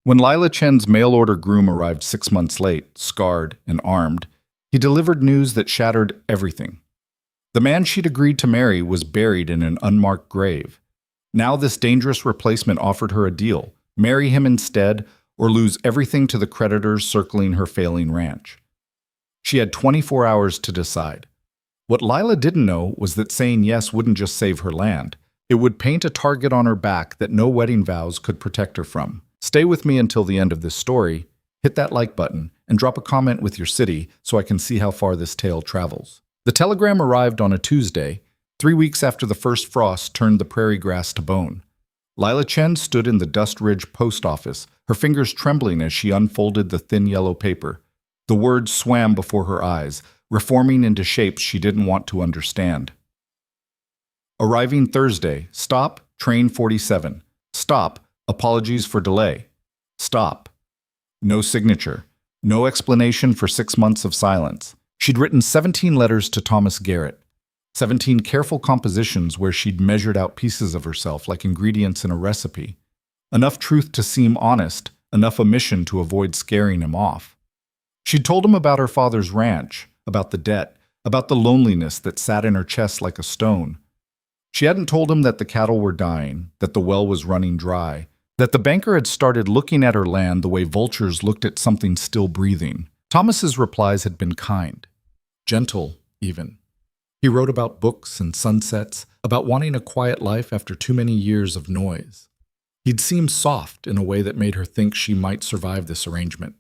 When Lila Chen's mail-order groom arrived 6 months late, scarred and armed, he delivered news that shattered everything. The man she'd agreed to marry was buried in an unmarked grave. Now this dangerous replacement offered her a deal: marry him instead or lose everything to the creditors circling her failing ranch. She had 24 hours to decide. What Lila didn't know was that saying yes wouldn't just save her land. It would paint a target on her back that no wedding vows could protect her from. Stay with me until the end of this story, hit that like button, and drop a comment with your city so I can see how far this tale travels. The telegram arrived on a Tuesday, 3 weeks after the first frost turned the prairie grass to bone. Lila Chen stood in the Dust Ridge post office, her fingers trembling as she unfolded the thin yellow paper. The words swam before her eyes, reforming into shapes she didn't want to understand. Arriving Thursday. Stop, train 47. Stop, apologies for delay. Stop. No signature. No explanation for 6 months of silence. She'd written 17 letters to Thomas Garrett. 17 careful compositions where she'd measured out pieces of herself like ingredients in a recipe. Enough truth to seem honest, enough omission to avoid scaring him off. She'd told him about her father's ranch, about the debt, about the loneliness that sat in her chest like a stone. She hadn't told him that the cattle were dying, that the well was running dry, that the banker had started looking at her land the way vultures looked at something still breathing. Thomas's replies had been kind, gentle even. He wrote about books and sunsets, about wanting a quiet life after too many years of noise. He'd seemed soft in a way that made her think she might survive this arrangement.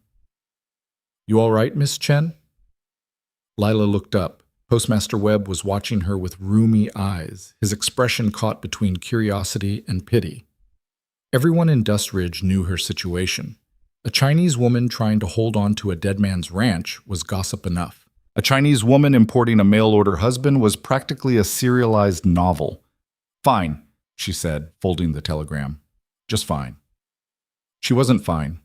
"You all right, Miss Chen?" Lila looked up. Postmaster Webb was watching her with rheumy eyes, his expression caught between curiosity and pity. Everyone in Dust Ridge knew her situation. A Chinese woman trying to hold on to a dead man's ranch was gossip enough. A Chinese woman importing a mail-order husband was practically a serialized novel. "Fine," she said, folding the telegram. "Just fine." She wasn't fine.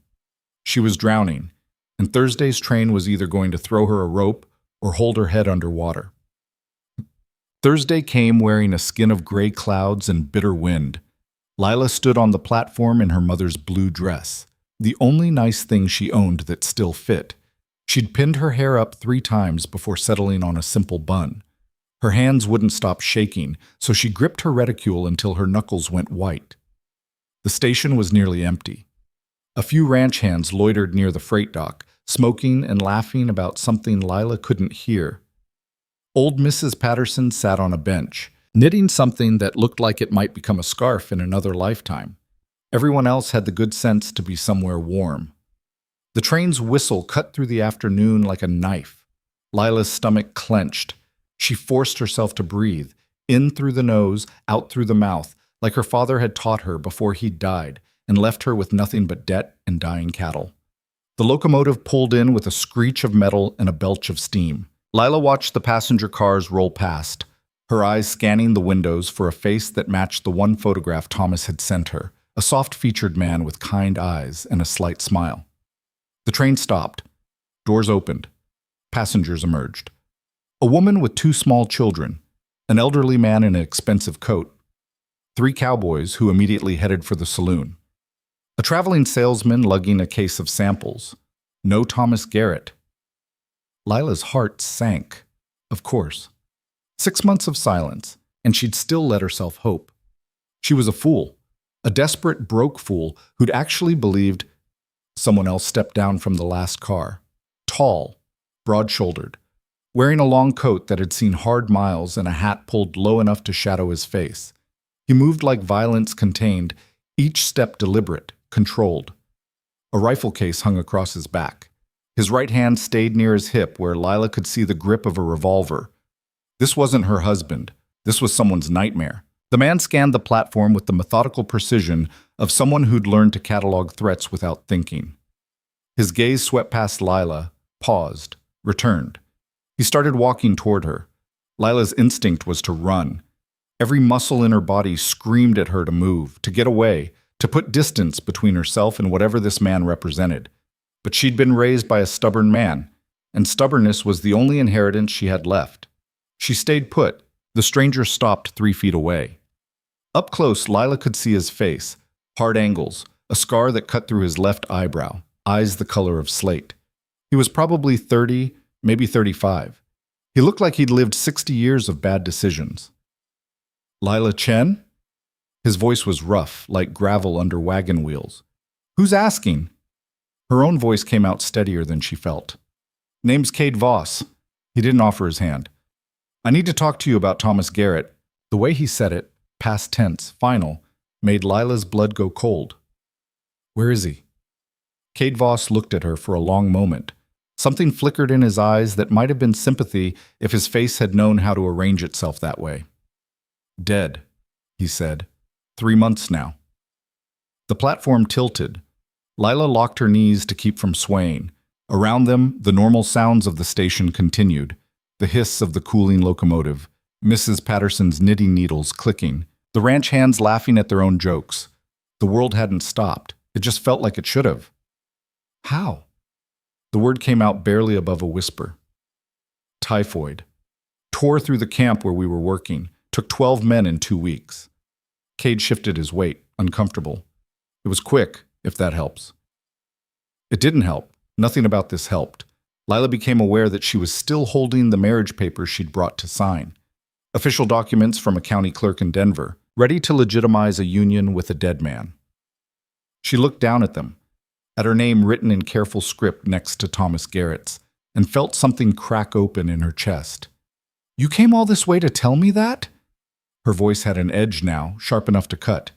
She was drowning, and Thursday's train was either going to throw her a rope or hold her head underwater. Thursday came wearing a skin of gray clouds and bitter wind. Lila stood on the platform in her mother's blue dress, the only nice thing she owned that still fit. She'd pinned her hair up 3 times before settling on a simple bun. Her hands wouldn't stop shaking, so she gripped her reticule until her knuckles went white. The station was nearly empty. A few ranch hands loitered near the freight dock, smoking and laughing about something Lila couldn't hear. Old Mrs. Patterson sat on a bench, knitting something that looked like it might become a scarf in another lifetime. Everyone else had the good sense to be somewhere warm. The train's whistle cut through the afternoon like a knife. Lila's stomach clenched. She forced herself to breathe, in through the nose, out through the mouth, like her father had taught her before he died, and left her with nothing but debt and dying cattle. The locomotive pulled in with a screech of metal and a belch of steam. Lila watched the passenger cars roll past, her eyes scanning the windows for a face that matched the one photograph Thomas had sent her, a soft-featured man with kind eyes and a slight smile. The train stopped. Doors opened. Passengers emerged. A woman with 2 small children, an elderly man in an expensive coat, 3 cowboys who immediately headed for the saloon. A traveling salesman lugging a case of samples. No Thomas Garrett. Lila's heart sank. Of course. 6 months of silence, and she'd still let herself hope. She was a fool. A desperate, broke fool who'd actually believed. Someone else stepped down from the last car. Tall, broad-shouldered, wearing a long coat that had seen hard miles and a hat pulled low enough to shadow his face. He moved like violence contained, each step deliberate, controlled. A rifle case hung across his back. His right hand stayed near his hip where Lila could see the grip of a revolver. This wasn't her husband. This was someone's nightmare. The man scanned the platform with the methodical precision of someone who'd learned to catalog threats without thinking. His gaze swept past Lila, paused, returned. He started walking toward her. Lila's instinct was to run. Every muscle in her body screamed at her to move, to get away, to put distance between herself and whatever this man represented. But she'd been raised by a stubborn man, and stubbornness was the only inheritance she had left. She stayed put. The stranger stopped 3 feet away. Up close, Lila could see his face, hard angles, a scar that cut through his left eyebrow, eyes the color of slate. He was probably 30, maybe 35. He looked like he'd lived 60 years of bad decisions. Lila Chen? His voice was rough, like gravel under wagon wheels. Who's asking? Her own voice came out steadier than she felt. Name's Cade Voss. He didn't offer his hand. I need to talk to you about Thomas Garrett. The way he said it, past tense, final, made Lila's blood go cold. Where is he? Cade Voss looked at her for a long moment. Something flickered in his eyes that might have been sympathy if his face had known how to arrange itself that way. Dead, he said. 3 months now. The platform tilted. Lila locked her knees to keep from swaying. Around them, the normal sounds of the station continued. The hiss of the cooling locomotive, Mrs. Patterson's knitting needles clicking, the ranch hands laughing at their own jokes. The world hadn't stopped. It just felt like it should have. How? The word came out barely above a whisper. Typhoid. Tore through the camp where we were working. Took 12 men in 2 weeks. Cade shifted his weight, uncomfortable. It was quick, if that helps. It didn't help. Nothing about this helped. Lila became aware that she was still holding the marriage papers she'd brought to sign. Official documents from a county clerk in Denver, ready to legitimize a union with a dead man. She looked down at them, at her name written in careful script next to Thomas Garrett's, and felt something crack open in her chest. You came all this way to tell me that? Her voice had an edge now, sharp enough to cut.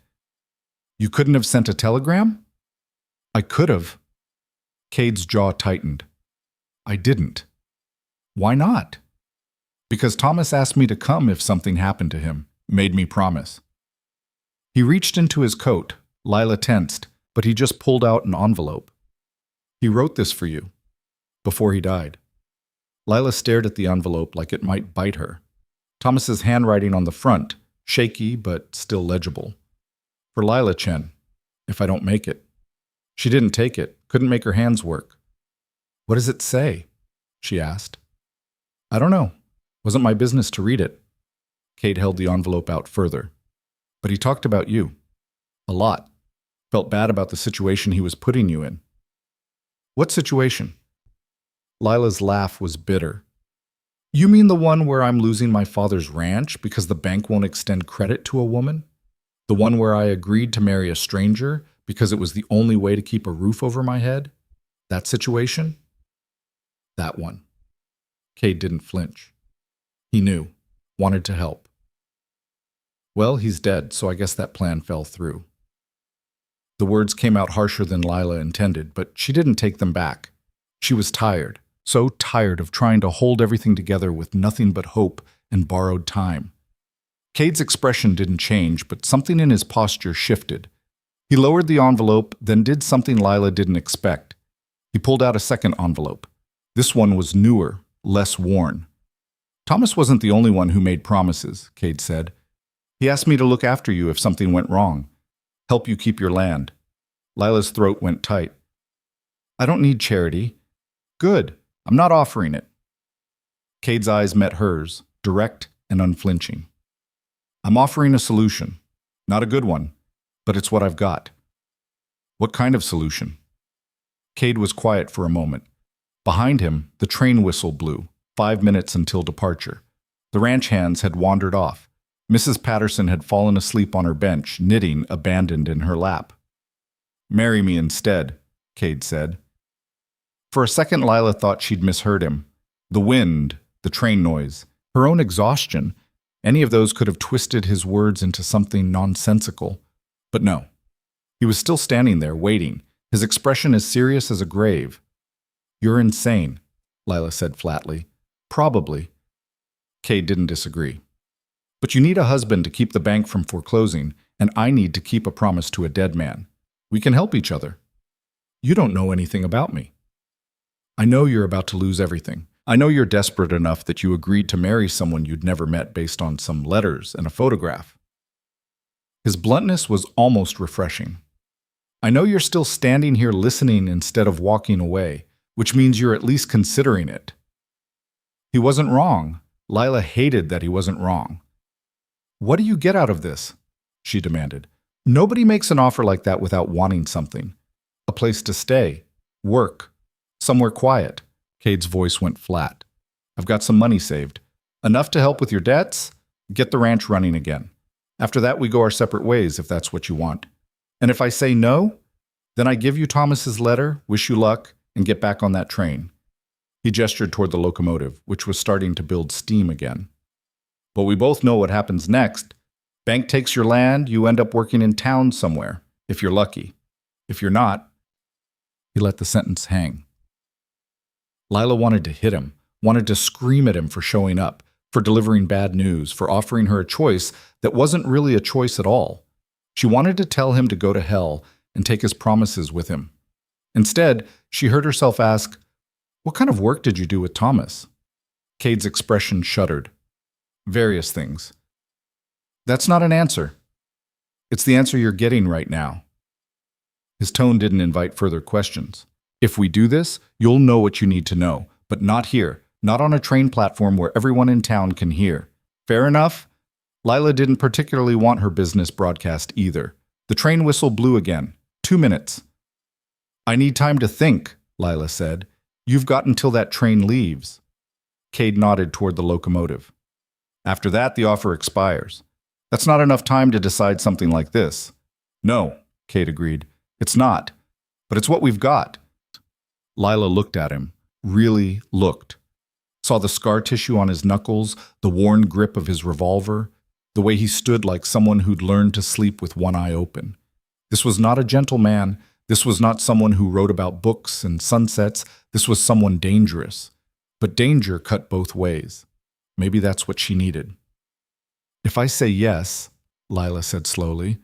You couldn't have sent a telegram? I could have. Cade's jaw tightened. I didn't. Why not? Because Thomas asked me to come if something happened to him, made me promise. He reached into his coat. Lila tensed, but he just pulled out an envelope. He wrote this for you, before he died. Lila stared at the envelope like it might bite her. Thomas's handwriting on the front, shaky but still legible. For Lila Chen, if I don't make it. She didn't take it, couldn't make her hands work. What does it say? She asked. I don't know. Wasn't my business to read it. Cade held the envelope out further. But he talked about you. A lot. Felt bad about the situation he was putting you in. What situation? Lila's laugh was bitter. You mean the one where I'm losing my father's ranch because the bank won't extend credit to a woman? The one where I agreed to marry a stranger because it was the only way to keep a roof over my head? That situation? That one. Cade didn't flinch. He knew, wanted to help. Well, he's dead, so I guess that plan fell through. The words came out harsher than Lila intended, but she didn't take them back. She was tired, so tired of trying to hold everything together with nothing but hope and borrowed time. Cade's expression didn't change, but something in his posture shifted. He lowered the envelope, then did something Lila didn't expect. He pulled out a second envelope. This one was newer, less worn. Thomas wasn't the only one who made promises, Cade said. He asked me to look after you if something went wrong. Help you keep your land. Lila's throat went tight. I don't need charity. Good. I'm not offering it. Cade's eyes met hers, direct and unflinching. I'm offering a solution. Not a good one, but it's what I've got. What kind of solution? Cade was quiet for a moment. Behind him, the train whistle blew, 5 minutes until departure. The ranch hands had wandered off. Mrs. Patterson had fallen asleep on her bench, knitting abandoned in her lap. Marry me instead, Cade said. For a second, Lila thought she'd misheard him. The wind, the train noise, her own exhaustion, any of those could have twisted his words into something nonsensical. But no. He was still standing there, waiting, his expression as serious as a grave. You're insane, Lila said flatly. Probably. Cade didn't disagree. But you need a husband to keep the bank from foreclosing, and I need to keep a promise to a dead man. We can help each other. You don't know anything about me. I know you're about to lose everything. I know you're desperate enough that you agreed to marry someone you'd never met based on some letters and a photograph. His bluntness was almost refreshing. I know you're still standing here listening instead of walking away, which means you're at least considering it. He wasn't wrong. Lila hated that he wasn't wrong. What do you get out of this? She demanded. Nobody makes an offer like that without wanting something. A place to stay, work, somewhere quiet. Cade's voice went flat. I've got some money saved. Enough to help with your debts? Get the ranch running again. After that, we go our separate ways if that's what you want. And if I say no, then I give you Thomas's letter, wish you luck, and get back on that train. He gestured toward the locomotive, which was starting to build steam again. But we both know what happens next. Bank takes your land, you end up working in town somewhere, if you're lucky. If you're not, he let the sentence hang. Lila wanted to hit him, wanted to scream at him for showing up, for delivering bad news, for offering her a choice that wasn't really a choice at all. She wanted to tell him to go to hell and take his promises with him. Instead, she heard herself ask, "What kind of work did you do with Thomas?" Cade's expression shuddered. "Various things." "That's not an answer. It's the answer you're getting right now." His tone didn't invite further questions. "If we do this, you'll know what you need to know, but not here, not on a train platform where everyone in town can hear. Fair enough?" Lila didn't particularly want her business broadcast either. The train whistle blew again. 2 minutes. "I need time to think," Lila said. "You've got until that train leaves." Cade nodded toward the locomotive. "After that, the offer expires. That's not enough time to decide something like this." "No," Cade agreed. "It's not. But it's what we've got." Lila looked at him, really looked. Saw the scar tissue on his knuckles, the worn grip of his revolver, the way he stood like someone who'd learned to sleep with one eye open. This was not a gentle man. This was not someone who wrote about books and sunsets. This was someone dangerous. But danger cut both ways. Maybe that's what she needed. "If I say yes," Lila said slowly,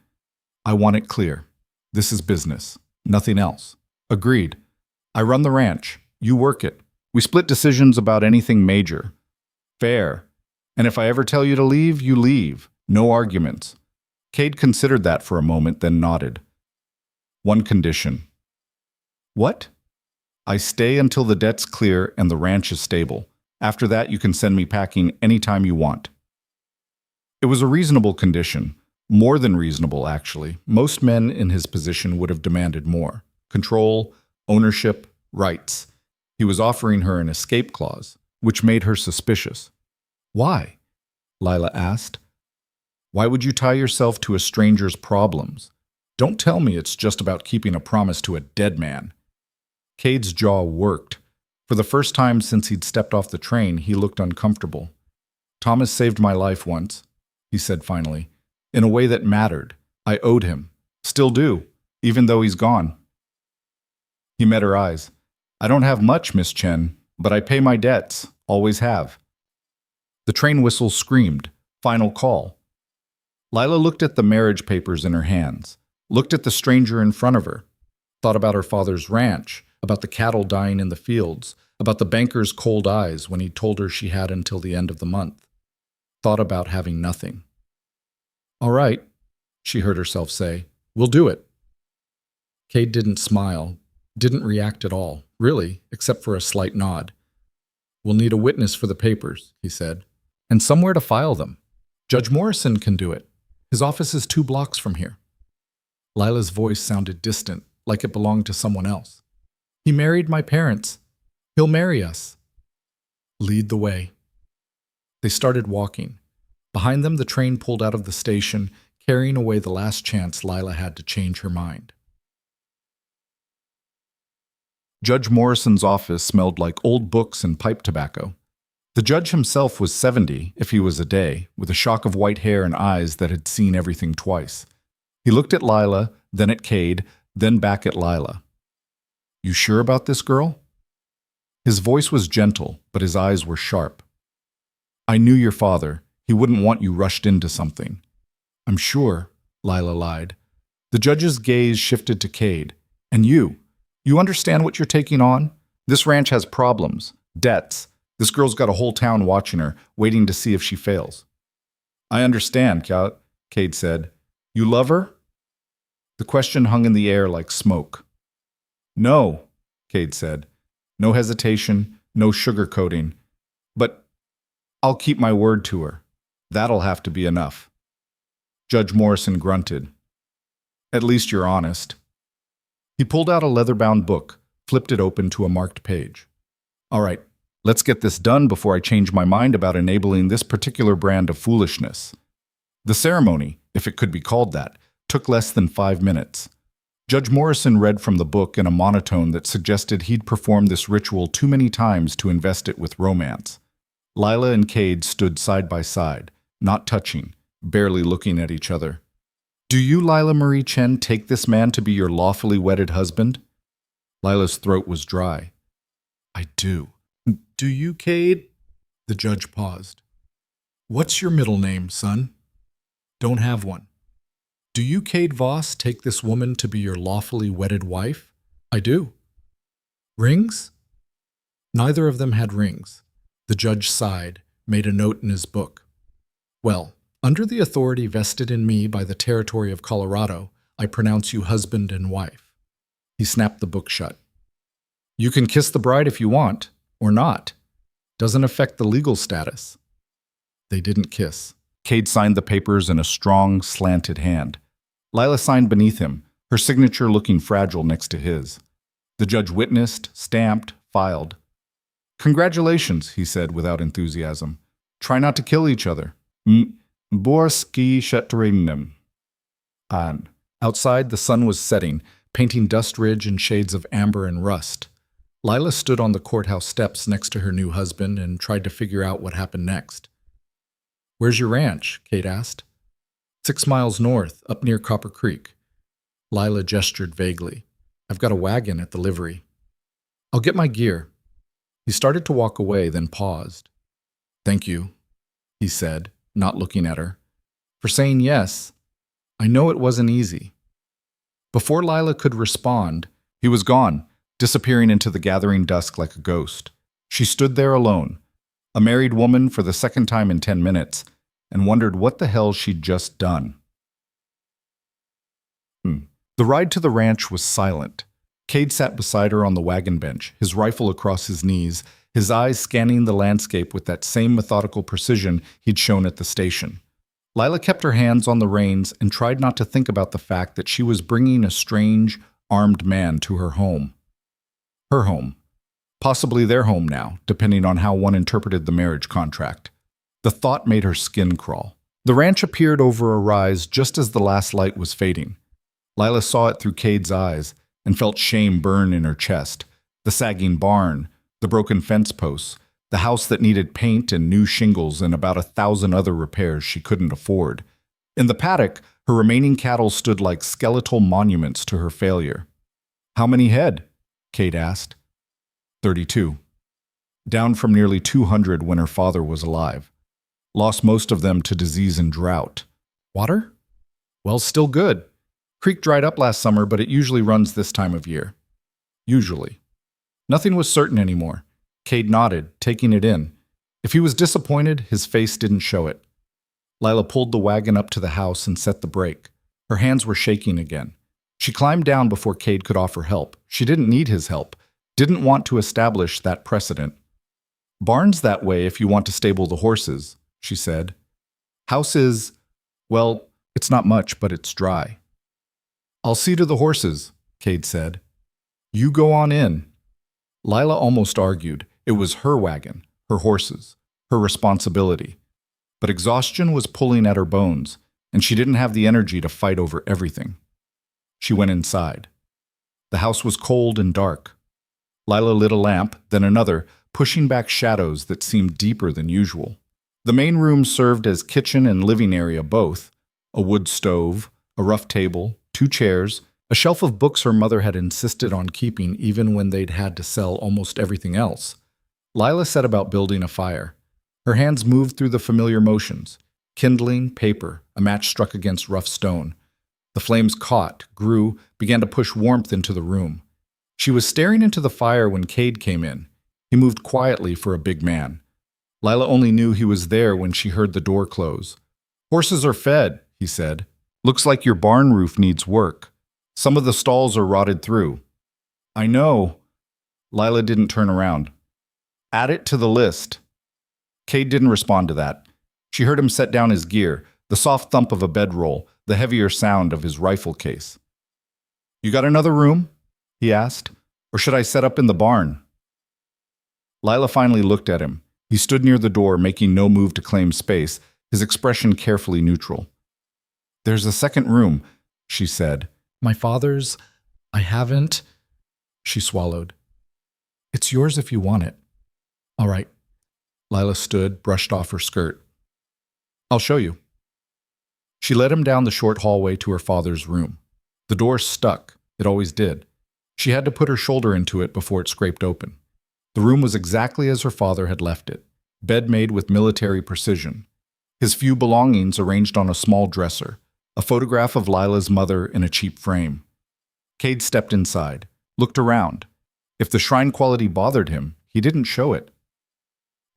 "I want it clear. This is business, nothing else." "Agreed. I run the ranch. You work it. We split decisions about anything major. Fair. And if I ever tell you to leave, you leave. No arguments." Cade considered that for a moment, then nodded. "One condition." "What?" "I stay until the debt's clear and the ranch is stable. After that, you can send me packing anytime you want." It was a reasonable condition. More than reasonable, actually. Most men in his position would have demanded more. Control, ownership, rights. He was offering her an escape clause, which made her suspicious. "Why?" Lila asked. "Why would you tie yourself to a stranger's problems? Don't tell me it's just about keeping a promise to a dead man." Cade's jaw worked. For the first time since he'd stepped off the train, he looked uncomfortable. "Thomas saved my life once," he said finally, "in a way that mattered. I owed him. Still do, even though he's gone." He met her eyes. "I don't have much, Miss Chen, but I pay my debts. Always have." The train whistle screamed. Final call. Lila looked at the marriage papers in her hands, looked at the stranger in front of her, thought about her father's ranch, about the cattle dying in the fields, about the banker's cold eyes when he told her she had until the end of the month, thought about having nothing. "All right," she heard herself say, "we'll do it." Cade didn't smile, didn't react at all, really, except for a slight nod. "We'll need a witness for the papers," he said, "and somewhere to file them. Judge Morrison can do it. His office is 2 blocks from here." Lila's voice sounded distant, like it belonged to someone else. "He married my parents. He'll marry us." "Lead the way." They started walking. Behind them, the train pulled out of the station, carrying away the last chance Lila had to change her mind. Judge Morrison's office smelled like old books and pipe tobacco. The judge himself was 70, if he was a day, with a shock of white hair and eyes that had seen everything twice. He looked at Lila, then at Cade, then back at Lila. "You sure about this girl?" His voice was gentle, but his eyes were sharp. "I knew your father. He wouldn't want you rushed into something." "I'm sure," Lila lied. The judge's gaze shifted to Cade. "And you? You understand what you're taking on? This ranch has problems, debts. This girl's got a whole town watching her, waiting to see if she fails." "I understand," Cade said. "You love her?" The question hung in the air like smoke. "No," Cade said. No hesitation, no sugarcoating. "But I'll keep my word to her. That'll have to be enough." Judge Morrison grunted. At least you're honest. He pulled out a leather-bound book, flipped it open to a marked page. All right, let's get this done before I change my mind about enabling this particular brand of foolishness. The ceremony, if it could be called that, took less than 5 minutes. Judge Morrison read from the book in a monotone that suggested he'd performed this ritual too many times to invest it with romance. Lila and Cade stood side by side, not touching, barely looking at each other. Do you, Lila Marie Chen, take this man to be your lawfully wedded husband? Lila's throat was dry. I do. Do you, Cade? The judge paused. What's your middle name, son? Don't have one. Do you, Cade Voss, take this woman to be your lawfully wedded wife? I do. Rings? Neither of them had rings. The judge sighed, made a note in his book. Well, under the authority vested in me by the territory of Colorado, I pronounce you husband and wife. He snapped the book shut. You can kiss the bride if you want, or not. Doesn't affect the legal status. They didn't kiss. Cade signed the papers in a strong, slanted hand. Lila signed beneath him, her signature looking fragile next to his. The judge witnessed, stamped, filed. Congratulations, he said without enthusiasm. Try not to kill each other. Borski shetrim. Outside, the sun was setting, painting dust ridge and shades of amber and rust. Lila stood on the courthouse steps next to her new husband and tried to figure out what happened next. Where's your ranch? Cade asked. 6 miles north, up near Copper Creek. Lila gestured vaguely. I've got a wagon at the livery. I'll get my gear. He started to walk away, then paused. Thank you, he said, not looking at her, for saying yes. I know it wasn't easy. Before Lila could respond, he was gone, disappearing into the gathering dusk like a ghost. She stood there alone, a married woman for the second time in 10 minutes, and wondered what the hell she'd just done. The ride to the ranch was silent. Cade sat beside her on the wagon bench, his rifle across his knees, his eyes scanning the landscape with that same methodical precision he'd shown at the station. Lila kept her hands on the reins and tried not to think about the fact that she was bringing a strange, armed man to her home. Her home. Possibly their home now, depending on how one interpreted the marriage contract. The thought made her skin crawl. The ranch appeared over a rise just as the last light was fading. Lila saw it through Cade's eyes and felt shame burn in her chest. The sagging barn, the broken fence posts, the house that needed paint and new shingles and about 1,000 other repairs she couldn't afford. In the paddock, her remaining cattle stood like skeletal monuments to her failure. How many head? Cade asked. 32. Down from nearly 200 when her father was alive. Lost most of them to disease and drought. Water? Well, still good. Creek dried up last summer, but it usually runs this time of year. Usually. Nothing was certain anymore. Cade nodded, taking it in. If he was disappointed, his face didn't show it. Lila pulled the wagon up to the house and set the brake. Her hands were shaking again. She climbed down before Cade could offer help. She didn't need his help. Didn't want to establish that precedent. Barn's that way if you want to stable the horses, she said. House is, well, it's not much, but it's dry. I'll see to the horses, Cade said. You go on in. Lila almost argued. It was her wagon, her horses, her responsibility. But exhaustion was pulling at her bones, and she didn't have the energy to fight over everything. She went inside. The house was cold and dark. Lila lit a lamp, then another, pushing back shadows that seemed deeper than usual. The main room served as kitchen and living area both. A wood stove, a rough table, 2 chairs, a shelf of books her mother had insisted on keeping even when they'd had to sell almost everything else. Lila set about building a fire. Her hands moved through the familiar motions. Kindling, paper, a match struck against rough stone. The flames caught, grew, began to push warmth into the room. She was staring into the fire when Cade came in. He moved quietly for a big man. Lila only knew he was there when she heard the door close. Horses are fed, he said. Looks like your barn roof needs work. Some of the stalls are rotted through. I know. Lila didn't turn around. Add it to the list. Cade didn't respond to that. She heard him set down his gear, the soft thump of a bedroll, the heavier sound of his rifle case. You got another room? He asked. Or should I set up in the barn? Lila finally looked at him. He stood near the door, making no move to claim space, his expression carefully neutral. There's a second room, she said. My father's. I haven't. She swallowed. It's yours if you want it. All right. Lila stood, brushed off her skirt. I'll show you. She led him down the short hallway to her father's room. The door stuck. It always did. She had to put her shoulder into it before it scraped open. The room was exactly as her father had left it, bed made with military precision. His few belongings arranged on a small dresser, a photograph of Lila's mother in a cheap frame. Cade stepped inside, looked around. If the shrine quality bothered him, he didn't show it.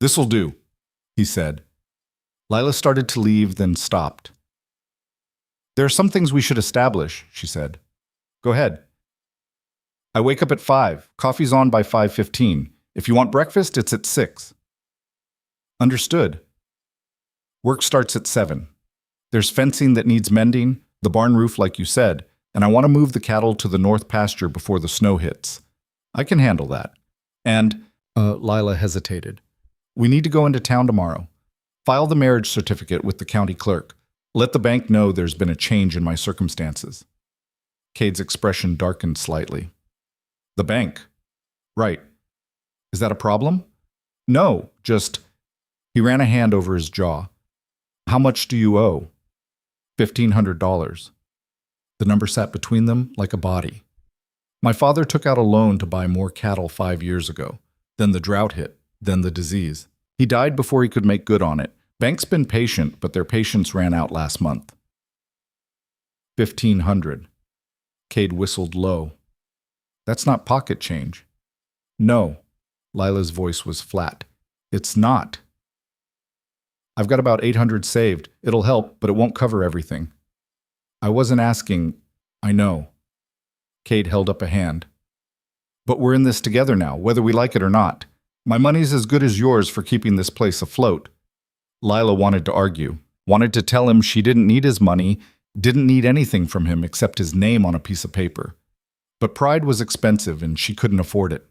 This'll do, he said. Lila started to leave, then stopped. There are some things we should establish, she said. Go ahead. I wake up at 5. Coffee's on by 5:15. If you want breakfast, it's at 6. Understood. Work starts at 7. There's fencing that needs mending, the barn roof like you said, and I want to move the cattle to the north pasture before the snow hits. I can handle that. And, Lila hesitated. We need to go into town tomorrow. File the marriage certificate with the county clerk. Let the bank know there's been a change in my circumstances. Cade's expression darkened slightly. The bank? Right. Is that a problem? No, just... He ran a hand over his jaw. How much do you owe? $1,500. The number sat between them like a body. My father took out a loan to buy more cattle 5 years ago. Then the drought hit, then the disease. He died before he could make good on it. Bank's been patient, but their patience ran out last month. 1,500. Cade whistled low. That's not pocket change. No. Lila's voice was flat. It's not. I've got about 800 saved. It'll help, but it won't cover everything. I wasn't asking. I know. Cade held up a hand. But we're in this together now, whether we like it or not. My money's as good as yours for keeping this place afloat. Lila wanted to argue, wanted to tell him she didn't need his money, didn't need anything from him except his name on a piece of paper. But pride was expensive and she couldn't afford it.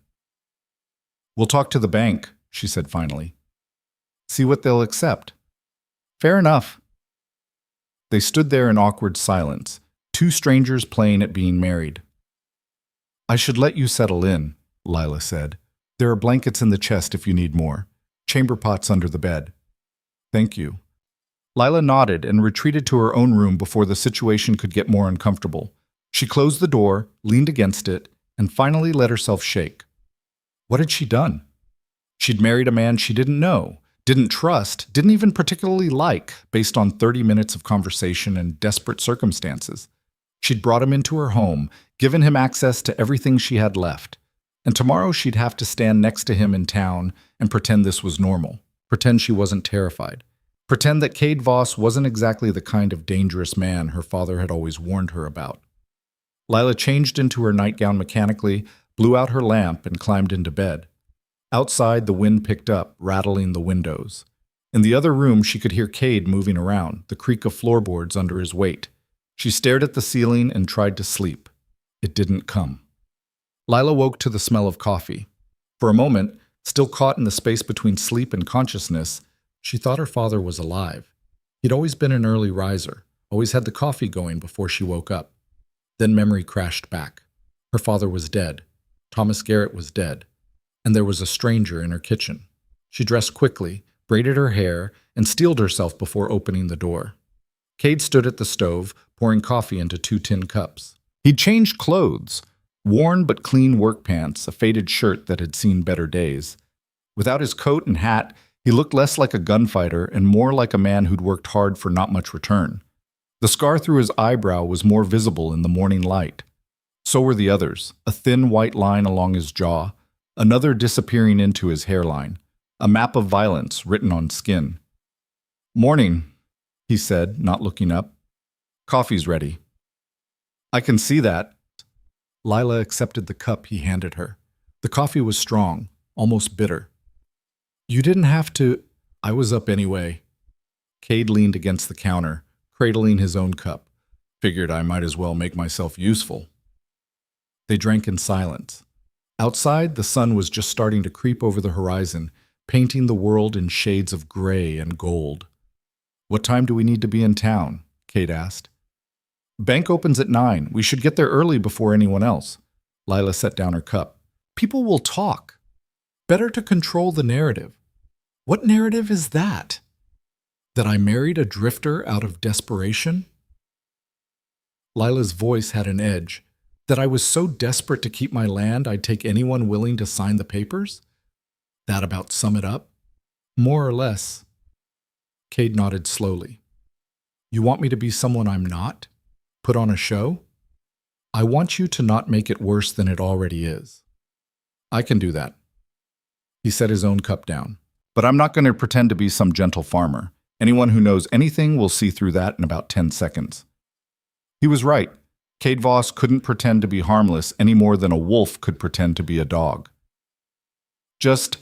We'll talk to the bank, she said finally. See what they'll accept. Fair enough. They stood there in awkward silence, two strangers playing at being married. I should let you settle in, Lila said. There are blankets in the chest if you need more. Chamber pots under the bed. Thank you. Lila nodded and retreated to her own room before the situation could get more uncomfortable. She closed the door, leaned against it, and finally let herself shake. What had she done? She'd married a man she didn't know, didn't trust, didn't even particularly like, based on 30 minutes of conversation and desperate circumstances. She'd brought him into her home, given him access to everything she had left. And tomorrow she'd have to stand next to him in town and pretend this was normal. Pretend she wasn't terrified. Pretend that Cade Voss wasn't exactly the kind of dangerous man her father had always warned her about. Lila changed into her nightgown mechanically, blew out her lamp, and climbed into bed. Outside, the wind picked up, rattling the windows. In the other room, she could hear Cade moving around, the creak of floorboards under his weight. She stared at the ceiling and tried to sleep. It didn't come. Lila woke to the smell of coffee. For a moment, still caught in the space between sleep and consciousness, she thought her father was alive. He'd always been an early riser, always had the coffee going before she woke up. Then memory crashed back. Her father was dead. Thomas Garrett was dead. And there was a stranger in her kitchen. She dressed quickly, braided her hair, and steeled herself before opening the door. Cade stood at the stove, pouring coffee into 2 tin cups. He'd changed clothes, worn but clean work pants, a faded shirt that had seen better days. Without his coat and hat, he looked less like a gunfighter and more like a man who'd worked hard for not much return. The scar through his eyebrow was more visible in the morning light. So were the others, a thin white line along his jaw, another disappearing into his hairline, a map of violence written on skin. Morning, he said, not looking up. Coffee's ready. I can see that. Lila accepted the cup he handed her. The coffee was strong, almost bitter. You didn't have to. I was up anyway. Cade leaned against the counter, cradling his own cup. Figured I might as well make myself useful. They drank in silence. Outside, the sun was just starting to creep over the horizon, painting the world in shades of gray and gold. "What time do we need to be in town?" Kate asked. "Bank opens at 9. We should get there early before anyone else." Lila set down her cup. "People will talk. Better to control the narrative." "What narrative is that? That I married a drifter out of desperation?" Lila's voice had an edge. "That I was so desperate to keep my land I'd take anyone willing to sign the papers? That about sum it up?" "More or less." Cade nodded slowly. "You want me to be someone I'm not? Put on a show?" "I want you to not make it worse than it already is." "I can do that." He set his own cup down. "But I'm not going to pretend to be some gentle farmer. Anyone who knows anything will see through that in about 10 seconds. He was right. Cade Voss couldn't pretend to be harmless any more than a wolf could pretend to be a dog. "Just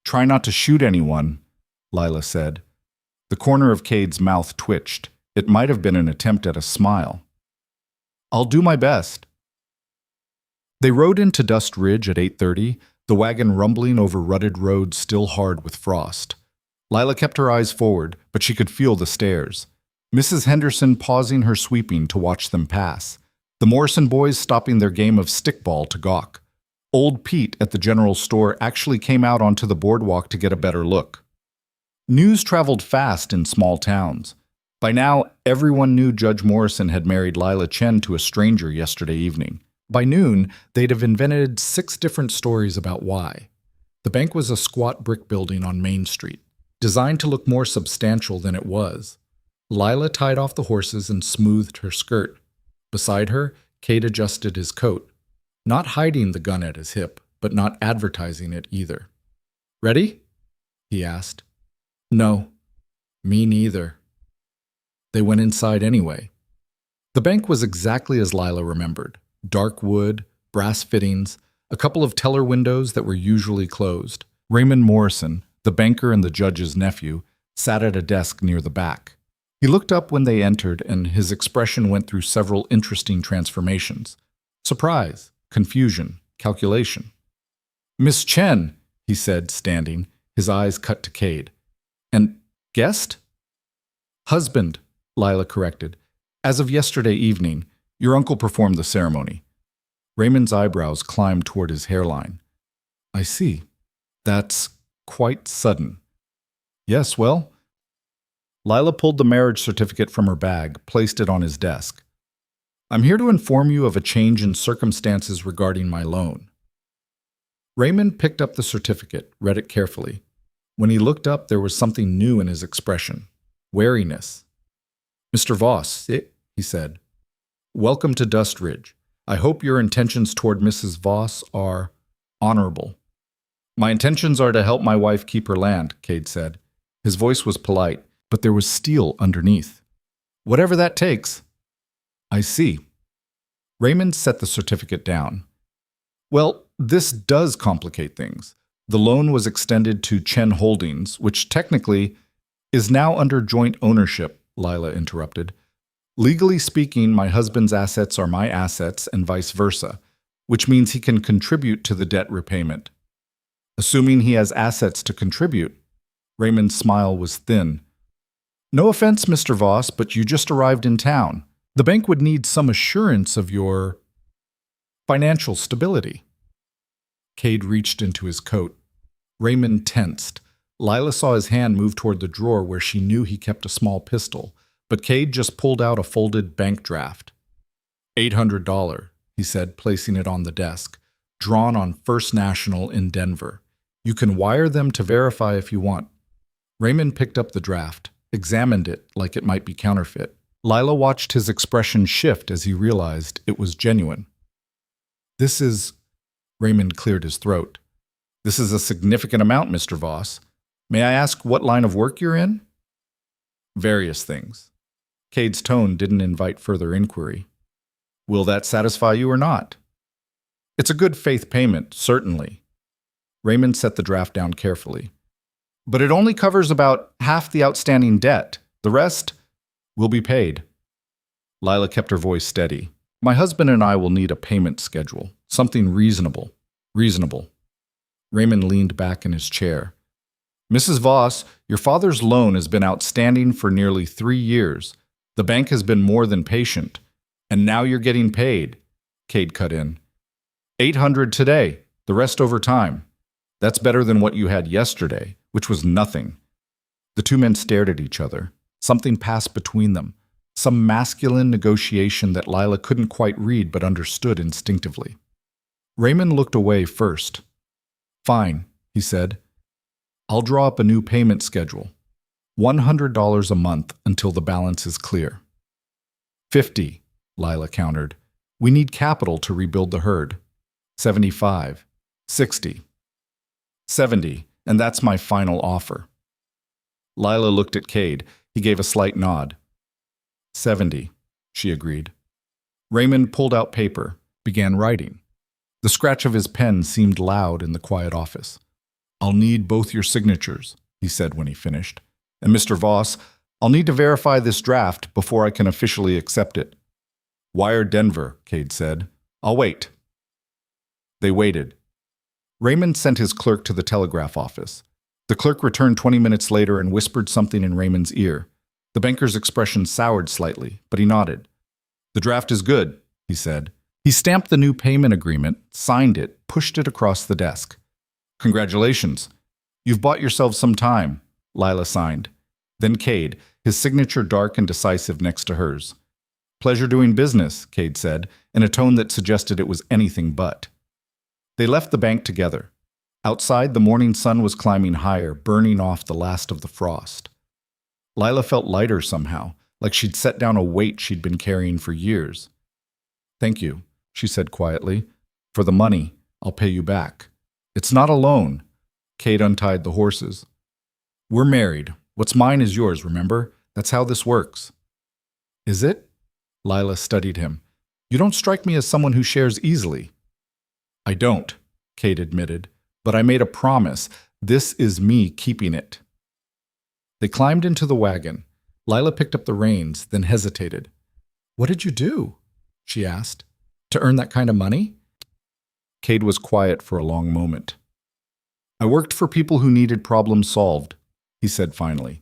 try not to shoot anyone," Lila said. The corner of Cade's mouth twitched. It might have been an attempt at a smile. "I'll do my best." They rode into Dust Ridge at 8:30, the wagon rumbling over rutted roads still hard with frost. Lila kept her eyes forward, but she could feel the stares. Mrs. Henderson pausing her sweeping to watch them pass. The Morrison boys stopping their game of stickball to gawk. Old Pete at the general store actually came out onto the boardwalk to get a better look. News traveled fast in small towns. By now, everyone knew Judge Morrison had married Lila Chen to a stranger yesterday evening. By noon, they'd have invented 6 different stories about why. The bank was a squat brick building on Main Street, designed to look more substantial than it was. Lila tied off the horses and smoothed her skirt. Beside her, Cade adjusted his coat, not hiding the gun at his hip, but not advertising it either. "Ready?" he asked. "No, me neither." They went inside anyway. The bank was exactly as Lila remembered. Dark wood, brass fittings, a couple of teller windows that were usually closed. Raymond Morrison, the banker and the judge's nephew, sat at a desk near the back. He looked up when they entered, and his expression went through several interesting transformations. Surprise, confusion, calculation. "Miss Chen," he said, standing, his eyes cut to Cade. "And guest?" "Husband," Lila corrected. "As of yesterday evening, your uncle performed the ceremony." Raymond's eyebrows climbed toward his hairline. "I see. That's quite sudden." "Yes, well..." Lila pulled the marriage certificate from her bag, placed it on his desk. "I'm here to inform you of a change in circumstances regarding my loan." Raymond picked up the certificate, read it carefully. When he looked up, there was something new in his expression. Wariness. "Mr. Voss," he said, "welcome to Dust Ridge. I hope your intentions toward Mrs. Voss are honorable." "My intentions are to help my wife keep her land," Cade said. His voice was polite, but there was steel underneath. "Whatever that takes." "I see." Raymond set the certificate down. "Well, this does complicate things. The loan was extended to Chen Holdings, which technically is now under joint ownership," Lila interrupted. "Legally speaking, my husband's assets are my assets and vice versa, which means he can contribute to the debt repayment." "Assuming he has assets to contribute." Raymond's smile was thin. "No offense, Mr. Voss, but you just arrived in town. The bank would need some assurance of your financial stability." Cade reached into his coat. Raymond tensed. Lila saw his hand move toward the drawer where she knew he kept a small pistol, but Cade just pulled out a folded bank draft. $800, he said, placing it on the desk, drawn on First National in Denver. "You can wire them to verify if you want." Raymond picked up the draft, examined it like it might be counterfeit. Lila watched his expression shift as he realized it was genuine. "This is..." Raymond cleared his throat. "This is a significant amount, Mr. Voss. May I ask what line of work you're in?" "Various things." Cade's tone didn't invite further inquiry. "Will that satisfy you or not?" "It's a good faith payment, certainly." Raymond set the draft down carefully. "But it only covers about half the outstanding debt. The rest will be paid." Lila kept her voice steady. My husband and I will need a payment schedule. Something reasonable. Reasonable. Raymond leaned back in his chair. Mrs. Voss, your father's loan has been outstanding for nearly 3 years. The bank has been more than patient. And now you're getting paid. Cade cut in. 800 today, the rest over time. That's better than what you had yesterday, which was nothing. The two men stared at each other. Something passed between them. Some masculine negotiation that Lila couldn't quite read but understood instinctively. Raymond looked away first. Fine, he said. I'll draw up a new payment schedule. $100 a month until the balance is clear. 50, Lila countered. We need capital to rebuild the herd. 75, 60, 70, and that's my final offer. Lila looked at Cade. He gave a slight nod. 70, she agreed. Raymond pulled out paper, began writing. The scratch of his pen seemed loud in the quiet office. I'll need both your signatures, he said when he finished. And Mr. Voss, I'll need to verify this draft before I can officially accept it. Wire Denver, Cade said. I'll wait. They waited. Raymond sent his clerk to the telegraph office. The clerk returned 20 minutes later and whispered something in Raymond's ear. The banker's expression soured slightly, but he nodded. The draft is good, he said. He stamped the new payment agreement, signed it, pushed it across the desk. Congratulations. You've bought yourselves some time, Lila signed. Then Cade, his signature dark and decisive next to hers. Pleasure doing business, Cade said, in a tone that suggested it was anything but. They left the bank together. Outside, the morning sun was climbing higher, burning off the last of the frost. Lila felt lighter somehow, like she'd set down a weight she'd been carrying for years. Thank you, she said quietly. For the money, I'll pay you back. It's not a loan. Cade untied the horses. We're married. What's mine is yours, remember? That's how this works. Is it? Lila studied him. You don't strike me as someone who shares easily. I don't, Cade admitted, but I made a promise. This is me keeping it. They climbed into the wagon. Lila picked up the reins, then hesitated. What did you do? She asked. To earn that kind of money? Cade was quiet for a long moment. I worked for people who needed problems solved, he said finally.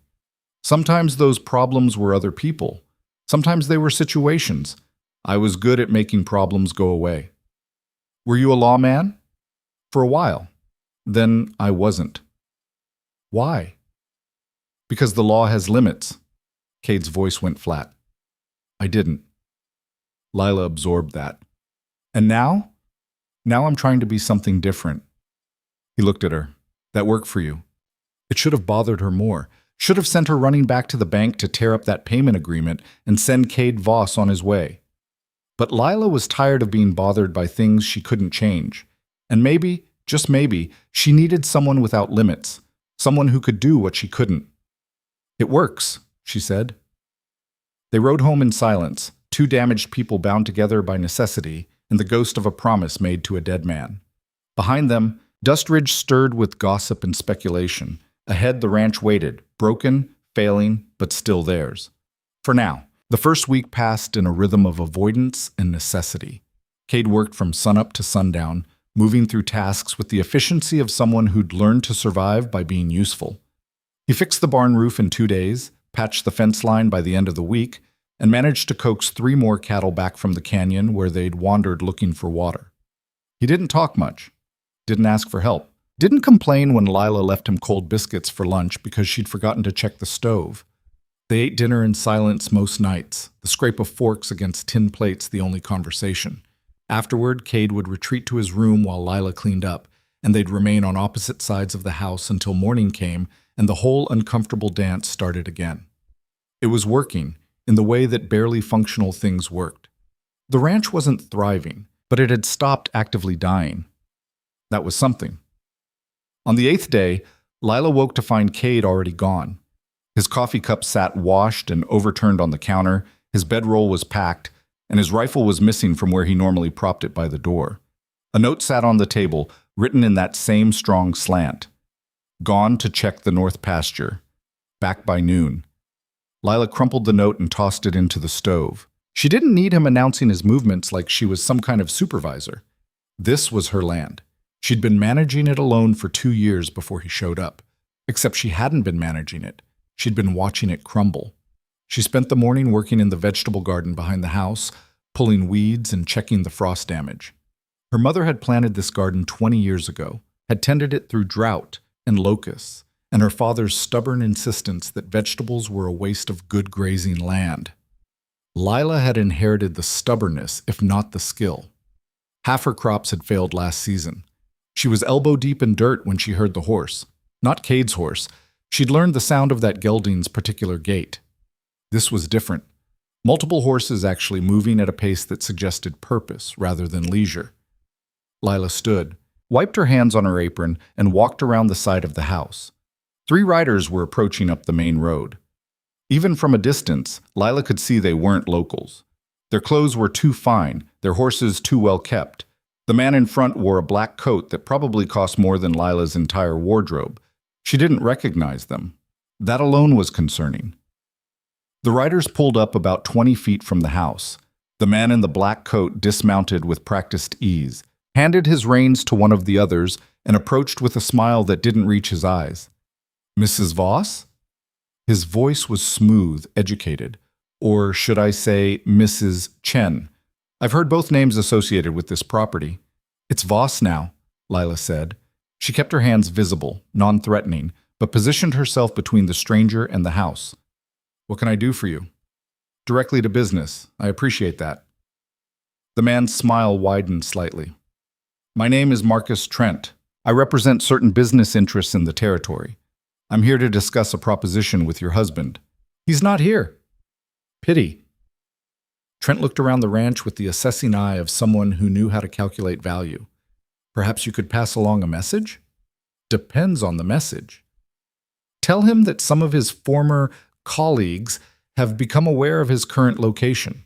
Sometimes those problems were other people. Sometimes they were situations. I was good at making problems go away. Were you a lawman? For a while. Then I wasn't. Why? Because the law has limits. Cade's voice went flat. I didn't. Lila absorbed that. And now? Now I'm trying to be something different. He looked at her. That worked for you. It should have bothered her more. Should have sent her running back to the bank to tear up that payment agreement and send Cade Voss on his way. But Lila was tired of being bothered by things she couldn't change. And maybe, just maybe, she needed someone without limits. Someone who could do what she couldn't. It works, she said. They rode home in silence, two damaged people bound together by necessity and the ghost of a promise made to a dead man. Behind them, Dust Ridge stirred with gossip and speculation. Ahead, the ranch waited, broken, failing, but still theirs. For now, the first week passed in a rhythm of avoidance and necessity. Cade worked from sunup to sundown, moving through tasks with the efficiency of someone who'd learned to survive by being useful. He fixed the barn roof in 2 days, patched the fence line by the end of the week, and managed to coax 3 more cattle back from the canyon where they'd wandered looking for water. He didn't talk much, didn't ask for help, didn't complain when Lila left him cold biscuits for lunch because she'd forgotten to check the stove. They ate dinner in silence most nights, the scrape of forks against tin plates the only conversation. Afterward, Cade would retreat to his room while Lila cleaned up, and they'd remain on opposite sides of the house until morning came and the whole uncomfortable dance started again. It was working, in the way that barely functional things worked. The ranch wasn't thriving, but it had stopped actively dying. That was something. On the 8th day, Lila woke to find Cade already gone. His coffee cup sat washed and overturned on the counter, his bedroll was packed, and his rifle was missing from where he normally propped it by the door. A note sat on the table, written in that same strong slant. Gone to check the north pasture. Back by noon. Lila crumpled the note and tossed it into the stove. She didn't need him announcing his movements like she was some kind of supervisor. This was her land. She'd been managing it alone for 2 years before he showed up. Except she hadn't been managing it. She'd been watching it crumble. She spent the morning working in the vegetable garden behind the house, pulling weeds and checking the frost damage. Her mother had planted this garden 20 years ago, had tended it through drought and locusts, and her father's stubborn insistence that vegetables were a waste of good grazing land. Lila had inherited the stubbornness, if not the skill. Half her crops had failed last season. She was elbow-deep in dirt when she heard the horse. Not Cade's horse. She'd learned the sound of that gelding's particular gait. This was different. Multiple horses actually moving at a pace that suggested purpose rather than leisure. Lila stood, wiped her hands on her apron, and walked around the side of the house. 3 riders were approaching up the main road. Even from a distance, Lila could see they weren't locals. Their clothes were too fine, their horses too well kept. The man in front wore a black coat that probably cost more than Lila's entire wardrobe. She didn't recognize them. That alone was concerning. The riders pulled up about 20 feet from the house. The man in the black coat dismounted with practiced ease, handed his reins to one of the others, and approached with a smile that didn't reach his eyes. "Mrs. Voss?" His voice was smooth, educated. Or should I say, Mrs. Chen. I've heard both names associated with this property. "It's Voss now," Lila said. She kept her hands visible, non-threatening, but positioned herself between the stranger and the house. "What can I do for you?" "Directly to business. I appreciate that." The man's smile widened slightly. "My name is Marcus Trent. I represent certain business interests in the territory. I'm here to discuss a proposition with your husband." "He's not here." "Pity." Trent looked around the ranch with the assessing eye of someone who knew how to calculate value. "Perhaps you could pass along a message?" "Depends on the message." "Tell him that some of his former colleagues have become aware of his current location."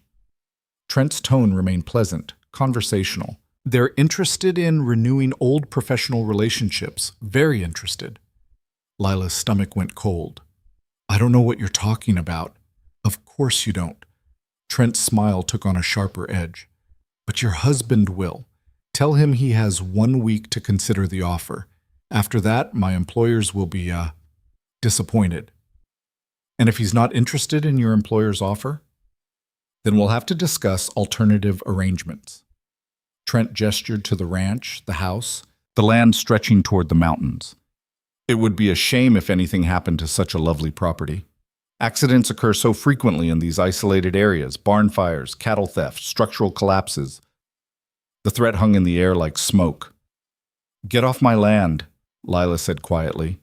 Trent's tone remained pleasant, conversational. "They're interested in renewing old professional relationships, very interested." Lila's stomach went cold. "I don't know what you're talking about." "Of course you don't." Trent's smile took on a sharper edge. "But your husband will. Tell him he has 1 week to consider the offer. After that, my employers will be, disappointed." "And if he's not interested in your employer's offer?" "Then we'll have to discuss alternative arrangements." Trent gestured to the ranch, the house, the land stretching toward the mountains. "It would be a shame if anything happened to such a lovely property. Accidents occur so frequently in these isolated areas: barn fires, cattle theft, structural collapses." The threat hung in the air like smoke. "Get off my land," Lila said quietly.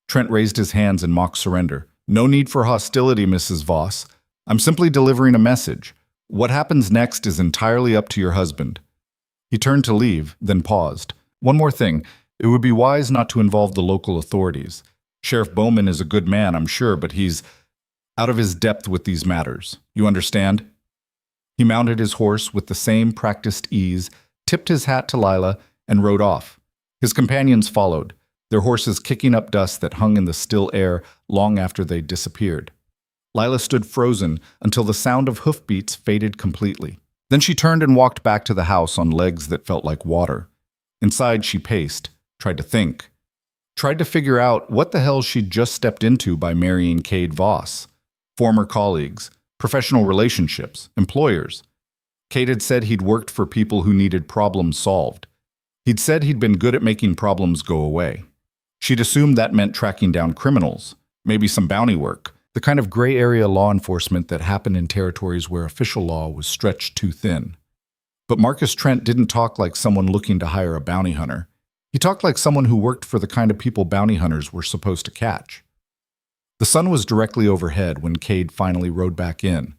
Trent raised his hands in mock surrender. "No need for hostility, Mrs. Voss. I'm simply delivering a message. What happens next is entirely up to your husband." He turned to leave, then paused. "One more thing. It would be wise not to involve the local authorities. Sheriff Bowman is a good man, I'm sure, but he's out of his depth with these matters. You understand?" He mounted his horse with the same practiced ease, tipped his hat to Lila, and rode off. His companions followed, their horses kicking up dust that hung in the still air long after they disappeared. Lila stood frozen until the sound of hoofbeats faded completely. Then she turned and walked back to the house on legs that felt like water. Inside, she paced, tried to think, tried to figure out what the hell she'd just stepped into by marrying Cade Voss. Former colleagues, professional relationships, employers. Cade had said he'd worked for people who needed problems solved. He'd said he'd been good at making problems go away. She'd assumed that meant tracking down criminals, maybe some bounty work, the kind of gray area law enforcement that happened in territories where official law was stretched too thin. But Marcus Trent didn't talk like someone looking to hire a bounty hunter. He talked like someone who worked for the kind of people bounty hunters were supposed to catch. The sun was directly overhead when Cade finally rode back in.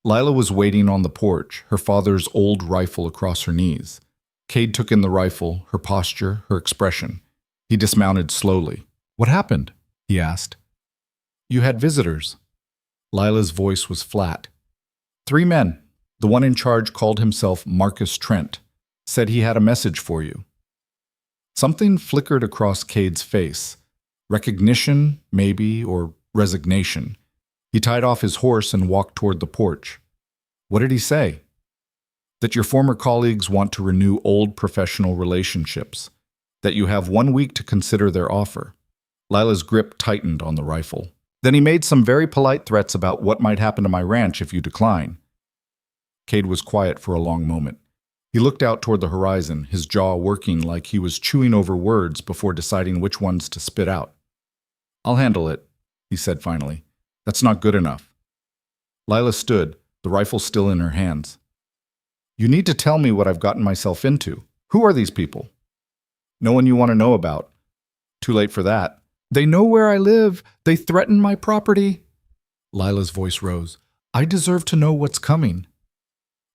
Lila was waiting on the porch, her father's old rifle across her knees. Cade took in the rifle, her posture, her expression. He dismounted slowly. "What happened?" he asked. "You had visitors." Lila's voice was flat. 3 men. The one in charge called himself Marcus Trent. Said he had a message for you." Something flickered across Cade's face. Recognition, maybe, or resignation. He tied off his horse and walked toward the porch. What did he say? That your former colleagues want to renew old professional relationships, that you have 1 week to consider their offer. Lila's grip tightened on the rifle. Then he made some very polite threats about what might happen to my ranch if you decline. Cade was quiet for a long moment. He looked out toward the horizon, his jaw working like he was chewing over words before deciding which ones to spit out. I'll handle it, he said finally. That's not good enough. Lila stood, the rifle still in her hands. You need to tell me what I've gotten myself into. Who are these people? No one you want to know about. Too late for that. They know where I live. They threaten my property. Lila's voice rose. I deserve to know what's coming.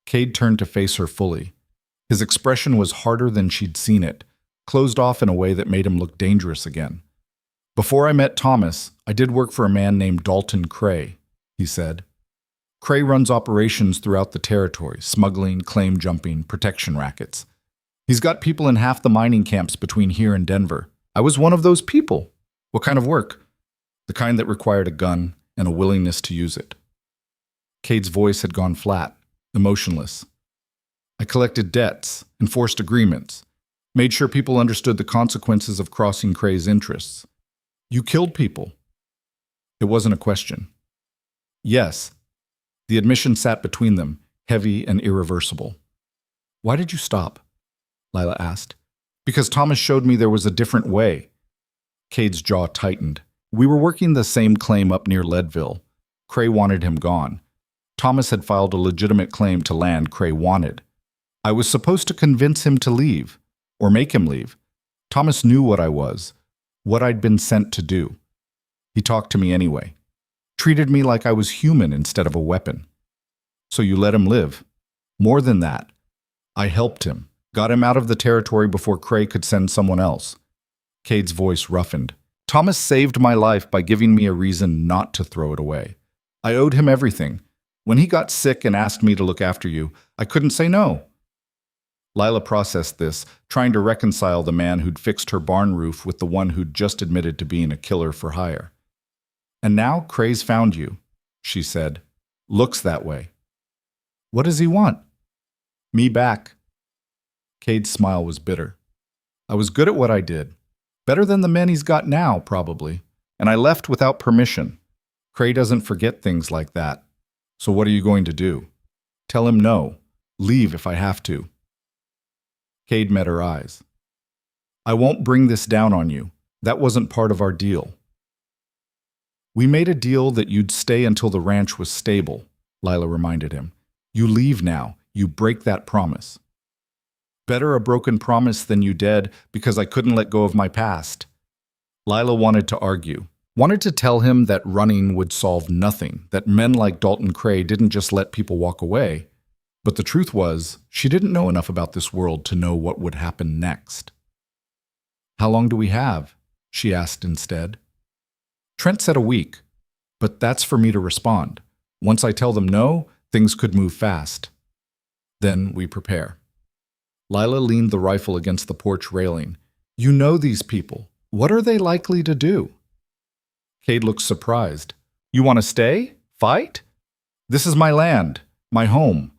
Cade turned to face her fully. His expression was harder than she'd seen it, closed off in a way that made him look dangerous again. Before I met Thomas, I did work for a man named Dalton Cray, he said. Cray runs operations throughout the territory, smuggling, claim jumping, protection rackets. He's got people in half the mining camps between here and Denver. I was one of those people. What kind of work? The kind that required a gun and a willingness to use it. Cade's voice had gone flat, emotionless. I collected debts, enforced agreements, made sure people understood the consequences of crossing Cray's interests. You killed people. It wasn't a question. Yes. The admission sat between them, heavy and irreversible. Why did you stop? Lila asked. Because Thomas showed me there was a different way. Cade's jaw tightened. We were working the same claim up near Leadville. Cray wanted him gone. Thomas had filed a legitimate claim to land Cray wanted. I was supposed to convince him to leave, or make him leave. Thomas knew what I was, what I'd been sent to do. He talked to me anyway. Treated me like I was human instead of a weapon. So you let him live. More than that, I helped him, got him out of the territory before Cray could send someone else. Cade's voice roughened. Thomas saved my life by giving me a reason not to throw it away. I owed him everything. When he got sick and asked me to look after you, I couldn't say no. Lila processed this, trying to reconcile the man who'd fixed her barn roof with the one who'd just admitted to being a killer for hire. And now Cray's found you, she said. Looks that way. What does he want? Me back. Cade's smile was bitter. I was good at what I did. Better than the men he's got now, probably. And I left without permission. Cray doesn't forget things like that. So what are you going to do? Tell him no. Leave if I have to. Cade met her eyes. I won't bring this down on you. That wasn't part of our deal. We made a deal that you'd stay until the ranch was stable, Lila reminded him. You leave now. You break that promise. Better a broken promise than you dead because I couldn't let go of my past. Lila wanted to argue, wanted to tell him that running would solve nothing, that men like Dalton Cray didn't just let people walk away. But the truth was, she didn't know enough about this world to know what would happen next. How long do we have? She asked instead. Trent said a week, but that's for me to respond. Once I tell them no, things could move fast. Then we prepare. Lila leaned the rifle against the porch railing. You know these people. What are they likely to do? Cade looked surprised. You want to stay? Fight? This is my land, my home.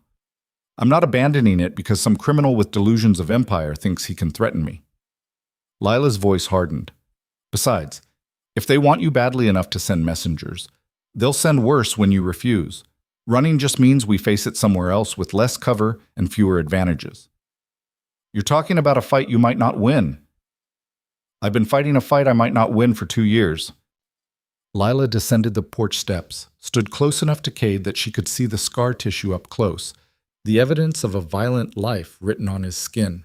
I'm not abandoning it because some criminal with delusions of empire thinks he can threaten me. Lila's voice hardened. Besides, if they want you badly enough to send messengers, they'll send worse when you refuse. Running just means we face it somewhere else with less cover and fewer advantages. You're talking about a fight you might not win. I've been fighting a fight I might not win for 2 years. Lila descended the porch steps, stood close enough to Cade that she could see the scar tissue up close, the evidence of a violent life written on his skin.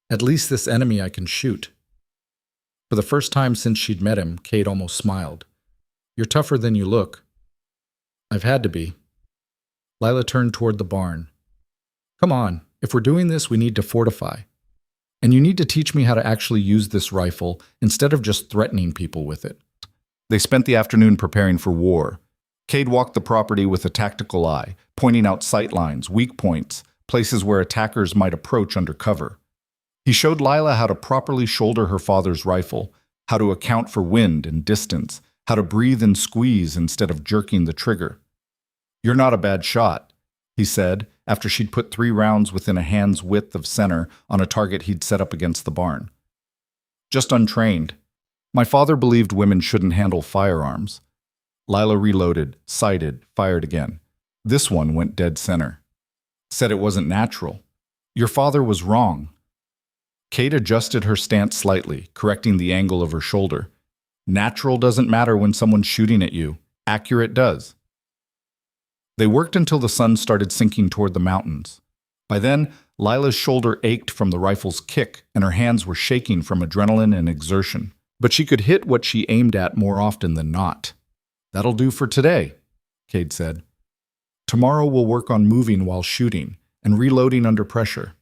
At least this enemy I can shoot. For the first time since she'd met him, Cade almost smiled. You're tougher than you look. I've had to be. Lila turned toward the barn. Come on, if we're doing this, we need to fortify. And you need to teach me how to actually use this rifle instead of just threatening people with it. They spent the afternoon preparing for war. Cade walked the property with a tactical eye, pointing out sight lines, weak points, places where attackers might approach under cover. He showed Lila how to properly shoulder her father's rifle, how to account for wind and distance, how to breathe and squeeze instead of jerking the trigger. You're not a bad shot. he said, after she'd put 3 rounds within a hand's width of center on a target he'd set up against the barn. Just untrained. My father believed women shouldn't handle firearms. Lila reloaded, sighted, fired again. This one went dead center. Said it wasn't natural. Your father was wrong. Kate adjusted her stance slightly, correcting the angle of her shoulder. Natural doesn't matter when someone's shooting at you. Accurate does. They worked until the sun started sinking toward the mountains. By then, Lila's shoulder ached from the rifle's kick, and her hands were shaking from adrenaline and exertion. But she could hit what she aimed at more often than not. That'll do for today, Cade said. Tomorrow we'll work on moving while shooting and reloading under pressure.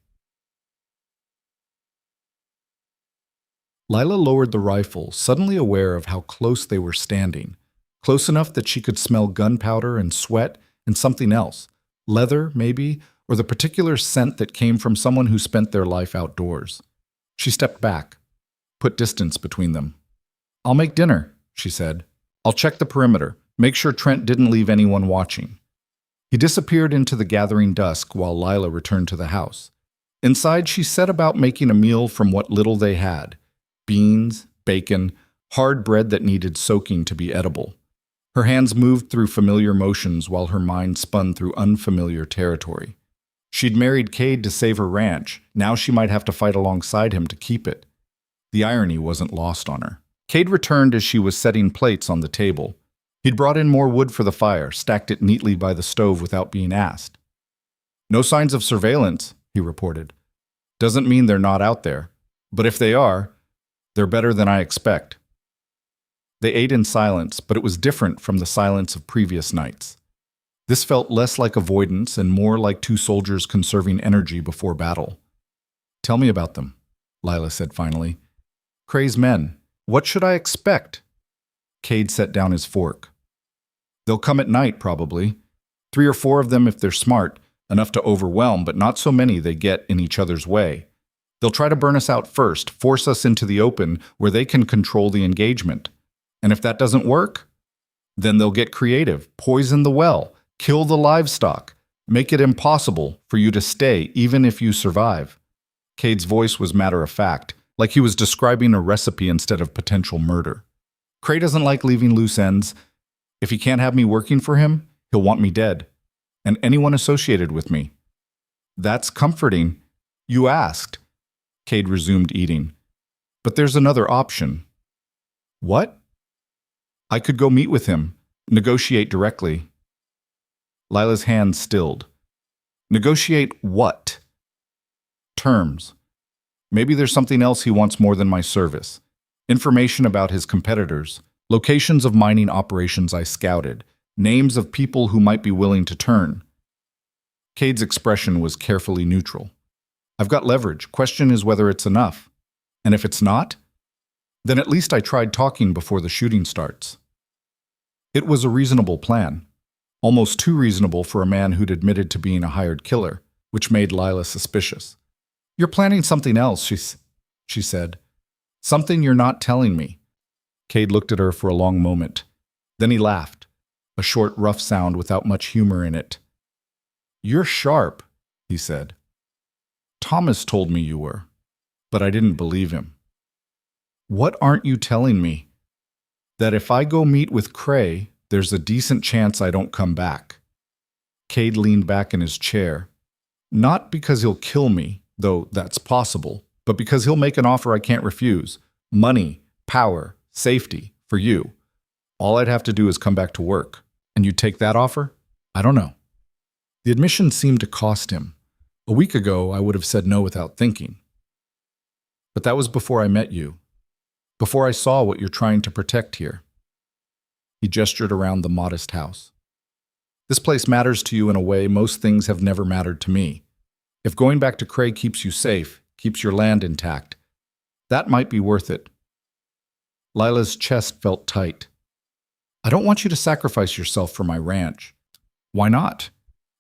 Lila lowered the rifle, suddenly aware of how close they were standing. Close enough that she could smell gunpowder and sweat and something else. Leather, maybe, or the particular scent that came from someone who spent their life outdoors. She stepped back, put distance between them. I'll make dinner, she said. I'll check the perimeter, make sure Trent didn't leave anyone watching. He disappeared into the gathering dusk while Lila returned to the house. Inside, she set about making a meal from what little they had. Beans, bacon, hard bread that needed soaking to be edible. Her hands moved through familiar motions while her mind spun through unfamiliar territory. She'd married Cade to save her ranch. Now she might have to fight alongside him to keep it. The irony wasn't lost on her. Cade returned as she was setting plates on the table. He'd brought in more wood for the fire, stacked it neatly by the stove without being asked. No signs of surveillance, he reported. Doesn't mean they're not out there. But if they are, they're better than I expect. They ate in silence, but it was different from the silence of previous nights. This felt less like avoidance and more like 2 soldiers conserving energy before battle. Tell me about them, Lila said finally. Cray's men. What should I expect? Cade set down his fork. They'll come at night, probably. 3 or 4 of them if they're smart, enough to overwhelm, but not so many they get in each other's way. They'll try to burn us out first, force us into the open where they can control the engagement. And if that doesn't work, then they'll get creative, poison the well, kill the livestock, make it impossible for you to stay even if you survive. Cade's voice was matter-of-fact, like he was describing a recipe instead of potential murder. Cray doesn't like leaving loose ends. If he can't have me working for him, he'll want me dead. And anyone associated with me. That's comforting. You asked. Cade resumed eating. But there's another option. What? I could go meet with him, negotiate directly. Lila's hand stilled. Negotiate what? Terms. Maybe there's something else he wants more than my service. Information about his competitors, locations of mining operations I scouted, names of people who might be willing to turn. Cade's expression was carefully neutral. I've got leverage. Question is whether it's enough. And if it's not, then at least I tried talking before the shooting starts. It was a reasonable plan. Almost too reasonable for a man who'd admitted to being a hired killer, which made Lila suspicious. You're planning something else, she said. Something you're not telling me. Cade looked at her for a long moment. Then he laughed, a short, rough sound without much humor in it. You're sharp, he said. Thomas told me you were, but I didn't believe him. What aren't you telling me? That if I go meet with Cray, there's a decent chance I don't come back. Cade leaned back in his chair. Not because he'll kill me, though that's possible, but because he'll make an offer I can't refuse. Money, power, safety, for you. All I'd have to do is come back to work. And you'd take that offer? I don't know. The admission seemed to cost him. A week ago, I would have said no without thinking. But that was before I met you. Before I saw what you're trying to protect here. He gestured around the modest house. This place matters to you in a way most things have never mattered to me. If going back to Cray keeps you safe, keeps your land intact, that might be worth it. Lila's chest felt tight. I don't want you to sacrifice yourself for my ranch. Why not?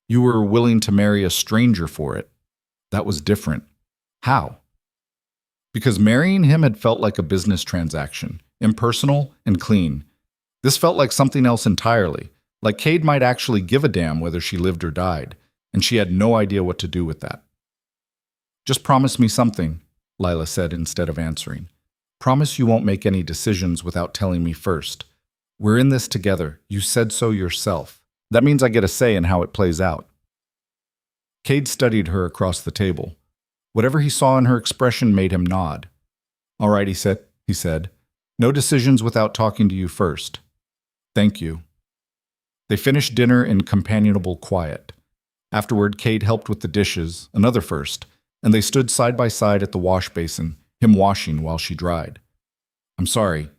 You were willing to marry a stranger for it. That was different. How? Because marrying him had felt like a business transaction, impersonal and clean. This felt like something else entirely, like Cade might actually give a damn whether she lived or died. and she had no idea what to do with that. "Just promise me something," Lila said instead of answering. "Promise you won't make any decisions without telling me first. We're in this together. You said so yourself. That means I get a say in how it plays out." Cade studied her across the table. Whatever he saw in her expression made him nod. "All right," he said. "No decisions without talking to you first." "Thank you." They finished dinner in companionable quiet. Afterward, Cade helped with the dishes, another first, and they stood side by side at the wash basin, him washing while she dried. "I'm sorry,"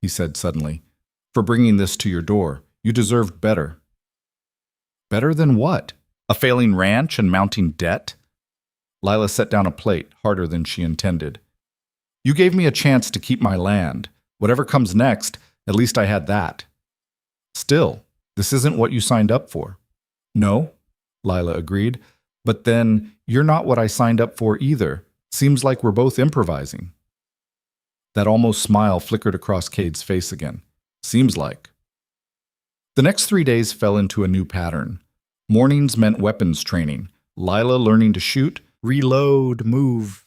he said suddenly, "for bringing this to your door. You deserved better." "Better than what? A failing ranch and mounting debt?" Lila set down a plate, harder than she intended. "You gave me a chance to keep my land. Whatever comes next, at least I had that." "Still, this isn't what you signed up for." "No," Lila agreed, "but then you're not what I signed up for either. Seems like we're both improvising." That almost smile flickered across Cade's face again. "Seems like." The next 3 days fell into a new pattern. Mornings meant weapons training, Lila learning to shoot, reload, move.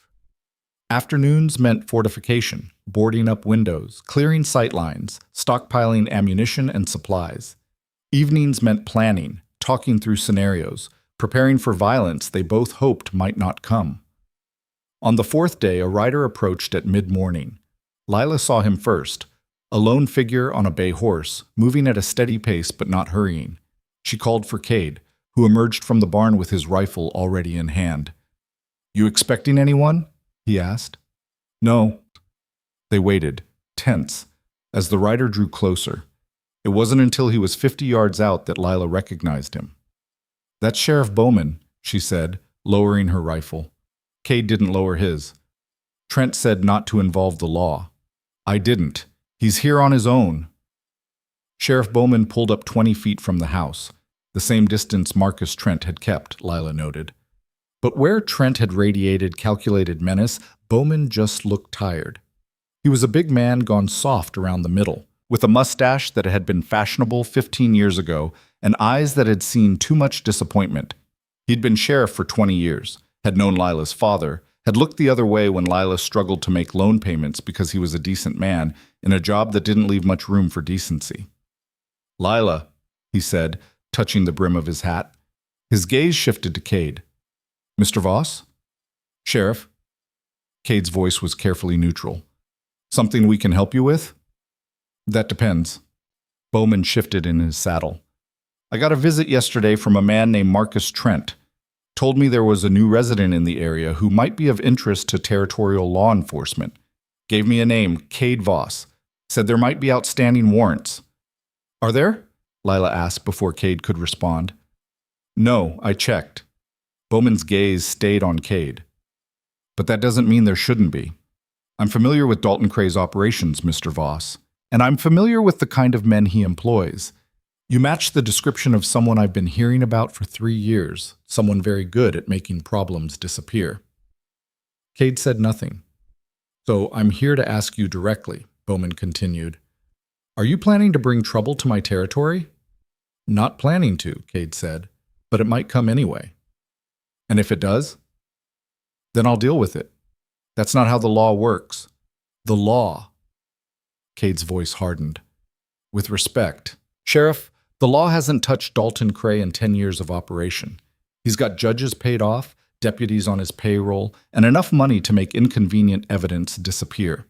Afternoons meant fortification, boarding up windows, clearing sight lines, stockpiling ammunition and supplies. Evenings meant planning, talking through scenarios, preparing for violence they both hoped might not come. On the 4th day, a rider approached at mid-morning. Lila saw him first, a lone figure on a bay horse, moving at a steady pace but not hurrying. She called for Cade, who emerged from the barn with his rifle already in hand. "You expecting anyone?" he asked. "No." They waited, tense, as the rider drew closer. It wasn't until he was 50 yards out that Lila recognized him. "That's Sheriff Bowman," she said, lowering her rifle. Cade didn't lower his. "Trent said not to involve the law." "I didn't. He's here on his own." Sheriff Bowman pulled up 20 feet from the house, the same distance Marcus Trent had kept, Lila noted. But where Trent had radiated calculated menace, Bowman just looked tired. He was a big man gone soft around the middle, with a mustache that had been fashionable 15 years ago and eyes that had seen too much disappointment. He'd been sheriff for 20 years, had known Lila's father, had looked the other way when Lila struggled to make loan payments because he was a decent man in a job that didn't leave much room for decency. "Lila," he said, touching the brim of his hat. His gaze shifted to Cade. "Mr. Voss?" "Sheriff." Cade's voice was carefully neutral. "Something we can help you with?" "That depends." Bowman shifted in his saddle. "I got a visit yesterday from a man named Marcus Trent. Told me there was a new resident in the area who might be of interest to territorial law enforcement. Gave me a name, Cade Voss. Said there might be outstanding warrants." "Are there?" Lila asked before Cade could respond. "No, I checked." Bowman's gaze stayed on Cade. "But that doesn't mean there shouldn't be. I'm familiar with Dalton Cray's operations, Mr. Voss, and I'm familiar with the kind of men he employs. You match the description of someone I've been hearing about for 3 years, someone very good at making problems disappear." Cade said nothing. "So I'm here to ask you directly," Bowman continued. "Are you planning to bring trouble to my territory?" "Not planning to," Cade said, "but it might come anyway." "And if it does?" "Then I'll deal with it. That's not how the law works." "The law." Cade's voice hardened. "With respect, Sheriff, the law hasn't touched Dalton Cray in 10 years of operation. He's got judges paid off, deputies on his payroll, and enough money to make inconvenient evidence disappear.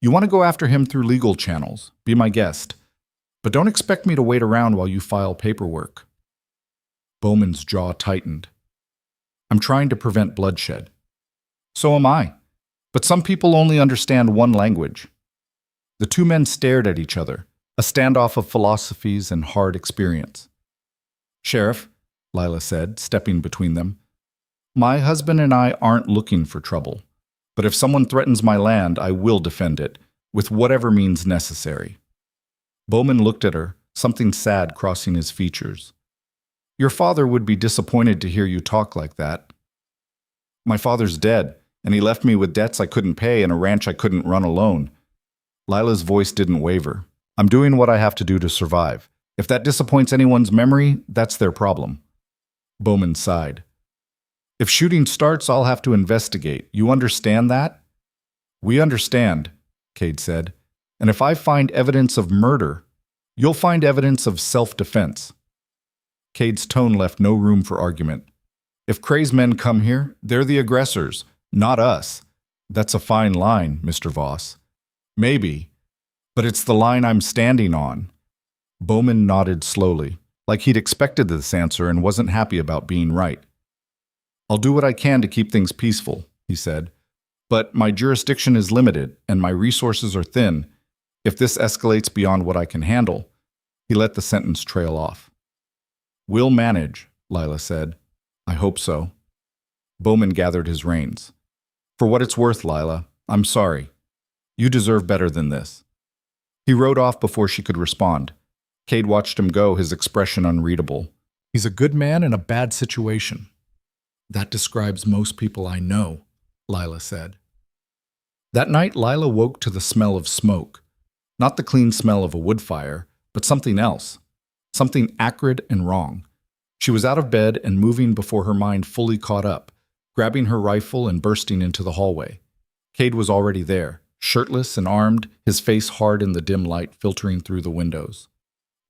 You want to go after him through legal channels, be my guest. But don't expect me to wait around while you file paperwork." Bowman's jaw tightened. "I'm trying to prevent bloodshed." "So am I. But some people only understand one language." The two men stared at each other, a standoff of philosophies and hard experience. "Sheriff," Lila said, stepping between them, "my husband and I aren't looking for trouble. But if someone threatens my land, I will defend it, with whatever means necessary." Bowman looked at her, something sad crossing his features. "Your father would be disappointed to hear you talk like that." "My father's dead, and he left me with debts I couldn't pay and a ranch I couldn't run alone." Lila's voice didn't waver. "I'm doing what I have to do to survive. If that disappoints anyone's memory, that's their problem." Bowman sighed. If shooting starts, I'll have to investigate. You understand that? We understand, Cade said. And if I find evidence of murder, you'll find evidence of self-defense. Cade's tone left no room for argument. If Cray's men come here, they're the aggressors, not us. That's a fine line, Mr. Voss. Maybe, but it's the line I'm standing on. Bowman nodded slowly, like he'd expected this answer and wasn't happy about being right. I'll do what I can to keep things peaceful, he said, but my jurisdiction is limited and my resources are thin. If this escalates beyond what I can handle, he let the sentence trail off. We'll manage, Lila said. I hope so. Bowman gathered his reins. For what it's worth, Lila, I'm sorry. You deserve better than this. He rode off before she could respond. Cade watched him go, his expression unreadable. He's a good man in a bad situation. That describes most people I know, Lila said. That night, Lila woke to the smell of smoke. Not the clean smell of a wood fire, but something else. Something acrid and wrong. She was out of bed and moving before her mind fully caught up, grabbing her rifle and bursting into the hallway. Cade was already there, shirtless and armed, his face hard in the dim light filtering through the windows.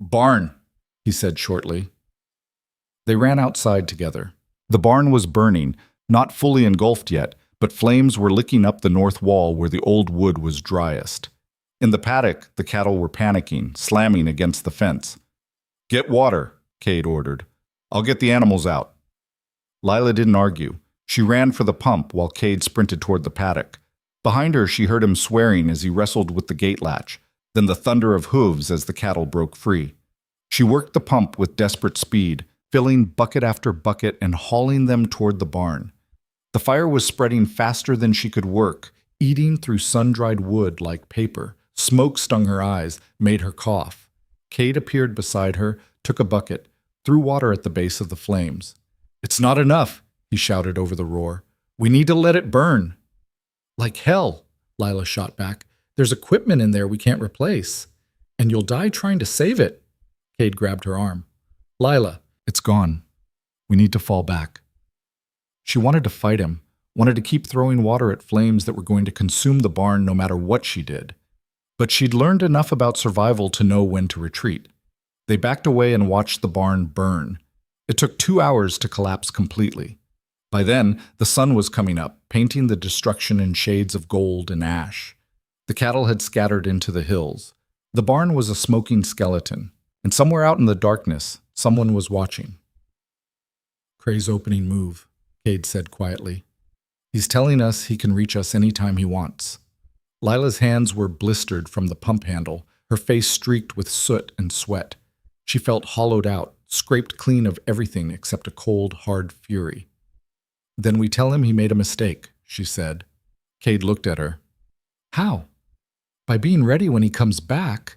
Barn, he said shortly. They ran outside together. The barn was burning, not fully engulfed yet, but flames were licking up the north wall where the old wood was driest. In the paddock, the cattle were panicking, slamming against the fence. Get water, Cade ordered. I'll get the animals out. Lila didn't argue. She ran for the pump while Cade sprinted toward the paddock. Behind her, she heard him swearing as he wrestled with the gate latch, then the thunder of hooves as the cattle broke free. She worked the pump with desperate speed, filling bucket after bucket and hauling them toward the barn. The fire was spreading faster than she could work, eating through sun-dried wood like paper. Smoke stung her eyes, made her cough. Cade appeared beside her, took a bucket, threw water at the base of the flames. It's not enough, he shouted over the roar. We need to let it burn. Like hell, Lila shot back. There's equipment in there we can't replace. And you'll die trying to save it. Cade grabbed her arm. Lila, it's gone. We need to fall back. She wanted to fight him, wanted to keep throwing water at flames that were going to consume the barn no matter what she did. But she'd learned enough about survival to know when to retreat. They backed away and watched the barn burn. It took 2 hours to collapse completely. By then, the sun was coming up, painting the destruction in shades of gold and ash. The cattle had scattered into the hills. The barn was a smoking skeleton, and somewhere out in the darkness, someone was watching. Cray's opening move, Cade said quietly. He's telling us he can reach us anytime he wants. Lila's hands were blistered from the pump handle, her face streaked with soot and sweat. She felt hollowed out, scraped clean of everything except a cold, hard fury. Then we tell him he made a mistake, she said. Cade looked at her. How? By being ready when he comes back.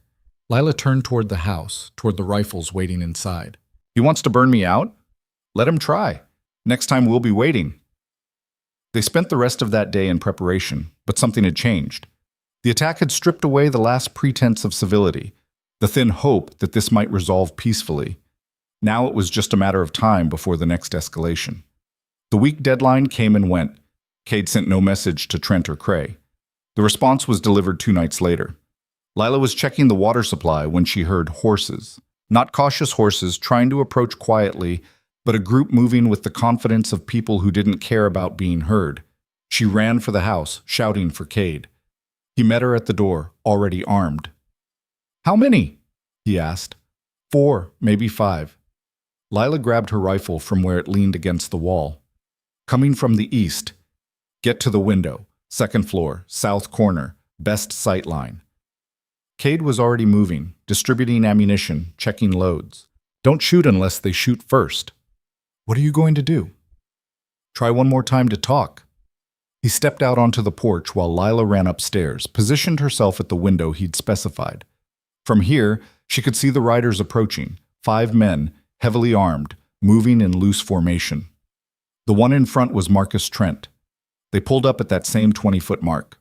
Lila turned toward the house, toward the rifles waiting inside. He wants to burn me out? Let him try. Next time we'll be waiting. They spent the rest of that day in preparation, but something had changed. The attack had stripped away the last pretense of civility, the thin hope that this might resolve peacefully. Now it was just a matter of time before the next escalation. The week deadline came and went. Cade sent no message to Trent or Cray. The response was delivered 2 nights later. Lila was checking the water supply when she heard horses. Not cautious horses trying to approach quietly, but a group moving with the confidence of people who didn't care about being heard. She ran for the house, shouting for Cade. He met her at the door, already armed. How many? He asked. 4, maybe 5. Lila grabbed her rifle from where it leaned against the wall. Coming from the east. Get to the window. 2nd floor, south corner, best sight line. Cade was already moving, distributing ammunition, checking loads. Don't shoot unless they shoot first. What are you going to do? Try one more time to talk. He stepped out onto the porch while Lila ran upstairs, positioned herself at the window he'd specified. From here, she could see the riders approaching, 5 men, heavily armed, moving in loose formation. The one in front was Marcus Trent. They pulled up at that same 20-foot mark.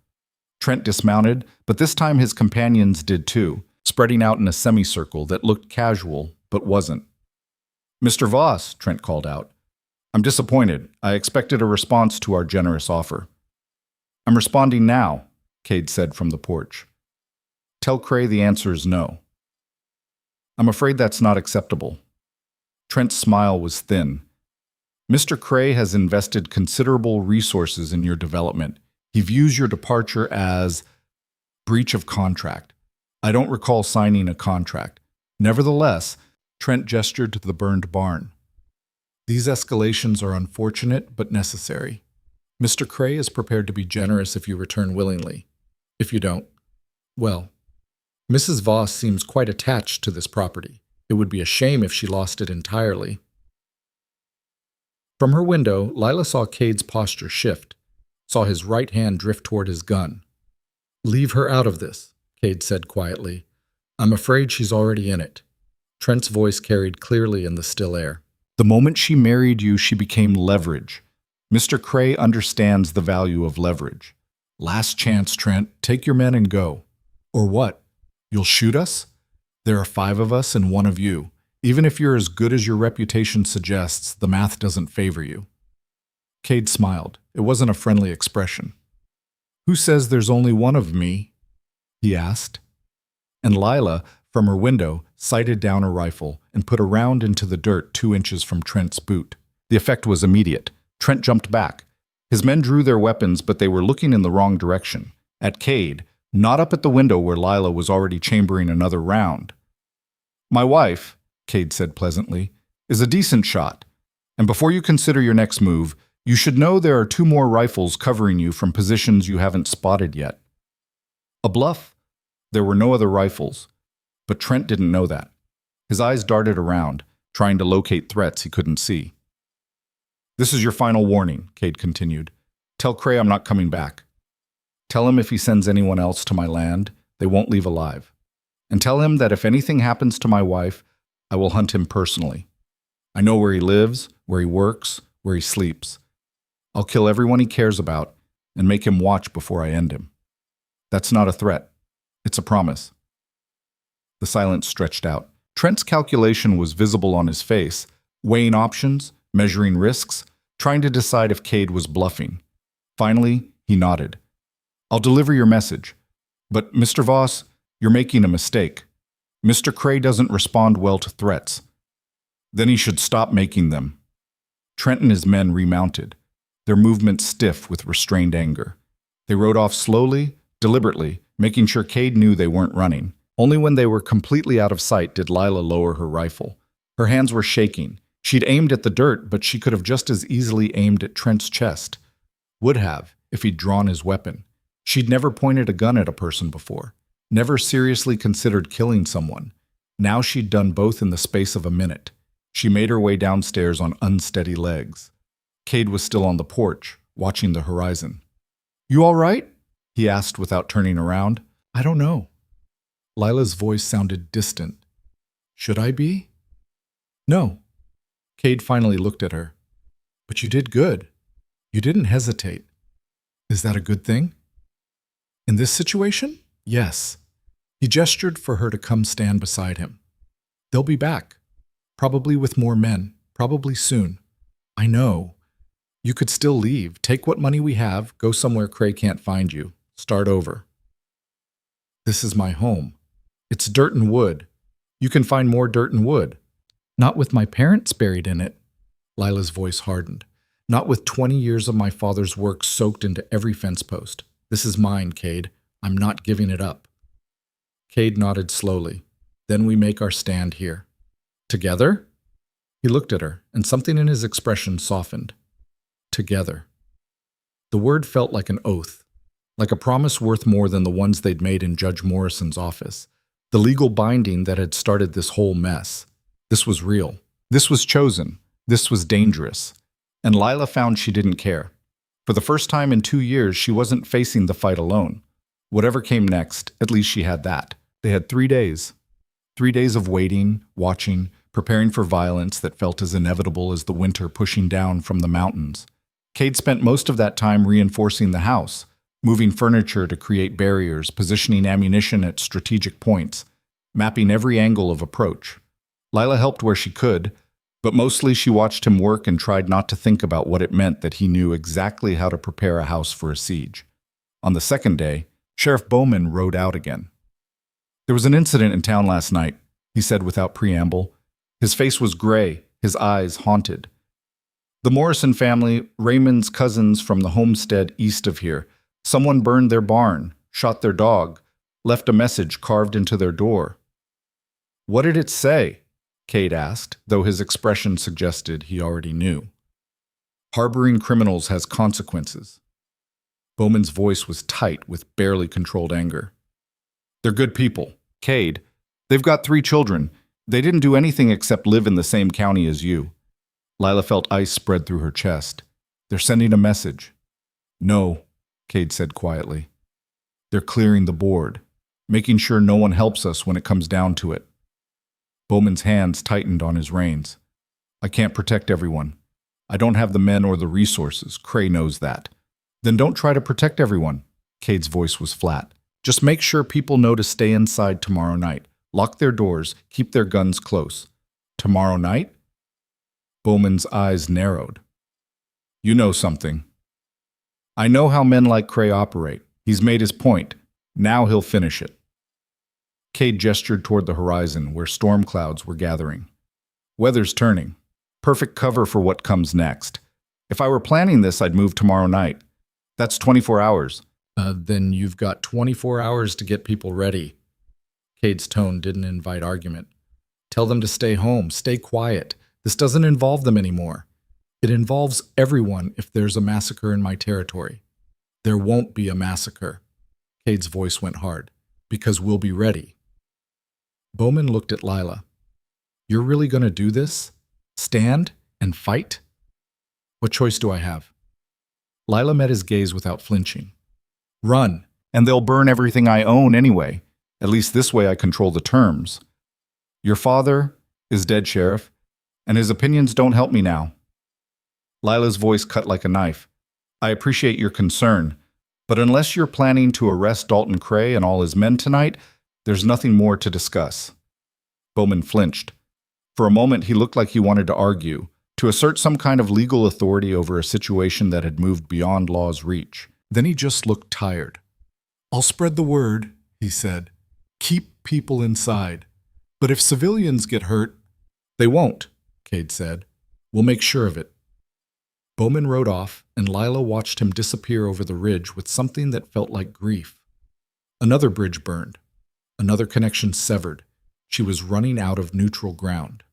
Trent dismounted, but this time his companions did too, spreading out in a semicircle that looked casual, but wasn't. Mr. Voss, Trent called out. I'm disappointed. I expected a response to our generous offer. I'm responding now, Cade said from the porch. Tell Cray the answer is no. I'm afraid that's not acceptable. Trent's smile was thin. Mr. Cray has invested considerable resources in your development. He views your departure as breach of contract. I don't recall signing a contract. Nevertheless, Trent gestured to the burned barn. These escalations are unfortunate but necessary. Mr. Cray is prepared to be generous if you return willingly. If you don't, well, Mrs. Voss seems quite attached to this property. It would be a shame if she lost it entirely. From her window, Lila saw Cade's posture shift, saw his right hand drift toward his gun. Leave her out of this, Cade said quietly. I'm afraid she's already in it. Trent's voice carried clearly in the still air. The moment she married you, she became leverage. Mr. Cray understands the value of leverage. Last chance, Trent. Take your men and go. Or what? You'll shoot us? There are 5 of us and 1 of you. Even if you're as good as your reputation suggests, the math doesn't favor you. Cade smiled. It wasn't a friendly expression. Who says there's only 1 of me? He asked. And Lila, from her window, sighted down a rifle and put a round into the dirt 2 inches from Trent's boot. The effect was immediate. Trent jumped back. His men drew their weapons, but they were looking in the wrong direction. At Cade, not up at the window where Lila was already chambering another round. My wife, Cade said pleasantly, is a decent shot. And before you consider your next move, you should know there are 2 more rifles covering you from positions you haven't spotted yet. A bluff? There were no other rifles. But Trent didn't know that. His eyes darted around, trying to locate threats he couldn't see. This is your final warning, Cade continued. Tell Cray I'm not coming back. Tell him if he sends anyone else to my land, they won't leave alive. And tell him that if anything happens to my wife, I will hunt him personally. I know where he lives, where he works, where he sleeps. I'll kill everyone he cares about and make him watch before I end him. That's not a threat. It's a promise. The silence stretched out. Trent's calculation was visible on his face, weighing options, measuring risks, trying to decide if Cade was bluffing. Finally, he nodded. I'll deliver your message. But, Mr. Voss, you're making a mistake. Mr. Cray doesn't respond well to threats. Then he should stop making them. Trent and his men remounted, their movements stiff with restrained anger. They rode off slowly, deliberately, making sure Cade knew they weren't running. Only when they were completely out of sight did Lila lower her rifle. Her hands were shaking. She'd aimed at the dirt, but she could have just as easily aimed at Trent's chest. Would have, if he'd drawn his weapon. She'd never pointed a gun at a person before. Never seriously considered killing someone. Now she'd done both in the space of a minute. She made her way downstairs on unsteady legs. Cade was still on the porch, watching the horizon. You all right? He asked without turning around. I don't know. Lila's voice sounded distant. Should I be? No. Cade finally looked at her. But you did good. You didn't hesitate. Is that a good thing? In this situation? Yes. He gestured for her to come stand beside him. They'll be back. Probably with more men. Probably soon. I know. You could still leave. Take what money we have. Go somewhere Cray can't find you. Start over. This is my home. It's dirt and wood. You can find more dirt and wood. Not with my parents buried in it. Lila's voice hardened. Not with 20 years of my father's work soaked into every fence post. This is mine, Cade. I'm not giving it up. Cade nodded slowly. Then we make our stand here. Together? He looked at her, and something in his expression softened. Together. The word felt like an oath, like a promise worth more than the ones they'd made in Judge Morrison's office. The legal binding that had started this whole mess. This was real. This was chosen. This was dangerous. And Lila found she didn't care. For the first time in 2 years, she wasn't facing the fight alone. Whatever came next, at least she had that. They had 3 days. 3 days of waiting, watching, preparing for violence that felt as inevitable as the winter pushing down from the mountains. Cade spent most of that time reinforcing the house, moving furniture to create barriers, positioning ammunition at strategic points, mapping every angle of approach. Lila helped where she could, But mostly she watched him work and tried not to think about what it meant that he knew exactly how to prepare a house for a siege. On the second day, Sheriff Bowman rode out again. "There was an incident in town last night," he said without preamble. His face was gray, his eyes haunted. "The Morrison family, Raymond's cousins from the homestead east of here, someone burned their barn, shot their dog, left a message carved into their door." "What did it say?" Cade asked, though his expression suggested he already knew. "Harboring criminals has consequences." Bowman's voice was tight with barely controlled anger. "They're good people. Cade, they've got 3 children. They didn't do anything except live in the same county as you." Lila felt ice spread through her chest. "They're sending a message." "No," Cade said quietly. "They're clearing the board, making sure no one helps us when it comes down to it." Bowman's hands tightened on his reins. "I can't protect everyone. I don't have the men or the resources. Cray knows that." "Then don't try to protect everyone." Cade's voice was flat. "Just make sure people know to stay inside tomorrow night. Lock their doors, keep their guns close." "Tomorrow night?" Bowman's eyes narrowed. "You know something." "I know how men like Cray operate. He's made his point. Now he'll finish it." Cade gestured toward the horizon where storm clouds were gathering. "Weather's turning. Perfect cover for what comes next. If I were planning this, I'd move tomorrow night. That's 24 hours. Then you've got 24 hours to get people ready." Cade's tone didn't invite argument. "Tell them to stay home, stay quiet. This doesn't involve them anymore. It involves everyone if there's a massacre in my territory." "There won't be a massacre." Cade's voice went hard. "Because we'll be ready." Bowman looked at Lila. "You're really going to do this? Stand and fight? What choice do I have?" Lila met his gaze without flinching. "Run, and they'll burn everything I own anyway. At least this way I control the terms. Your father is dead, Sheriff, and his opinions don't help me now." Lila's voice cut like a knife. "I appreciate your concern, but unless you're planning to arrest Dalton Cray and all his men tonight, there's nothing more to discuss." Bowman flinched. For a moment he looked like he wanted to argue, to assert some kind of legal authority over a situation that had moved beyond law's reach. Then he just looked tired. "I'll spread the word," he said. "Keep people inside. But if civilians get hurt—" "They won't," Cade said. "We'll make sure of it." Bowman rode off, and Lila watched him disappear over the ridge with something that felt like grief. Another bridge burned. Another connection severed. She was running out of neutral ground.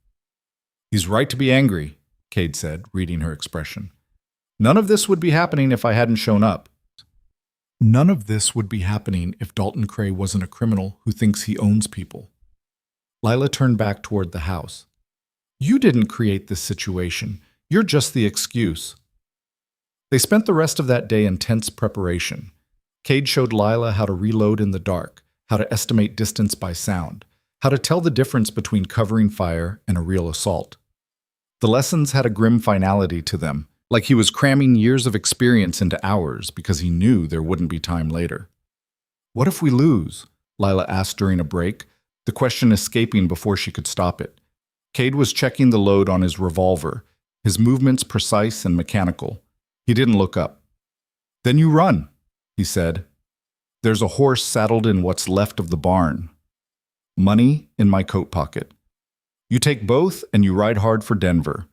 "He's right to be angry," Cade said, reading her expression. "None of this would be happening if I hadn't shown up." None of this would be happening if Dalton Cray wasn't a criminal who thinks he owns people. Lila turned back toward the house. "You didn't create this situation. You're just the excuse." They spent the rest of that day in tense preparation. Cade showed Lila how to reload in the dark, how to estimate distance by sound, how to tell the difference between covering fire and a real assault. The lessons had a grim finality to them, like he was cramming years of experience into hours because he knew there wouldn't be time later. "What if we lose?" Lila asked during a break, the question escaping before she could stop it. Cade was checking the load on his revolver, his movements precise and mechanical. He didn't look up. "Then you run," he said. "There's a horse saddled in what's left of the barn. Money in my coat pocket. You take both and you ride hard for Denver.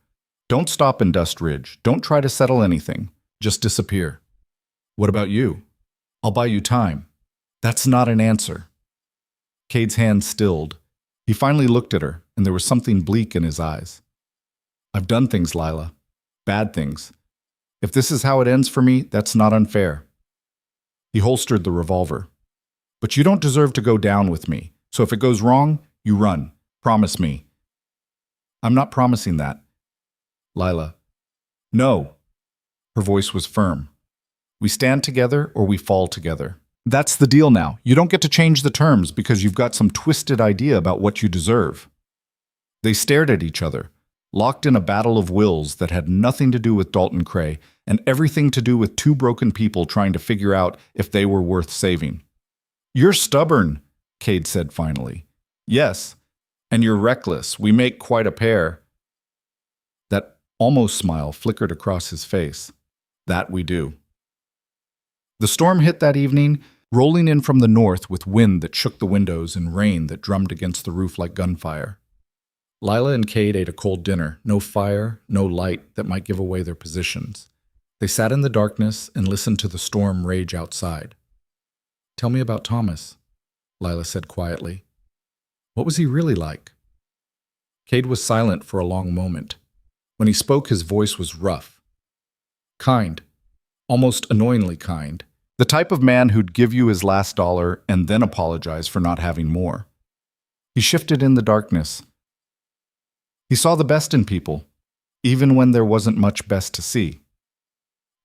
Don't stop in Dust Ridge. Don't try to settle anything. Just disappear." "What about you?" "I'll buy you time." "That's not an answer." Cade's hand stilled. He finally looked at her, and there was something bleak in his eyes. "I've done things, Lila. Bad things. If this is how it ends for me, that's not unfair." He holstered the revolver. "But you don't deserve to go down with me. So if it goes wrong, you run. Promise me." "I'm not promising that." Lila. "No." Her voice was firm. "We stand together or we fall together. That's the deal now. You don't get to change the terms because you've got some twisted idea about what you deserve." They stared at each other, locked in a battle of wills that had nothing to do with Dalton Cray and everything to do with 2 broken people trying to figure out if they were worth saving. "You're stubborn," Cade said finally. "Yes, and you're reckless. We make quite a pair." Almost smile flickered across his face. That we do. The storm hit that evening, rolling in from the north with wind that shook the windows and rain that drummed against the roof like gunfire. Lila and Cade ate a cold dinner, no fire, no light that might give away their positions. They sat in the darkness and listened to the storm rage outside. "Tell me about Thomas," Lila said quietly. "What was he really like?" Cade was silent for a long moment. When he spoke, his voice was rough. Kind. Almost annoyingly kind. The type of man who'd give you his last dollar and then apologize for not having more. He shifted in the darkness. He saw the best in people, even when there wasn't much best to see.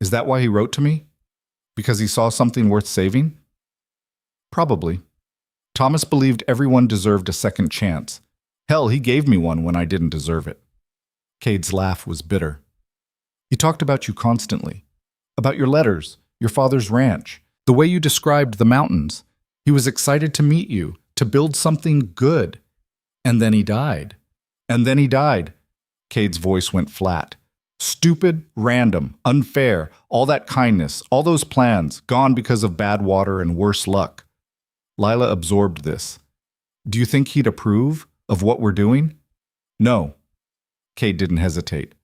Is that why he wrote to me? Because he saw something worth saving? Probably. Thomas believed everyone deserved a second chance. Hell, he gave me one when I didn't deserve it. Cade's laugh was bitter. He talked about you constantly. About your letters, your father's ranch, the way you described the mountains. He was excited to meet you, to build something good. And then he died. And then he died. Cade's voice went flat. Stupid, random, unfair, all that kindness, all those plans, gone because of bad water and worse luck. Lila absorbed this. Do you think he'd approve of what we're doing? No. Cade didn't hesitate.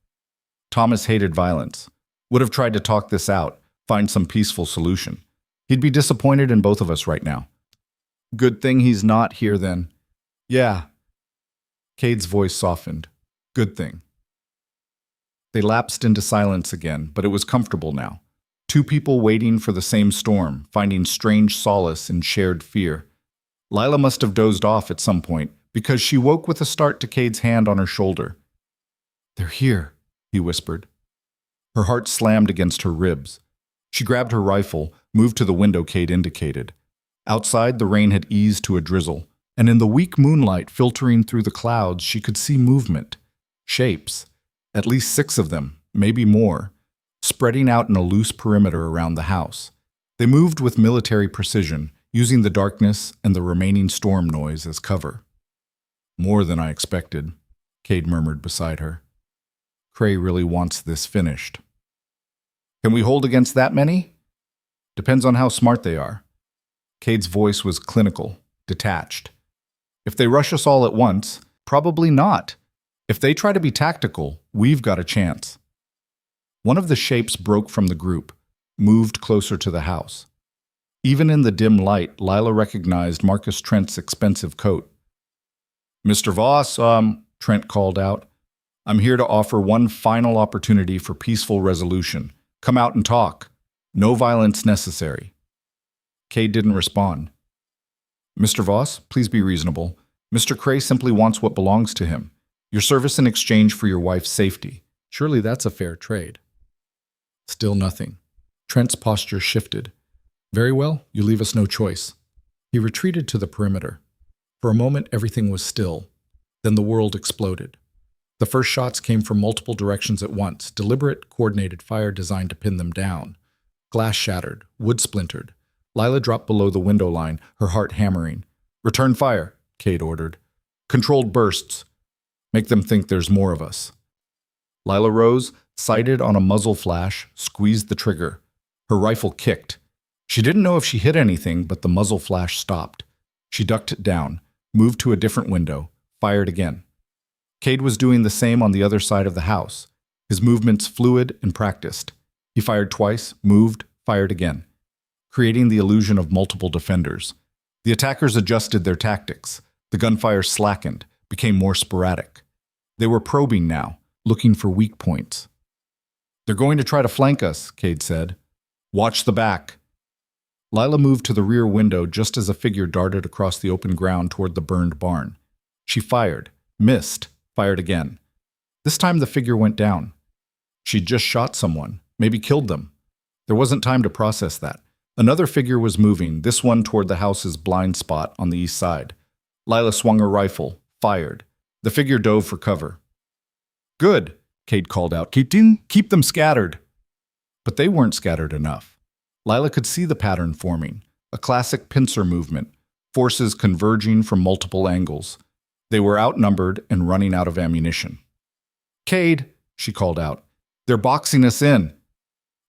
Thomas hated violence. Would have tried to talk this out, find some peaceful solution. He'd be disappointed in both of us right now. Good thing he's not here then. Yeah. Cade's voice softened. Good thing. They lapsed into silence again, but it was comfortable now. Two people waiting for the same storm, finding strange solace in shared fear. Lila must have dozed off at some point, because she woke with a start to Cade's hand on her shoulder. They're here, he whispered. Her heart slammed against her ribs. She grabbed her rifle, moved to the window Cade indicated. Outside, the rain had eased to a drizzle, and in the weak moonlight filtering through the clouds, she could see movement. Shapes. At least 6 of them, maybe more, spreading out in a loose perimeter around the house. They moved with military precision, using the darkness and the remaining storm noise as cover. More than I expected, Cade murmured beside her. Cray really wants this finished. Can we hold against that many? Depends on how smart they are. Cade's voice was clinical, detached. If they rush us all at once, probably not. If they try to be tactical, we've got a chance. One of the shapes broke from the group, moved closer to the house. Even in the dim light, Lila recognized Marcus Trent's expensive coat. Mr. Voss, Trent called out. I'm here to offer one final opportunity for peaceful resolution. Come out and talk. No violence necessary. Cade didn't respond. Mr. Voss, please be reasonable. Mr. Cray simply wants what belongs to him. Your service in exchange for your wife's safety. Surely that's a fair trade. Still nothing. Trent's posture shifted. Very well, you leave us no choice. He retreated to the perimeter. For a moment, everything was still. Then the world exploded. The first shots came from multiple directions at once, deliberate, coordinated fire designed to pin them down. Glass shattered, wood splintered. Lila dropped below the window line, her heart hammering. Return fire, Cade ordered. Controlled bursts. Make them think there's more of us. Lila rose, sighted on a muzzle flash, squeezed the trigger. Her rifle kicked. She didn't know if she hit anything, but the muzzle flash stopped. She ducked it down, moved to a different window, fired again. Cade was doing the same on the other side of the house, his movements fluid and practiced. He fired twice, moved, fired again, creating the illusion of multiple defenders. The attackers adjusted their tactics. The gunfire slackened, became more sporadic. They were probing now, looking for weak points. They're going to try to flank us, Cade said. Watch the back. Lila moved to the rear window just as a figure darted across the open ground toward the burned barn. She fired, missed, fired again. This time the figure went down. She'd just shot someone, maybe killed them. There wasn't time to process that. Another figure was moving, this one toward the house's blind spot on the east side. Lila swung her rifle, fired. The figure dove for cover. Good, Cade called out. Keep them scattered. But they weren't scattered enough. Lila could see the pattern forming, a classic pincer movement, forces converging from multiple angles. They were outnumbered and running out of ammunition. Cade, she called out. "They're boxing us in."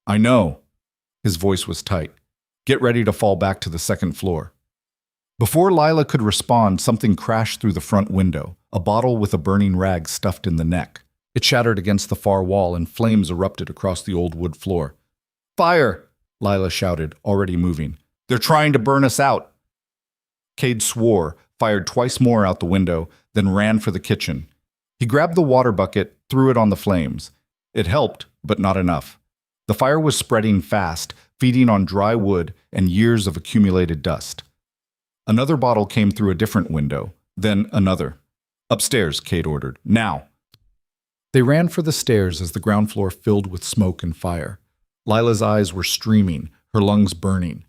"I know." His voice was tight. "Get ready to fall back to the second floor." Before Lila could respond, something crashed through the front window, a bottle with a burning rag stuffed in the neck. It shattered against the far wall and flames erupted across the old wood floor. "Fire!" Lila shouted, already moving. "They're trying to burn us out." Cade swore, fired twice more out the window, then ran for the kitchen. He grabbed the water bucket, threw it on the flames. It helped, but not enough. The fire was spreading fast, feeding on dry wood and years of accumulated dust. Another bottle came through a different window, then another. "Upstairs," Cade ordered. "Now!" They ran for the stairs as the ground floor filled with smoke and fire. Lila's eyes were streaming, her lungs burning.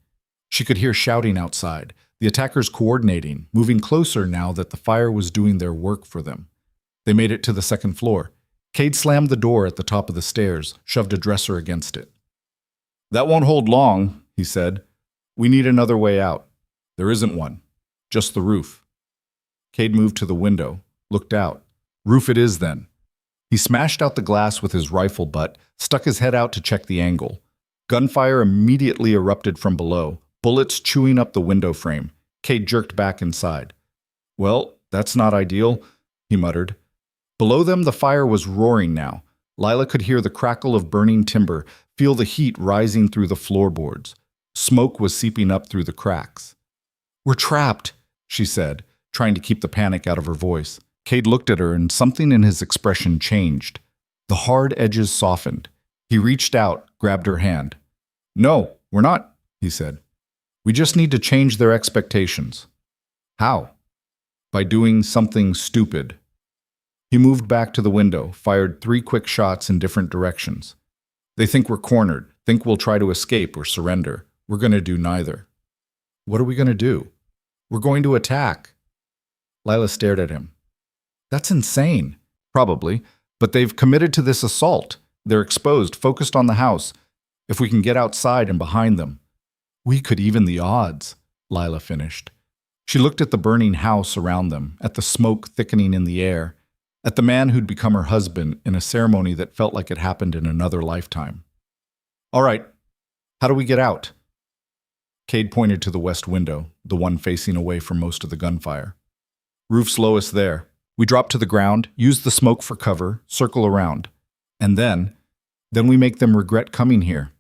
She could hear shouting outside, the attackers coordinating, moving closer now that the fire was doing their work for them. They made it to the second floor. Cade slammed the door at the top of the stairs, shoved a dresser against it. "That won't hold long," he said. "We need another way out." "There isn't one. Just the roof." Cade moved to the window, looked out. "Roof it is, then." He smashed out the glass with his rifle butt, stuck his head out to check the angle. Gunfire immediately erupted from below, bullets chewing up the window frame. Cade jerked back inside. "Well, that's not ideal," he muttered. Below them, the fire was roaring now. Lila could hear the crackle of burning timber, feel the heat rising through the floorboards. Smoke was seeping up through the cracks. "We're trapped," she said, trying to keep the panic out of her voice. Cade looked at her, and something in his expression changed. The hard edges softened. He reached out, grabbed her hand. "No, we're not," he said. "We just need to change their expectations." "How?" "By doing something stupid." He moved back to the window, fired 3 quick shots in different directions. "They think we're cornered, think we'll try to escape or surrender. We're going to do neither." "What are we going to do?" "We're going to attack." Lila stared at him. "That's insane." "Probably, but they've committed to this assault. They're exposed, focused on the house. If we can get outside and behind them." "We could even the odds," Lila finished. She looked at the burning house around them, at the smoke thickening in the air, at the man who'd become her husband in a ceremony that felt like it happened in another lifetime. "All right, how do we get out?" Cade pointed to the west window, the one facing away from most of the gunfire. "Roof's lowest there. We drop to the ground, use the smoke for cover, circle around. And then we make them regret coming here."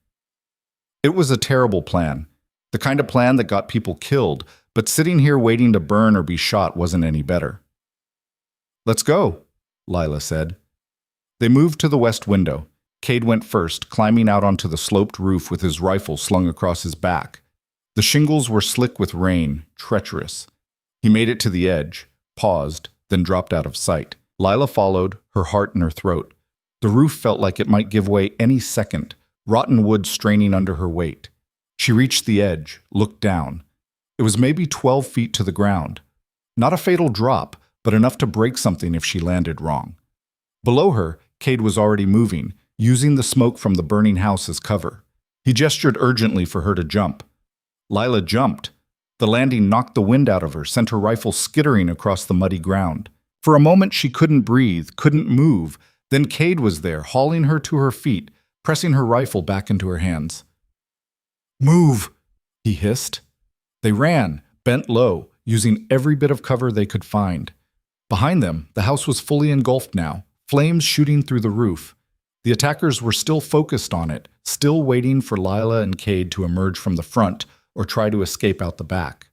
It was a terrible plan. The kind of plan that got people killed, but sitting here waiting to burn or be shot wasn't any better. "Let's go," Lila said. They moved to the west window. Cade went first, climbing out onto the sloped roof with his rifle slung across his back. The shingles were slick with rain, treacherous. He made it to the edge, paused, then dropped out of sight. Lila followed, her heart in her throat. The roof felt like it might give way any second, rotten wood straining under her weight. She reached the edge, looked down. It was maybe 12 feet to the ground. Not a fatal drop, but enough to break something if she landed wrong. Below her, Cade was already moving, using the smoke from the burning house as cover. He gestured urgently for her to jump. Lila jumped. The landing knocked the wind out of her, sent her rifle skittering across the muddy ground. For a moment she couldn't breathe, couldn't move. Then Cade was there, hauling her to her feet, pressing her rifle back into her hands. "Move!" he hissed. They ran, bent low, using every bit of cover they could find. Behind them, the house was fully engulfed now, flames shooting through the roof. The attackers were still focused on it, still waiting for Lila and Cade to emerge from the front or try to escape out the back.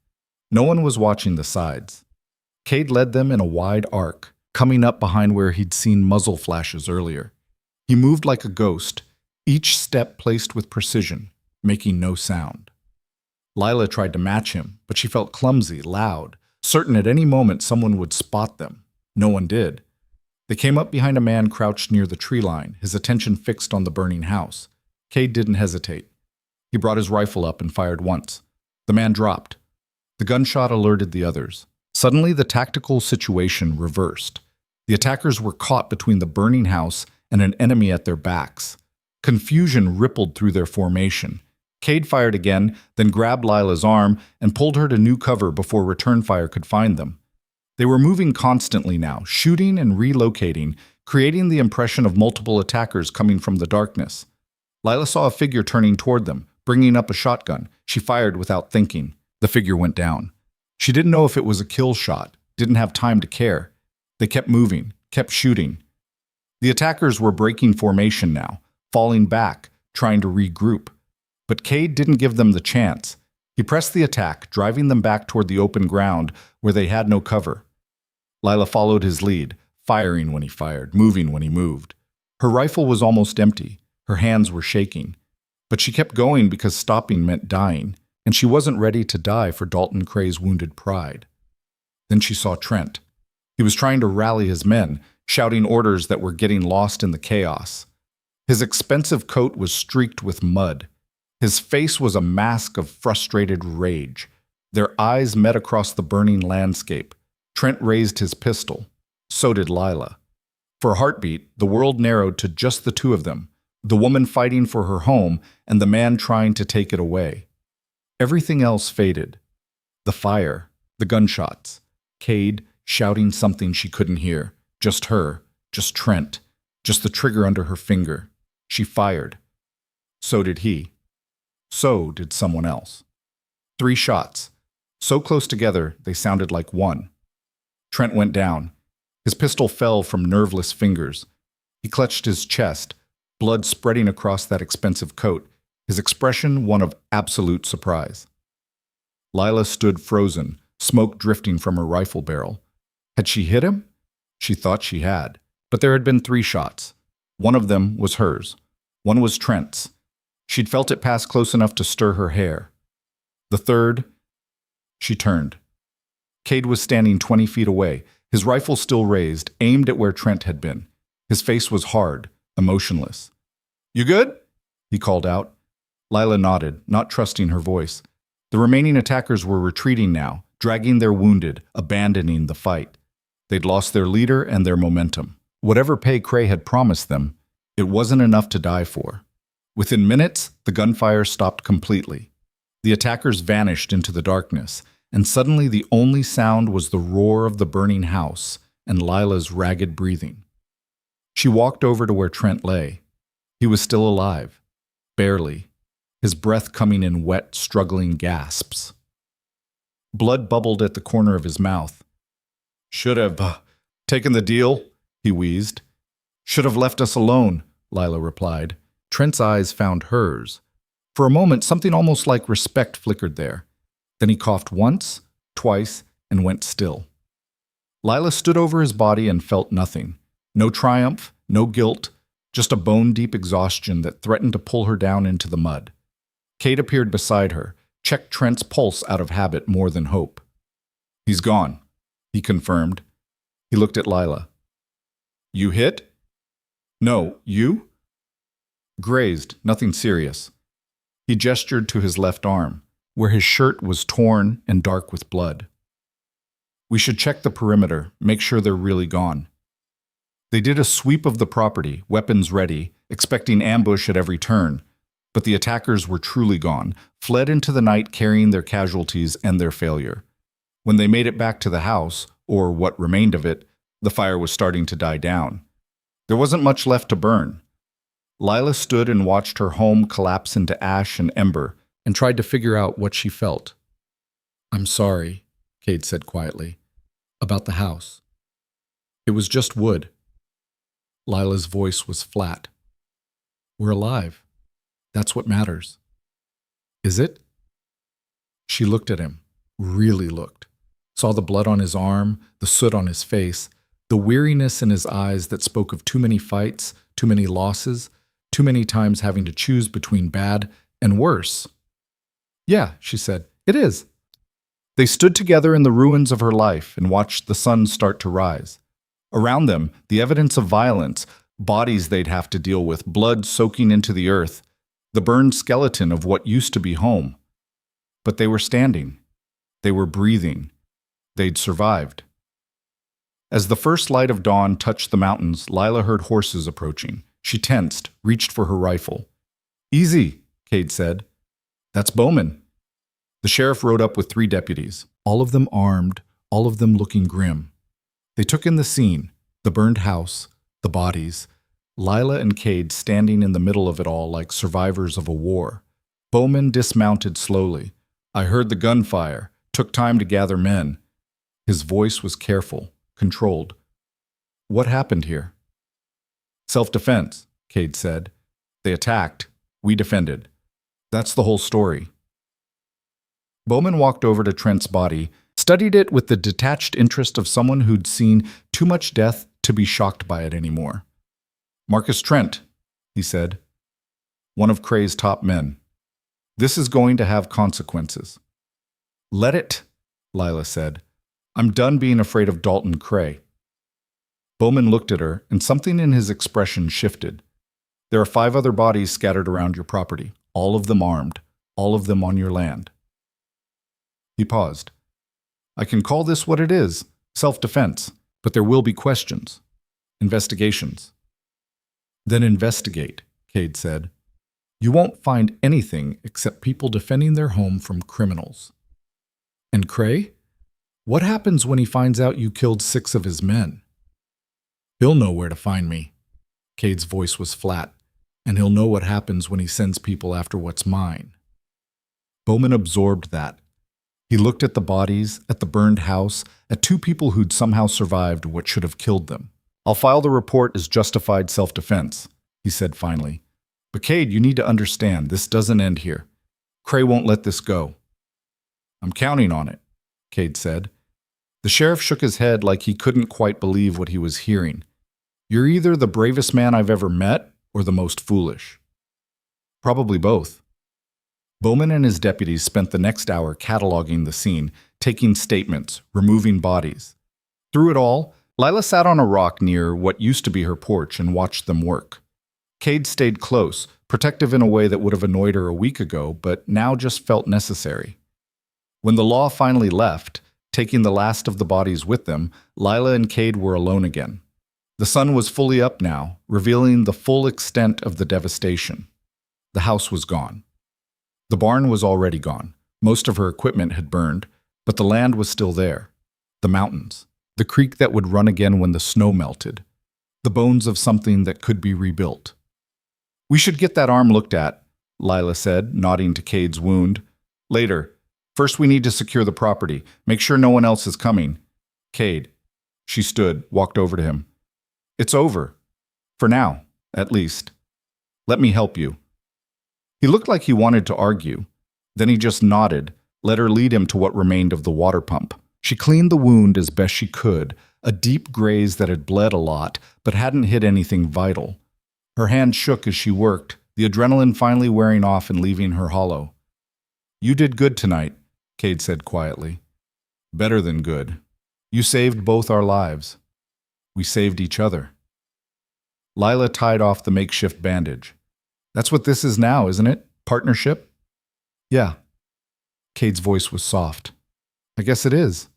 No one was watching the sides. Cade led them in a wide arc, coming up behind where he'd seen muzzle flashes earlier. He moved like a ghost, each step placed with precision, making no sound. Lila tried to match him, but she felt clumsy, loud, certain at any moment someone would spot them. No one did. They came up behind a man crouched near the tree line, his attention fixed on the burning house. Cade didn't hesitate. He brought his rifle up and fired once. The man dropped. The gunshot alerted the others. Suddenly, the tactical situation reversed. The attackers were caught between the burning house and an enemy at their backs. Confusion rippled through their formation. Cade fired again, then grabbed Lila's arm and pulled her to new cover before return fire could find them. They were moving constantly now, shooting and relocating, creating the impression of multiple attackers coming from the darkness. Lila saw a figure turning toward them, bringing up a shotgun. She fired without thinking. The figure went down. She didn't know if it was a kill shot, didn't have time to care. They kept moving, kept shooting. The attackers were breaking formation now, falling back, trying to regroup. But Cade didn't give them the chance. He pressed the attack, driving them back toward the open ground where they had no cover. Lila followed his lead, firing when he fired, moving when he moved. Her rifle was almost empty. Her hands were shaking. But she kept going because stopping meant dying, and she wasn't ready to die for Dalton Cray's wounded pride. Then she saw Trent. He was trying to rally his men, shouting orders that were getting lost in the chaos. His expensive coat was streaked with mud. His face was a mask of frustrated rage. Their eyes met across the burning landscape. Trent raised his pistol. So did Lila. For a heartbeat, the world narrowed to just the two of them, the woman fighting for her home and the man trying to take it away. Everything else faded. The fire, the gunshots, Cade shouting something she couldn't hear. Just her, just Trent, just the trigger under her finger. She fired. So did he. So did someone else. 3 shots. So close together, they sounded like one. Trent went down. His pistol fell from nerveless fingers. He clutched his chest, blood spreading across that expensive coat, his expression one of absolute surprise. Lila stood frozen, smoke drifting from her rifle barrel. Had she hit him? She thought she had, but there had been 3 shots. One of them was hers. One was Trent's. She'd felt it pass close enough to stir her hair. The third, she turned. Cade was standing 20 feet away, his rifle still raised, aimed at where Trent had been. His face was hard, emotionless. "You good?" he called out. Lila nodded, not trusting her voice. The remaining attackers were retreating now, dragging their wounded, abandoning the fight. They'd lost their leader and their momentum. Whatever pay Cray had promised them, it wasn't enough to die for. Within minutes, the gunfire stopped completely. The attackers vanished into the darkness, and suddenly the only sound was the roar of the burning house and Lila's ragged breathing. She walked over to where Trent lay. He was still alive, barely, his breath coming in wet, struggling gasps. Blood bubbled at the corner of his mouth. "Should have taken the deal," he wheezed. "Should have left us alone," Lila replied. Trent's eyes found hers. For a moment, something almost like respect flickered there. Then he coughed once, twice, and went still. Lila stood over his body and felt nothing. No triumph, no guilt, just a bone-deep exhaustion that threatened to pull her down into the mud. Cade appeared beside her, checked Trent's pulse out of habit more than hope. "He's gone," he confirmed. He looked at Lila. "You hit?" "No, you?" "Grazed, nothing serious." He gestured to his left arm, where his shirt was torn and dark with blood. "We should check the perimeter, make sure they're really gone." They did a sweep of the property, weapons ready, expecting ambush at every turn. But the attackers were truly gone, fled into the night carrying their casualties and their failure. When they made it back to the house, or what remained of it, the fire was starting to die down. There wasn't much left to burn. Lila stood and watched her home collapse into ash and ember and tried to figure out what she felt. "I'm sorry," Cade said quietly, "about the house. It was just wood." Lila's voice was flat. "We're alive. That's what matters." "Is it?" She looked at him, really looked, saw the blood on his arm, the soot on his face, the weariness in his eyes that spoke of too many fights, too many losses, too many times having to choose between bad and worse. "Yeah," she said, "it is." They stood together in the ruins of her life and watched the sun start to rise. Around them, the evidence of violence, bodies they'd have to deal with, blood soaking into the earth, the burned skeleton of what used to be home. But they were standing. They were breathing. They'd survived. As the first light of dawn touched the mountains, Lila heard horses approaching. She tensed, reached for her rifle. "Easy," Cade said. "That's Bowman." The sheriff rode up with 3 deputies, all of them armed, all of them looking grim. They took in the scene, the burned house, The bodies. Lila and Cade standing in the middle of it all like survivors of a war. Bowman dismounted slowly. I heard the gunfire. Took time to gather men. His voice was careful, controlled. What happened here? Self-defense, Cade said. They attacked. We defended. That's the whole story. Bowman walked over to Trent's body, studied it with the detached interest of someone who'd seen too much death to be shocked by it anymore. Marcus Trent, he said. One of Cray's top men. This is going to have consequences. Let it, Lila said. I'm done being afraid of Dalton Cray. Bowman looked at her, and something in his expression shifted. There are 5 other bodies scattered around your property, all of them armed, all of them on your land. He paused. I can call this what it is, self-defense, but there will be questions, investigations. Then investigate, Cade said. You won't find anything except people defending their home from criminals. And Cray? What happens when he finds out you killed 6 of his men? He'll know where to find me. Cade's voice was flat, and he'll know what happens when he sends people after what's mine. Bowman absorbed that. He looked at the bodies, at the burned house, at 2 people who'd somehow survived what should have killed them. I'll file the report as justified self-defense, he said finally. But Cade, you need to understand, this doesn't end here. Cray won't let this go. I'm counting on it, Cade said. The sheriff shook his head like he couldn't quite believe what he was hearing. You're either the bravest man I've ever met or the most foolish. Probably both. Bowman and his deputies spent the next hour cataloging the scene, taking statements, removing bodies. Through it all, Lila sat on a rock near what used to be her porch and watched them work. Cade stayed close, protective in a way that would have annoyed her a week ago, but now just felt necessary. When the law finally left, taking the last of the bodies with them, Lila and Cade were alone again. The sun was fully up now, revealing the full extent of the devastation. The house was gone. The barn was already gone. Most of her equipment had burned, but the land was still there. The mountains. The creek that would run again when the snow melted. The bones of something that could be rebuilt. We should get that arm looked at, Lila said, nodding to Cade's wound. Later. First we need to secure the property. Make sure no one else is coming. Cade. She stood, walked over to him. It's over. For now, at least. Let me help you. He looked like he wanted to argue. Then he just nodded, let her lead him to what remained of the water pump. She cleaned the wound as best she could, a deep graze that had bled a lot, but hadn't hit anything vital. Her hand shook as she worked, the adrenaline finally wearing off and leaving her hollow. You did good tonight, Cade said quietly. Better than good. You saved both our lives. We saved each other. Lila tied off the makeshift bandage. That's what this is now, isn't it? Partnership? Yeah. Cade's voice was soft. I guess it is.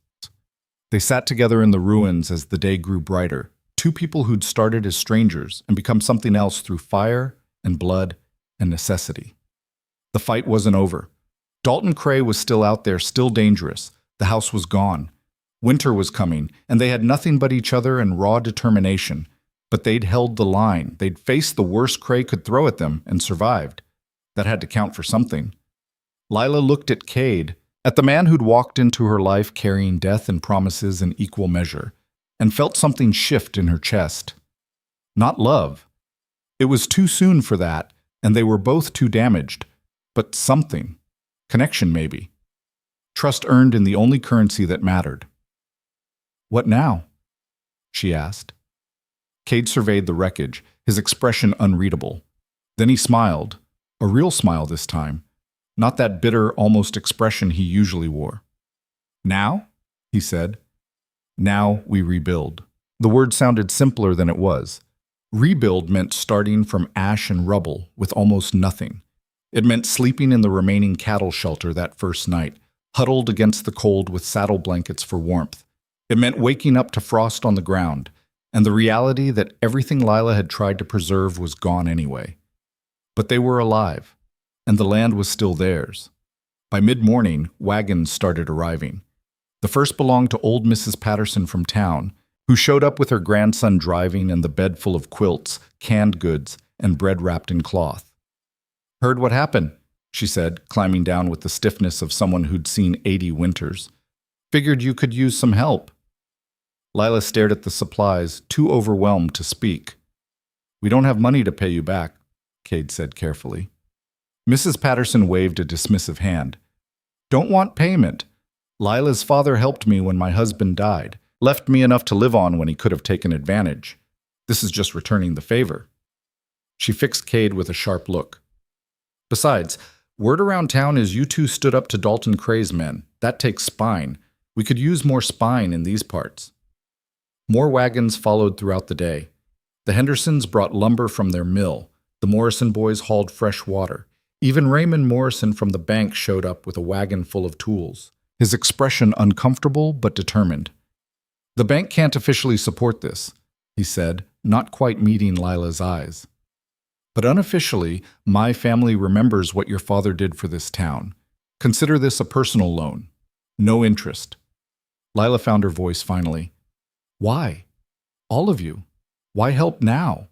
They sat together in the ruins as the day grew brighter, 2 people who'd started as strangers and become something else through fire and blood and necessity. The fight wasn't over. Dalton Cray was still out there, still dangerous. The house was gone. Winter was coming, and they had nothing but each other and raw determination. But they'd held the line. They'd faced the worst Cray could throw at them and survived. That had to count for something. Lila looked at Cade, at the man who'd walked into her life carrying death and promises in equal measure, and felt something shift in her chest. Not love. It was too soon for that, and they were both too damaged. But something. Connection, maybe. Trust earned in the only currency that mattered. What now? She asked. Cade surveyed the wreckage, his expression unreadable. Then he smiled, a real smile this time, not that bitter, almost expression he usually wore. Now? He said. Now we rebuild. The word sounded simpler than it was. Rebuild meant starting from ash and rubble with almost nothing. It meant sleeping in the remaining cattle shelter that first night, huddled against the cold with saddle blankets for warmth. It meant waking up to frost on the ground, and the reality that everything Lila had tried to preserve was gone anyway. But they were alive, and the land was still theirs. By mid-morning, wagons started arriving. The first belonged to old Mrs. Patterson from town, who showed up with her grandson driving and the bed full of quilts, canned goods, and bread wrapped in cloth. "Heard what happened," she said, climbing down with the stiffness of someone who'd seen 80 winters. "Figured you could use some help." Lila stared at the supplies, too overwhelmed to speak. "We don't have money to pay you back," Cade said carefully. Mrs. Patterson waved a dismissive hand. "Don't want payment. Lila's father helped me when my husband died, left me enough to live on when he could have taken advantage. This is just returning the favor." She fixed Cade with a sharp look. "Besides, word around town is you two stood up to Dalton Cray's men. That takes spine. We could use more spine in these parts." More wagons followed throughout the day. The Hendersons brought lumber from their mill. The Morrison boys hauled fresh water. Even Raymond Morrison from the bank showed up with a wagon full of tools, his expression uncomfortable but determined. "The bank can't officially support this," he said, not quite meeting Lila's eyes. "But unofficially, my family remembers what your father did for this town. Consider this a personal loan. No interest." Lila found her voice finally. "Why? All of you. Why help now?"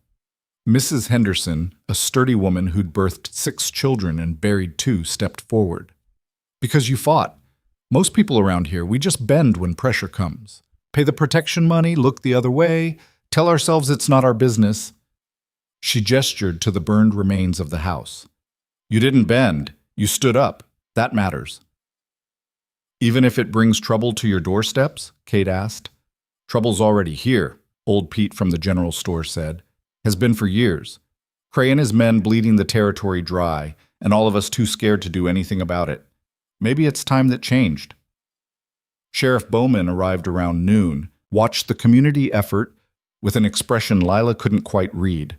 Mrs. Henderson, a sturdy woman who'd birthed 6 children and buried 2, stepped forward. "Because you fought. Most people around here, we just bend when pressure comes. Pay the protection money, look the other way, tell ourselves it's not our business." She gestured to the burned remains of the house. "You didn't bend. You stood up. That matters." "Even if it brings trouble to your doorsteps?" Kate asked. "Trouble's already here," old Pete from the general store said. "Has been for years. Cray and his men bleeding the territory dry, and all of us too scared to do anything about it. Maybe it's time that changed." Sheriff Bowman arrived around noon, watched the community effort with an expression Lila couldn't quite read.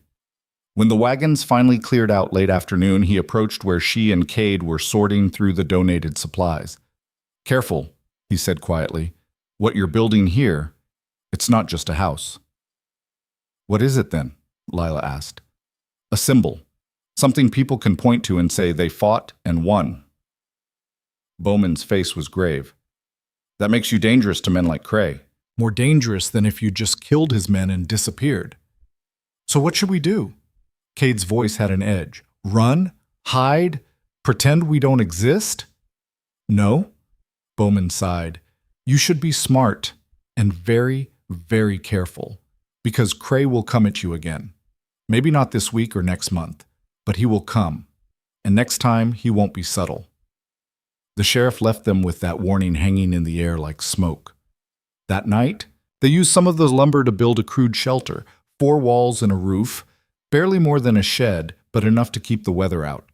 When the wagons finally cleared out late afternoon, he approached where she and Cade were sorting through the donated supplies. "Careful," he said quietly. "What you're building here, it's not just a house." "What is it then?" Lila asked. "A symbol. Something people can point to and say they fought and won." Bowman's face was grave. "That makes you dangerous to men like Cray. More dangerous than if you just killed his men and disappeared." "So what should we do?" Cade's voice had an edge. "Run? Hide? Pretend we don't exist?" "No," Bowman sighed. "You should be smart and very, very careful, because Cray will come at you again. Maybe not this week or next month, but he will come, and next time he won't be subtle." The sheriff left them with that warning hanging in the air like smoke. That night, they used some of the lumber to build a crude shelter, 4 walls and a roof, barely more than a shed, but enough to keep the weather out.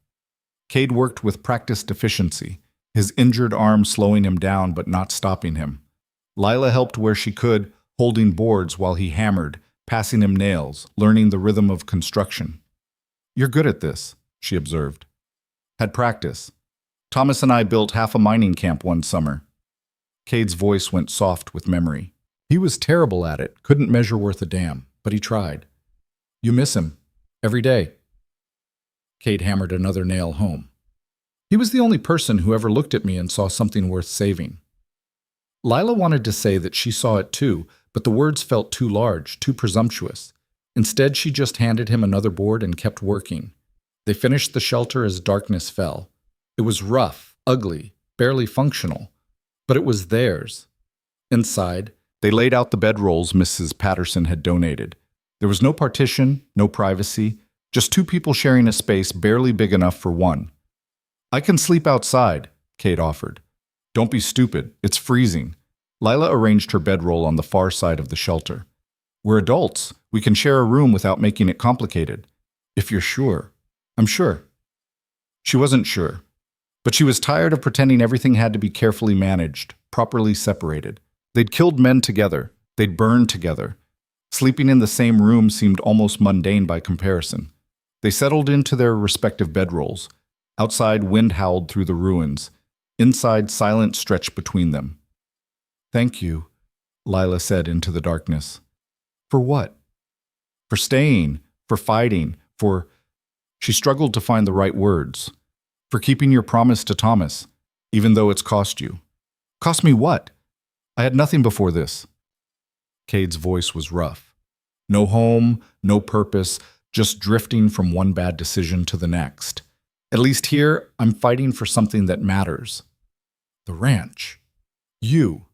Cade worked with practiced efficiency, his injured arm slowing him down but not stopping him. Lila helped where she could, holding boards while he hammered, passing him nails, learning the rhythm of construction. "You're good at this," she observed. "Had practice. Thomas and I built half a mining camp one summer." Cade's voice went soft with memory. "He was terrible at it, couldn't measure worth a damn, but he tried. You miss him. Every day." Cade hammered another nail home. "He was the only person who ever looked at me and saw something worth saving." Lila wanted to say that she saw it too, but the words felt too large, too presumptuous. Instead, she just handed him another board and kept working. They finished the shelter as darkness fell. It was rough, ugly, barely functional, but it was theirs. Inside, they laid out the bedrolls Mrs. Patterson had donated. There was no partition, no privacy, just 2 people sharing a space barely big enough for one. "I can sleep outside," Cade offered. "Don't be stupid. It's freezing." Lila arranged her bedroll on the far side of the shelter. "We're adults. We can share a room without making it complicated. If you're sure." "I'm sure." She wasn't sure, but she was tired of pretending everything had to be carefully managed, properly separated. They'd killed men together. They'd burned together. Sleeping in the same room seemed almost mundane by comparison. They settled into their respective bedrolls. Outside, wind howled through the ruins. Inside, silence stretched between them. "Thank you," Lila said into the darkness. "For what?" "For staying, for fighting, for—" She struggled to find the right words. "For keeping your promise to Thomas, even though it's cost you." "Cost me what? I had nothing before this." Cade's voice was rough. No home, no purpose, just drifting from one bad decision to the next. At least here, I'm fighting for something that matters. The ranch. You.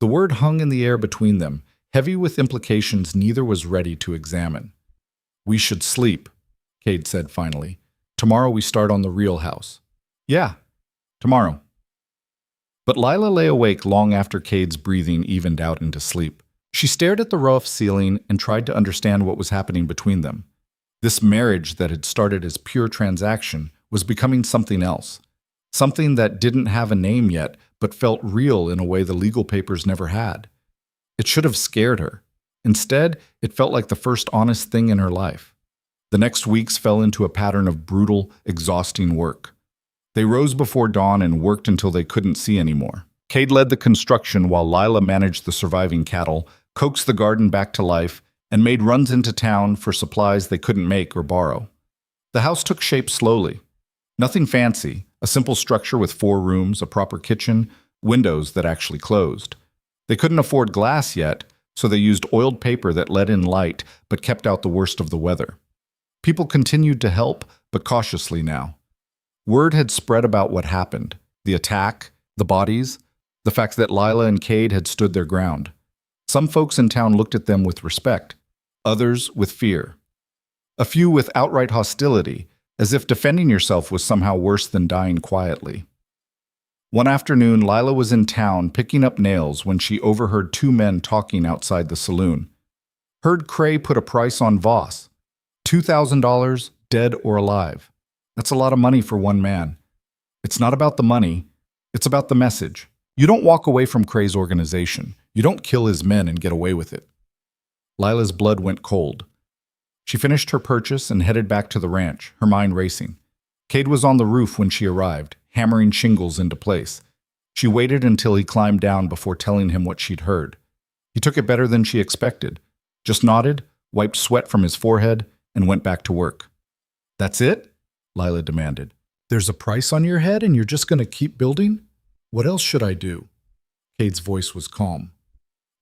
The word hung in the air between them, heavy with implications neither was ready to examine. We should sleep, Cade said finally. Tomorrow we start on the real house. Yeah, tomorrow. But Lila lay awake long after Cade's breathing evened out into sleep. She stared at the rough ceiling and tried to understand what was happening between them. This marriage that had started as pure transaction was becoming something else. Something that didn't have a name yet, but felt real in a way the legal papers never had. It should have scared her. Instead, it felt like the first honest thing in her life. The next weeks fell into a pattern of brutal, exhausting work. They rose before dawn and worked until they couldn't see anymore. Cade led the construction while Lila managed the surviving cattle, coaxed the garden back to life, and made runs into town for supplies they couldn't make or borrow. The house took shape slowly. Nothing fancy, a simple structure with 4 rooms, a proper kitchen, windows that actually closed. They couldn't afford glass yet, so they used oiled paper that let in light but kept out the worst of the weather. People continued to help, but cautiously now. Word had spread about what happened, the attack, the bodies, the fact that Lila and Cade had stood their ground. Some folks in town looked at them with respect, others with fear. A few with outright hostility, as if defending yourself was somehow worse than dying quietly. One afternoon, Lila was in town picking up nails when she overheard 2 men talking outside the saloon. Heard Cray put a price on Voss. $2,000, dead or alive. That's a lot of money for one man. It's not about the money, it's about the message. You don't walk away from Cray's organization. You don't kill his men and get away with it. Lila's blood went cold. She finished her purchase and headed back to the ranch, her mind racing. Cade was on the roof when she arrived, hammering shingles into place. She waited until he climbed down before telling him what she'd heard. He took it better than she expected, just nodded, wiped sweat from his forehead, and went back to work. That's it? Lila demanded. There's a price on your head and you're just going to keep building? What else should I do? Cade's voice was calm.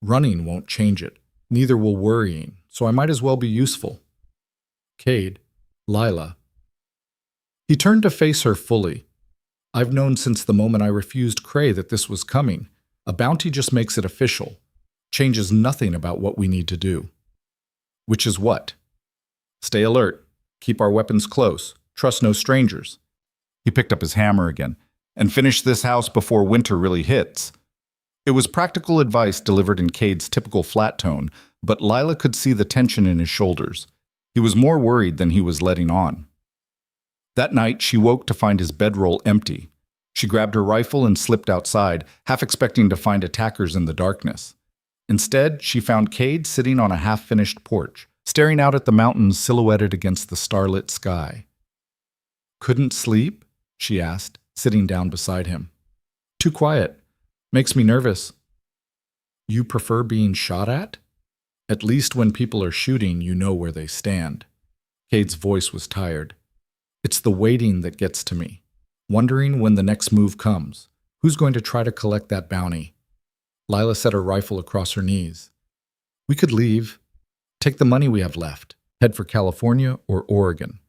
Running won't change it. Neither will worrying, so I might as well be useful. Cade, Lila. He turned to face her fully. I've known since the moment I refused Cray that this was coming. A bounty just makes it official. Changes nothing about what we need to do. Which is what? Stay alert. Keep our weapons close. Trust no strangers. He picked up his hammer again. And finish this house before winter really hits. It was practical advice delivered in Cade's typical flat tone, but Lila could see the tension in his shoulders. He was more worried than he was letting on. That night, she woke to find his bedroll empty. She grabbed her rifle and slipped outside, half expecting to find attackers in the darkness. Instead, she found Cade sitting on a half-finished porch, staring out at the mountains silhouetted against the starlit sky. Couldn't sleep? She asked, sitting down beside him. Too quiet. Makes me nervous. You prefer being shot at? At least when people are shooting, you know where they stand. Cade's voice was tired. It's the waiting that gets to me. Wondering when the next move comes. Who's going to try to collect that bounty? Lila set her rifle across her knees. We could leave. Take the money we have left. Head for California or Oregon.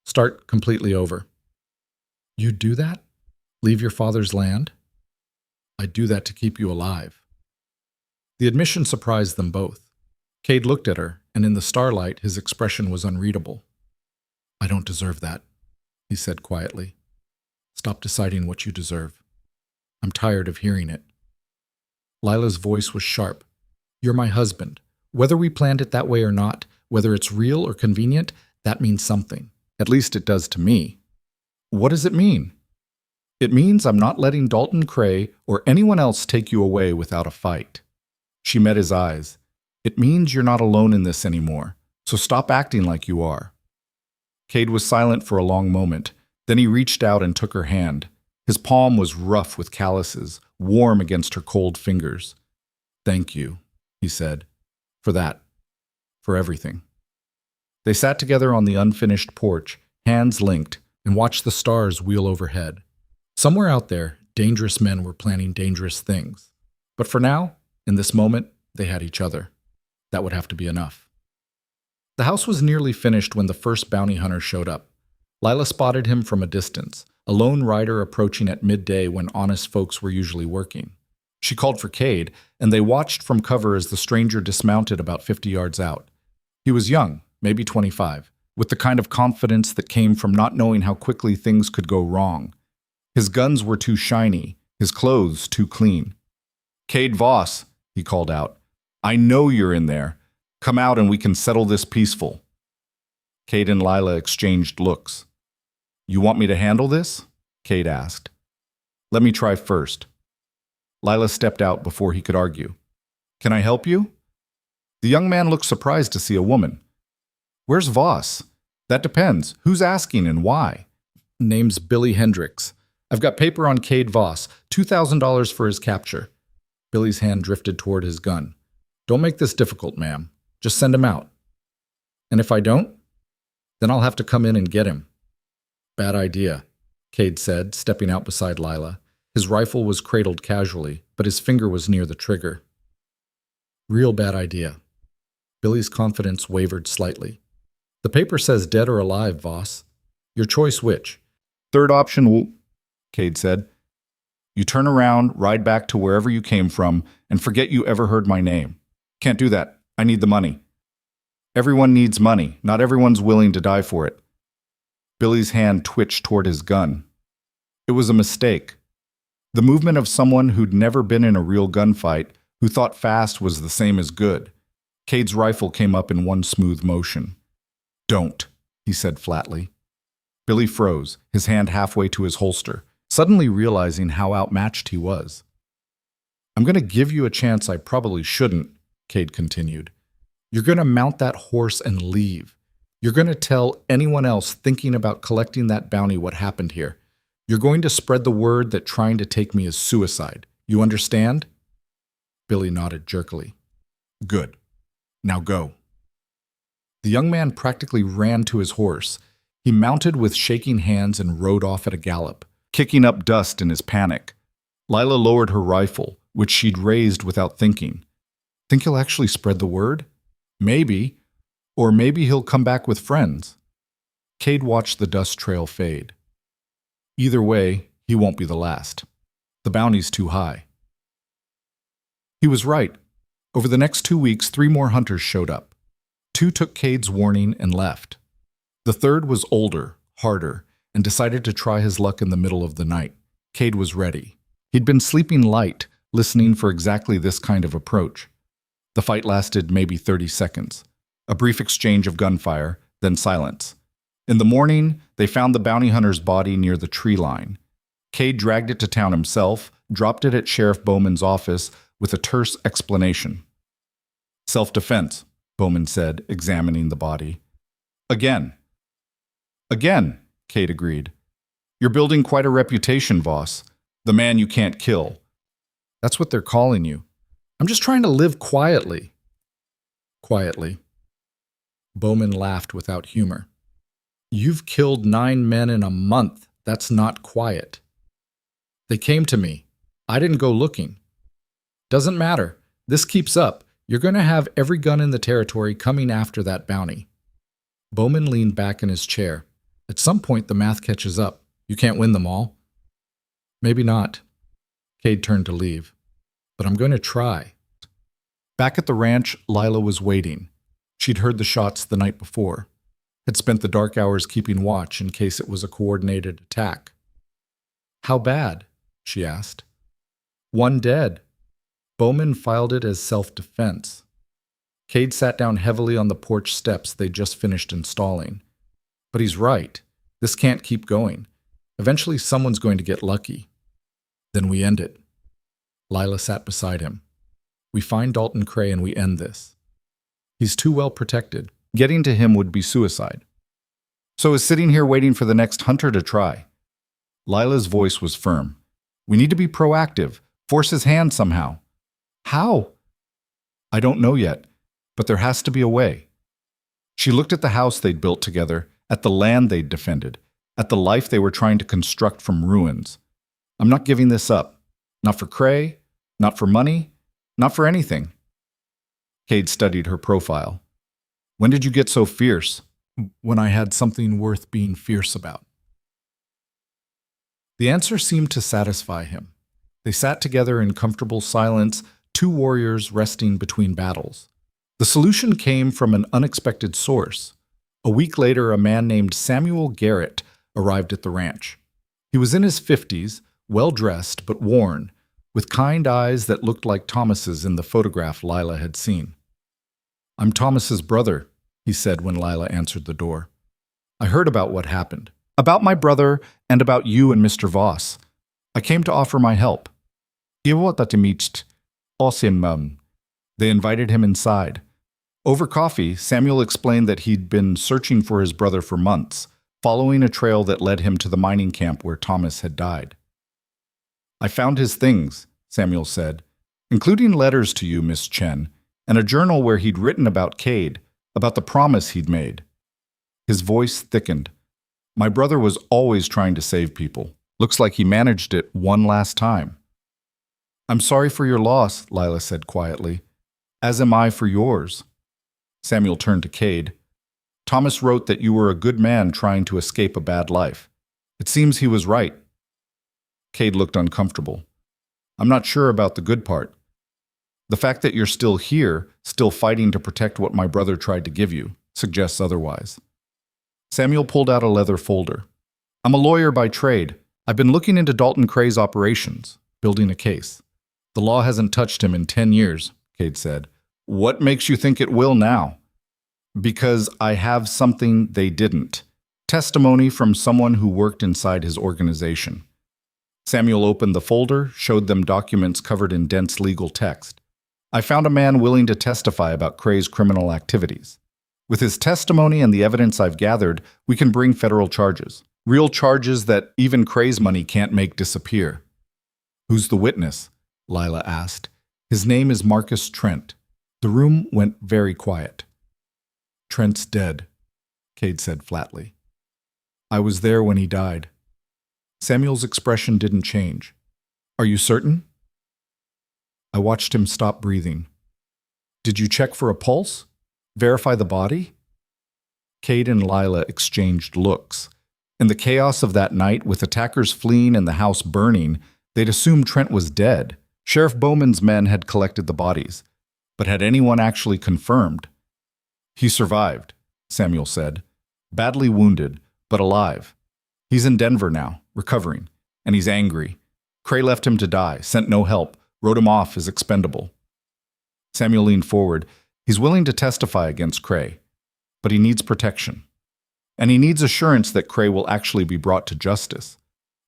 Start completely over. You'd do that? Leave your father's land? I'd do that to keep you alive. The admission surprised them both. Cade looked at her, and in the starlight his expression was unreadable. I don't deserve that, he said quietly. Stop deciding what you deserve. I'm tired of hearing it. Lila's voice was sharp. You're my husband. Whether we planned it that way or not, whether it's real or convenient, that means something. At least it does to me. What does it mean? It means I'm not letting Dalton, Cray, or anyone else take you away without a fight. She met his eyes. It means you're not alone in this anymore, so stop acting like you are. Cade was silent for a long moment. Then he reached out and took her hand. His palm was rough with calluses, warm against her cold fingers. Thank you, he said. For that. For everything. They sat together on the unfinished porch, hands linked, and watched the stars wheel overhead. Somewhere out there, dangerous men were planning dangerous things. But for now, in this moment, They had each other. That would have to be enough. The house was nearly finished when the first bounty hunter showed up. Lila spotted him from a distance, a lone rider approaching at midday when honest folks were usually working. She called for Cade, and they watched from cover as the stranger dismounted about 50 yards out. He was young, maybe 25, with the kind of confidence that came from not knowing how quickly things could go wrong. His guns were too shiny, his clothes too clean. "Cade Voss," he called out. "I know you're in there. Come out and we can settle this peaceful." Cade and Lila exchanged looks. "You want me to handle this?" Cade asked. "Let me try first." Lila stepped out before he could argue. "Can I help you?" The young man looked surprised to see a woman. "Where's Voss?" "That depends. Who's asking and why?" "Name's Billy Hendricks. I've got paper on Cade Voss, $2,000 for his capture." Billy's hand drifted toward his gun. "Don't make this difficult, ma'am. Just send him out." "And if I don't? Then I'll have to come in and get him." "Bad idea," Cade said, stepping out beside Lila. His rifle was cradled casually, but his finger was near the trigger. "Real bad idea." Billy's confidence wavered slightly. "The paper says dead or alive, Voss. Your choice which?" "Third option will," Cade said. "You turn around, ride back to wherever you came from, and forget you ever heard my name." "Can't do that. I need the money." "Everyone needs money. Not everyone's willing to die for it." Billy's hand twitched toward his gun. It was a mistake. The movement of someone who'd never been in a real gunfight, who thought fast was the same as good. Cade's rifle came up in one smooth motion. "Don't," he said flatly. Billy froze, his hand halfway to his holster, suddenly realizing how outmatched he was. "I'm going to give you a chance I probably shouldn't," Cade continued. "You're going to mount that horse and leave. You're going to tell anyone else thinking about collecting that bounty what happened here. You're going to spread the word that trying to take me is suicide. You understand?" Billy nodded jerkily. "Good. Now go." The young man practically ran to his horse. He mounted with shaking hands and rode off at a gallop, kicking up dust in his panic. Lila lowered her rifle, which she'd raised without thinking. "Think he'll actually spread the word? Maybe. Or maybe he'll come back with friends." Cade watched the dust trail fade. Either way, he won't be the last. The bounty's too high. He was right. Over the next 2 weeks, 3 more hunters showed up. 2 took Cade's warning and left. The third was older, harder, and decided to try his luck in the middle of the night. Cade was ready. He'd been sleeping light, listening for exactly this kind of approach. The fight lasted maybe 30 seconds. A brief exchange of gunfire, then silence. In the morning, they found the bounty hunter's body near the tree line. Cade dragged it to town himself, dropped it at Sheriff Bowman's office with a terse explanation. "Self-defense," Bowman said, examining the body. "Again." "Again," Cade agreed. "You're building quite a reputation, Voss. The man you can't kill." "That's what they're calling you." "I'm just trying to live quietly." "Quietly." Bowman laughed without humor. "You've killed 9 men in a month. That's not quiet." "They came to me. I didn't go looking." "Doesn't matter. This keeps up. You're going to have every gun in the territory coming after that bounty." Bowman leaned back in his chair. "At some point, the math catches up. You can't win them all." "Maybe not." Cade turned to leave. "But I'm going to try." Back at the ranch, Lila was waiting. She'd heard the shots the night before. Had spent the dark hours keeping watch in case it was a coordinated attack. "How bad?" she asked. "1 dead." Bowman filed it as self-defense. Cade sat down heavily on the porch steps they'd just finished installing. "But he's right. This can't keep going. Eventually someone's going to get lucky. Then we end it." Lila sat beside him. "We find Dalton Cray and we end this. He's too well protected. Getting to him would be suicide. So is sitting here waiting for the next hunter to try." Lila's voice was firm. "We need to be proactive. Force his hand somehow." "How?" "I don't know yet, but there has to be a way." She looked at the house they'd built together, at the land they'd defended, at the life they were trying to construct from ruins. "I'm not giving this up. Not for Cray, not for money, not for anything." Cade studied her profile. When did you get so fierce? When I had something worth being fierce about. The answer seemed to satisfy him. They sat together in comfortable silence, two warriors resting between battles. The solution came from an unexpected source. A week later, a man named Samuel Garrett arrived at the ranch. He was in his 50s, well-dressed but worn, with kind eyes that looked like Thomas's in the photograph Lila had seen. "I'm Thomas's brother," he said when Lila answered the door. "I heard about what happened. About my brother and about you and Mr. Voss. I came to offer my help." They invited him inside. Over coffee, Samuel explained that he'd been searching for his brother for months, following a trail that led him to the mining camp where Thomas had died. "I found his things," Samuel said, "including letters to you, Miss Chen, and a journal where he'd written about Cade, about the promise he'd made." His voice thickened. "My brother was always trying to save people. Looks like he managed it one last time." "I'm sorry for your loss," Lila said quietly. "As am I for yours." Samuel turned to Cade. "Thomas wrote that you were a good man trying to escape a bad life. It seems he was right." Cade looked uncomfortable. "I'm not sure about the good part. The fact that you're still here, still fighting to protect what my brother tried to give you, suggests otherwise." Samuel pulled out a leather folder. "I'm a lawyer by trade. I've been looking into Dalton Cray's operations, building a case. The law hasn't touched him in 10 years, Cade said. "What makes you think it will now?" "Because I have something they didn't. Testimony from someone who worked inside his organization." Samuel opened the folder, showed them documents covered in dense legal text. "I found a man willing to testify about Cray's criminal activities. With his testimony and the evidence I've gathered, we can bring federal charges. Real charges that even Cray's money can't make disappear." "Who's the witness?" Lila asked. "His name is Marcus Trent." The room went very quiet. "Trent's dead," Cade said flatly. "I was there when he died." Samuel's expression didn't change. "Are you certain?" "I watched him stop breathing." "Did you check for a pulse? Verify the body?" Cade and Lila exchanged looks. In the chaos of that night, with attackers fleeing and the house burning, they'd assumed Trent was dead. Sheriff Bowman's men had collected the bodies. But had anyone actually confirmed? "He survived," Samuel said. "Badly wounded, but alive. He's in Denver now, recovering, and he's angry. Cray left him to die, sent no help, wrote him off as expendable." Samuel leaned forward. "He's willing to testify against Cray, but he needs protection. And he needs assurance that Cray will actually be brought to justice."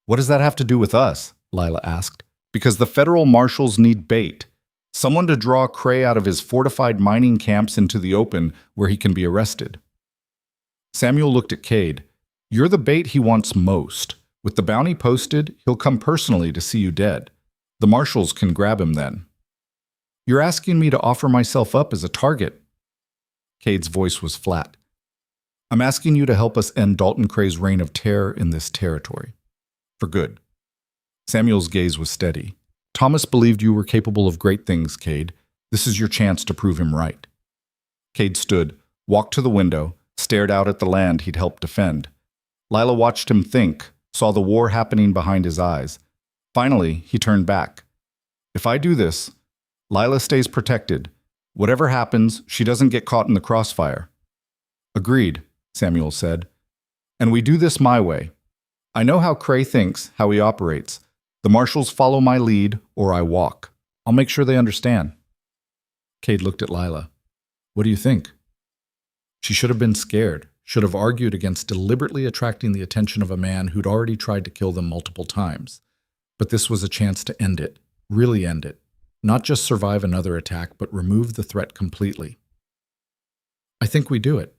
"What does that have to do with us?" Lila asked. "Because the federal marshals need bait. Someone to draw Cray out of his fortified mining camps into the open where he can be arrested." Samuel looked at Cade. "You're the bait he wants most. With the bounty posted, he'll come personally to see you dead. The marshals can grab him then." "You're asking me to offer myself up as a target." Cade's voice was flat. "I'm asking you to help us end Dalton Cray's reign of terror in this territory. For good." Samuel's gaze was steady. "Thomas believed you were capable of great things, Cade. This is your chance to prove him right." Cade stood, walked to the window, stared out at the land he'd helped defend. Lila watched him think, saw the war happening behind his eyes. Finally, he turned back. "If I do this, Lila stays protected. Whatever happens, she doesn't get caught in the crossfire." "Agreed," Samuel said. "And we do this my way. I know how Cray thinks, how he operates. The marshals follow my lead, or I walk. I'll make sure they understand." Cade looked at Lila. "What do you think?" She should have been scared, should have argued against deliberately attracting the attention of a man who'd already tried to kill them multiple times. But this was a chance to end it, really end it. Not just survive another attack, but remove the threat completely. "I think we do it,"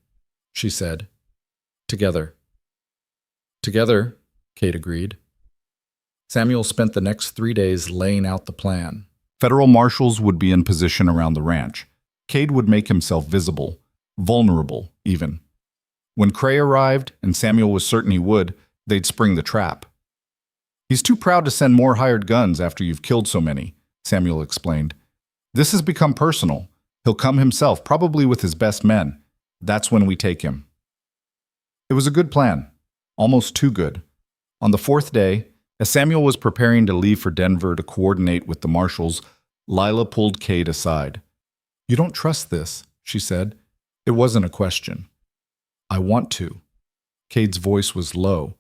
she said. "Together." "Together," Cade agreed. Samuel spent the next 3 days laying out the plan. Federal marshals would be in position around the ranch. Cade would make himself visible, vulnerable even. When Cray arrived, and Samuel was certain he would, they'd spring the trap. "He's too proud to send more hired guns after you've killed so many," Samuel explained. "This has become personal. He'll come himself, probably with his best men. That's when we take him. It was a good plan, almost too good. On the fourth day, as Samuel was preparing to leave for Denver to coordinate with the marshals, Lila pulled Cade aside. "You don't trust this," she said. It wasn't a question. "I want to." Cade's voice was low,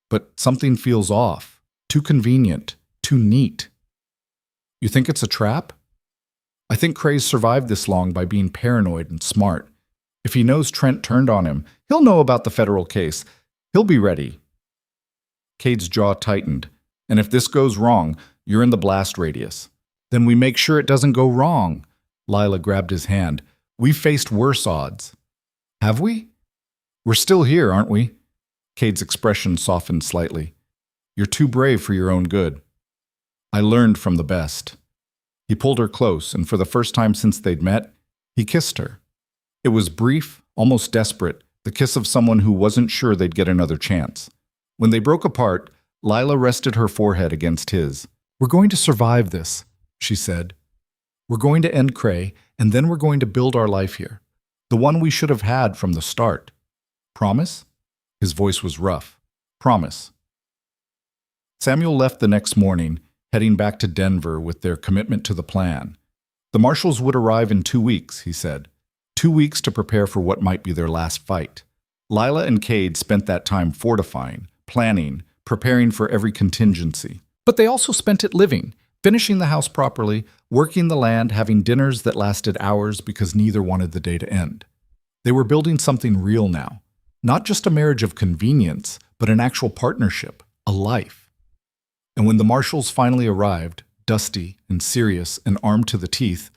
but something feels off. Too convenient, too neat. "You think it's a trap?" "I think Cray's survived this long by being paranoid and smart. If he knows Trent turned on him, he'll know about the federal case. He'll be ready." Cade's jaw tightened. "And if this goes wrong, you're in the blast radius." "Then we make sure it doesn't go wrong." Lila grabbed his hand. "We've faced worse odds." "Have we?" "We're still here, aren't we?" Cade's expression softened slightly. "You're too brave for your own good." "I learned from the best." He pulled her close, and for the first time since they'd met, he kissed her. It was brief, almost desperate, the kiss of someone who wasn't sure they'd get another chance. When they broke apart, Lila rested her forehead against his. "We're going to survive this," she said. "We're going to end Cray, and then we're going to build our life here. The one we should have had from the start. Promise?" His voice was rough. "Promise." Samuel left the next morning, heading back to Denver with their commitment to the plan. The marshals would arrive in 2 weeks, he said. 2 weeks to prepare for what might be their last fight. Lila and Cade spent that time fortifying, planning, preparing for every contingency. But they also spent it living, finishing the house properly, working the land, having dinners that lasted hours because neither wanted the day to end. They were building something real now. Not just a marriage of convenience, but an actual partnership, a life. And when the marshals finally arrived, dusty and serious and armed to the teeth,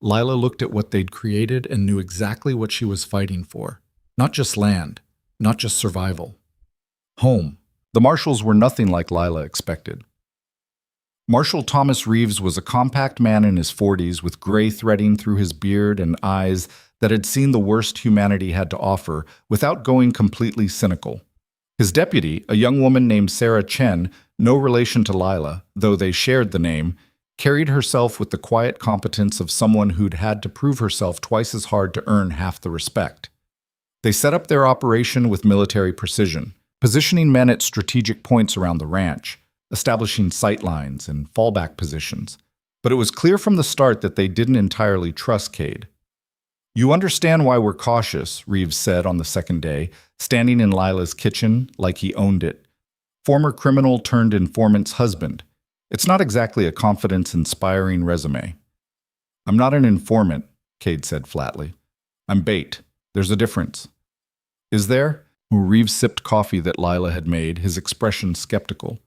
Lila looked at what they'd created and knew exactly what she was fighting for. Not just land, not just survival. Home. The marshals were nothing like Lila expected. Marshal Thomas Reeves was a compact man in his 40s with gray threading through his beard and eyes that had seen the worst humanity had to offer without going completely cynical. His deputy, a young woman named Sarah Chen, no relation to Lila, though they shared the name, carried herself with the quiet competence of someone who'd had to prove herself twice as hard to earn half the respect. They set up their operation with military precision, positioning men at strategic points around the ranch, establishing sight lines and fallback positions. But it was clear from the start that they didn't entirely trust Cade. "You understand why we're cautious," Reeves said on the second day, standing in Lila's kitchen like he owned it. Former criminal turned informant's husband. It's not exactly a confidence-inspiring resume. "I'm not an informant," Cade said flatly. "I'm bait. There's a difference." "Is there?" Reeves sipped coffee that Lila had made, his expression skeptical.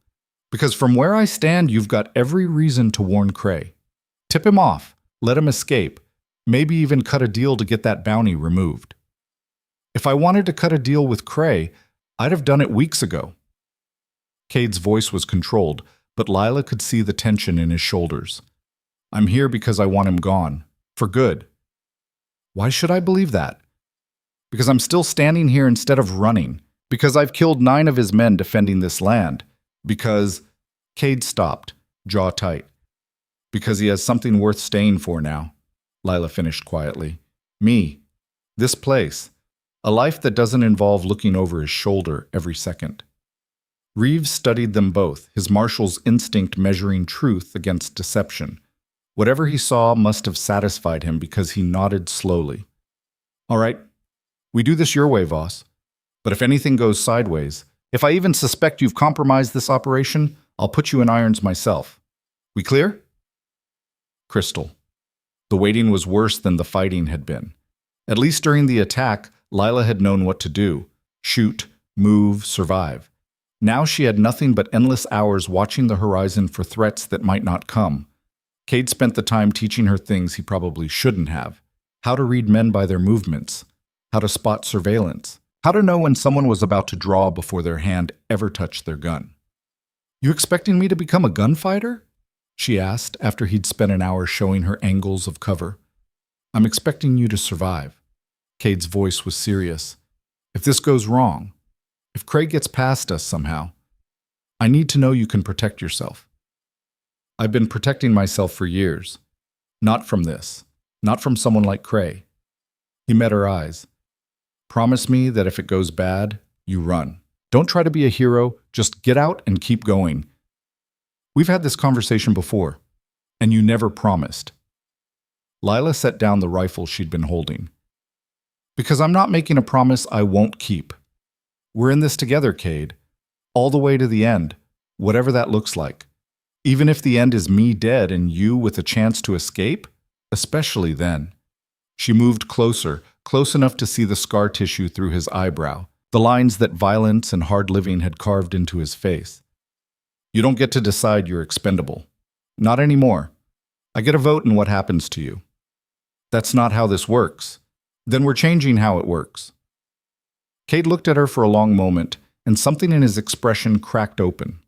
"Because from where I stand, you've got every reason to warn Cray. Tip him off. Let him escape. Maybe even cut a deal to get that bounty removed." "If I wanted to cut a deal with Cray, I'd have done it weeks ago." Cade's voice was controlled, but Lila could see the tension in his shoulders. "I'm here because I want him gone. For good." "Why should I believe that?" "Because I'm still standing here instead of running. Because I've killed 9 of his men defending this land. Because—" Cade stopped, jaw tight. "Because he has something worth staying for now," Lila finished quietly. "Me. This place. A life that doesn't involve looking over his shoulder every second." Reeves studied them both, his marshal's instinct measuring truth against deception. Whatever he saw must have satisfied him because he nodded slowly. "All right. We do this your way, Voss. But if anything goes sideways, if I even suspect you've compromised this operation, I'll put you in irons myself. We clear?" Crystal. The waiting was worse than the fighting had been. At least during the attack, Lila had known what to do: shoot, move, survive. Now she had nothing but endless hours watching the horizon for threats that might not come. Cade spent the time teaching her things he probably shouldn't have. How to read men by their movements. How to spot surveillance. How to know when someone was about to draw before their hand ever touched their gun. "You expecting me to become a gunfighter?" she asked after he'd spent an hour showing her angles of cover. "I'm expecting you to survive." Cade's voice was serious. "If this goes wrong, if Cray gets past us somehow, I need to know you can protect yourself." "I've been protecting myself for years. Not from this. Not from someone like Cray. He met her eyes. Promise me that if it goes bad, you run. Don't try to be a hero, just get out and keep going. We've had this conversation before, and you never promised. Lila set down the rifle she'd been holding. Because I'm not making a promise I won't keep. We're in this together, Cade. All the way to the end, whatever that looks like. Even if the end is me dead and you with a chance to escape, especially then. She moved closer, close enough to see the scar tissue through his eyebrow, the lines that violence and hard living had carved into his face. You don't get to decide you're expendable. Not anymore. I get a vote in what happens to you. That's not how this works. Then we're changing how it works. Cade looked at her for a long moment, and something in his expression cracked open.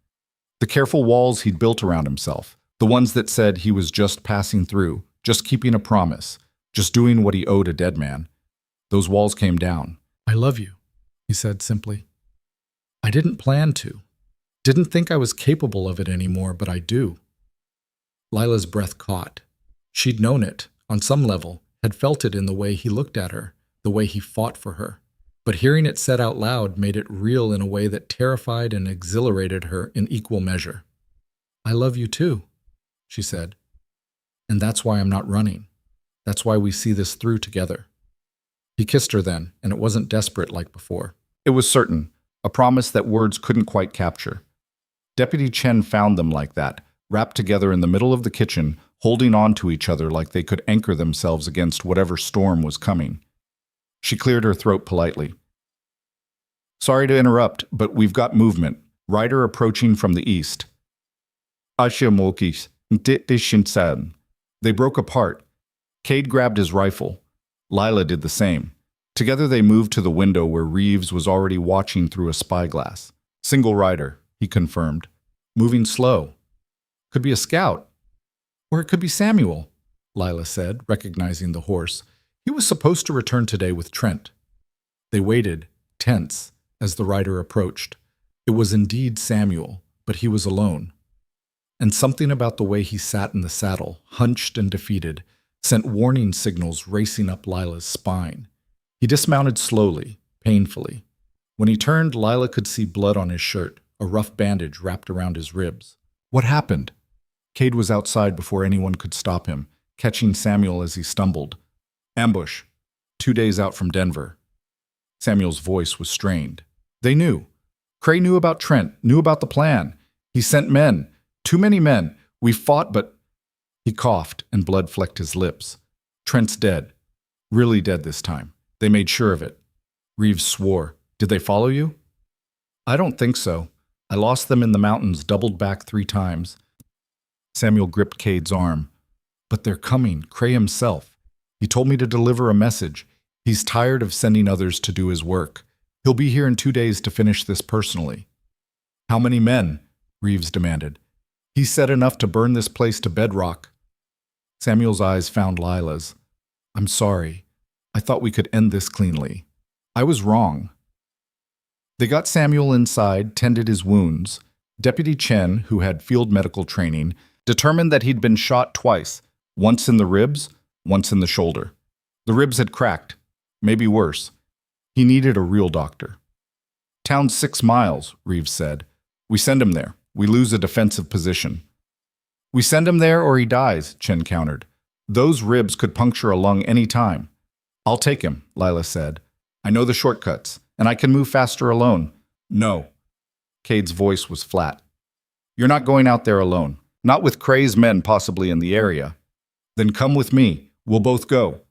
The careful walls he'd built around himself, the ones that said he was just passing through, just keeping a promise, just doing what he owed a dead man. Those walls came down. I love you, he said simply. I didn't plan to. Didn't think I was capable of it anymore, but I do. Lila's breath caught. She'd known it, on some level, had felt it in the way he looked at her, the way he fought for her. But hearing it said out loud made it real in a way that terrified and exhilarated her in equal measure. I love you too, she said. And that's why I'm not running. That's why we see this through together. He kissed her then, and it wasn't desperate like before. It was certain, a promise that words couldn't quite capture. Deputy Chen found them like that, wrapped together in the middle of the kitchen, holding on to each other like they could anchor themselves against whatever storm was coming. She cleared her throat politely. Sorry to interrupt, but we've got movement. Rider approaching from the east. They broke apart. Cade grabbed his rifle. Lila did the same. Together they moved to the window where Reeves was already watching through a spyglass. Single rider, he confirmed. Moving slow. Could be a scout. Or it could be Samuel, Lila said, recognizing the horse. He was supposed to return today with Trent. They waited, tense, as the rider approached. It was indeed Samuel, but he was alone. And something about the way he sat in the saddle, hunched and defeated, sent warning signals racing up Lila's spine. He dismounted slowly, painfully. When he turned, Lila could see blood on his shirt, a rough bandage wrapped around his ribs. What happened? Cade was outside before anyone could stop him, catching Samuel as he stumbled. Ambush. 2 days out from Denver. Samuel's voice was strained. They knew. Cray knew about Trent, knew about the plan. He sent men. Too many men. We fought, but... He coughed, and blood flecked his lips. Trent's dead. Really dead this time. They made sure of it. Reeves swore. Did they follow you? I don't think so. I lost them in the mountains, doubled back 3 times. Samuel gripped Cade's arm. But they're coming, Cray himself. He told me to deliver a message. He's tired of sending others to do his work. He'll be here in 2 days to finish this personally. How many men? Reeves demanded. He said enough to burn this place to bedrock. Samuel's eyes found Lila's. I'm sorry. I thought we could end this cleanly. I was wrong. They got Samuel inside, tended his wounds. Deputy Chen, who had field medical training, determined that he'd been shot twice, once in the ribs, once in the shoulder. The ribs had cracked, maybe worse. He needed a real doctor. Town's 6 miles, Reeves said. We send him there. We lose a defensive position. We send him there or he dies, Chen countered. Those ribs could puncture a lung any time. I'll take him, Lila said. I know the shortcuts, and I can move faster alone. No. Cade's voice was flat. You're not going out there alone. Not with Cray's men possibly in the area. Then come with me. We'll both go.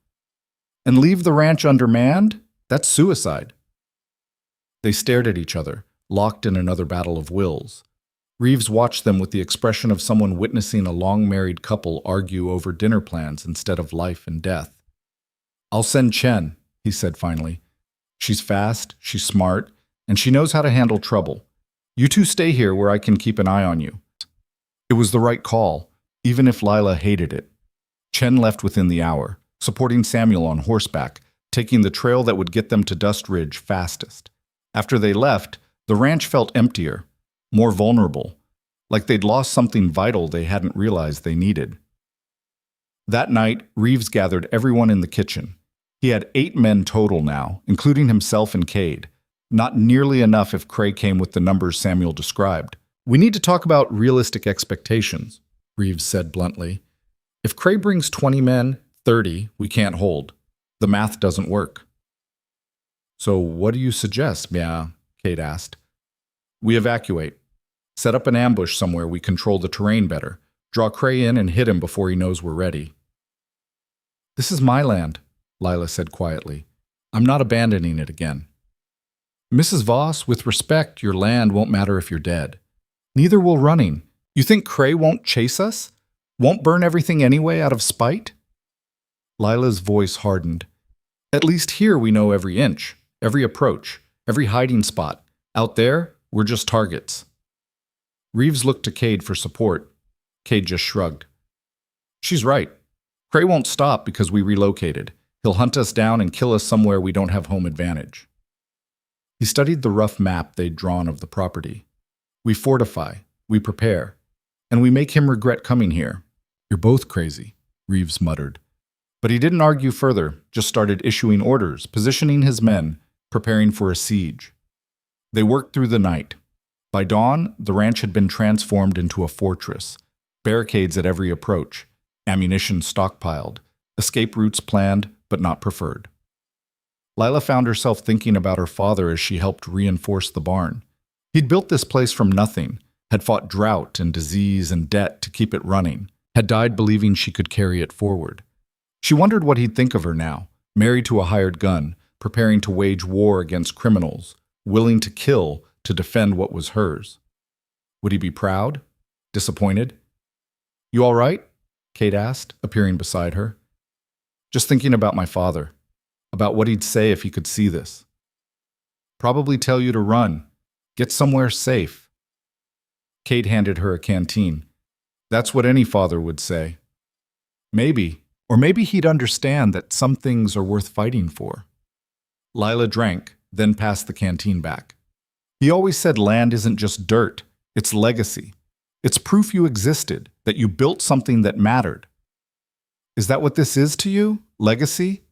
And leave the ranch undermanned? That's suicide. They stared at each other, locked in another battle of wills. Reeves watched them with the expression of someone witnessing a long-married couple argue over dinner plans instead of life and death. I'll send Chen, he said finally. She's fast, she's smart, and she knows how to handle trouble. You two stay here where I can keep an eye on you. It was the right call, even if Lila hated it. Chen left within the hour, supporting Samuel on horseback, taking the trail that would get them to Dust Ridge fastest. After they left, the ranch felt emptier, more vulnerable, like they'd lost something vital they hadn't realized they needed. That night, Reeves gathered everyone in the kitchen. He had 8 men total now, including himself and Cade. Not nearly enough if Cray came with the numbers Samuel described. "We need to talk about realistic expectations," Reeves said bluntly. "If Cray brings 20 men, 30 we can't hold. The math doesn't work." "So what do you suggest?" Cade asked. "We evacuate. Set up an ambush somewhere we control the terrain better. Draw Cray in and hit him before he knows we're ready." "This is my land," Lila said quietly. "I'm not abandoning it again." "Mrs. Voss, with respect, your land won't matter if you're dead. Neither will running. You think Cray won't chase us? Won't burn everything anyway out of spite?" Lila's voice hardened. "At least here we know every inch, every approach, every hiding spot. Out there, we're just targets." Reeves looked to Cade for support. Cade just shrugged. "She's right. Cray won't stop because we relocated. He'll hunt us down and kill us somewhere we don't have home advantage." He studied the rough map they'd drawn of the property. "We fortify, we prepare, and we make him regret coming here." "You're both crazy," Reeves muttered. But he didn't argue further, just started issuing orders, positioning his men, preparing for a siege. They worked through the night. By dawn, the ranch had been transformed into a fortress. Barricades at every approach, ammunition stockpiled, escape routes planned but not preferred. Lila found herself thinking about her father as she helped reinforce the barn. He'd built this place from nothing, had fought drought and disease and debt to keep it running, had died believing she could carry it forward. She wondered what he'd think of her now, married to a hired gun, preparing to wage war against criminals, willing to kill to defend what was hers. Would he be proud? Disappointed? "You all right?" Cade asked, appearing beside her. "Just thinking about my father, about what he'd say if he could see this. Probably tell you to run, get somewhere safe." Cade handed her a canteen. "That's what any father would say." "Maybe, or maybe he'd understand that some things are worth fighting for." Lila drank, then passed the canteen back. "He always said land isn't just dirt, it's legacy. It's proof you existed, that you built something that mattered. Is that what this is to you? Legacy?"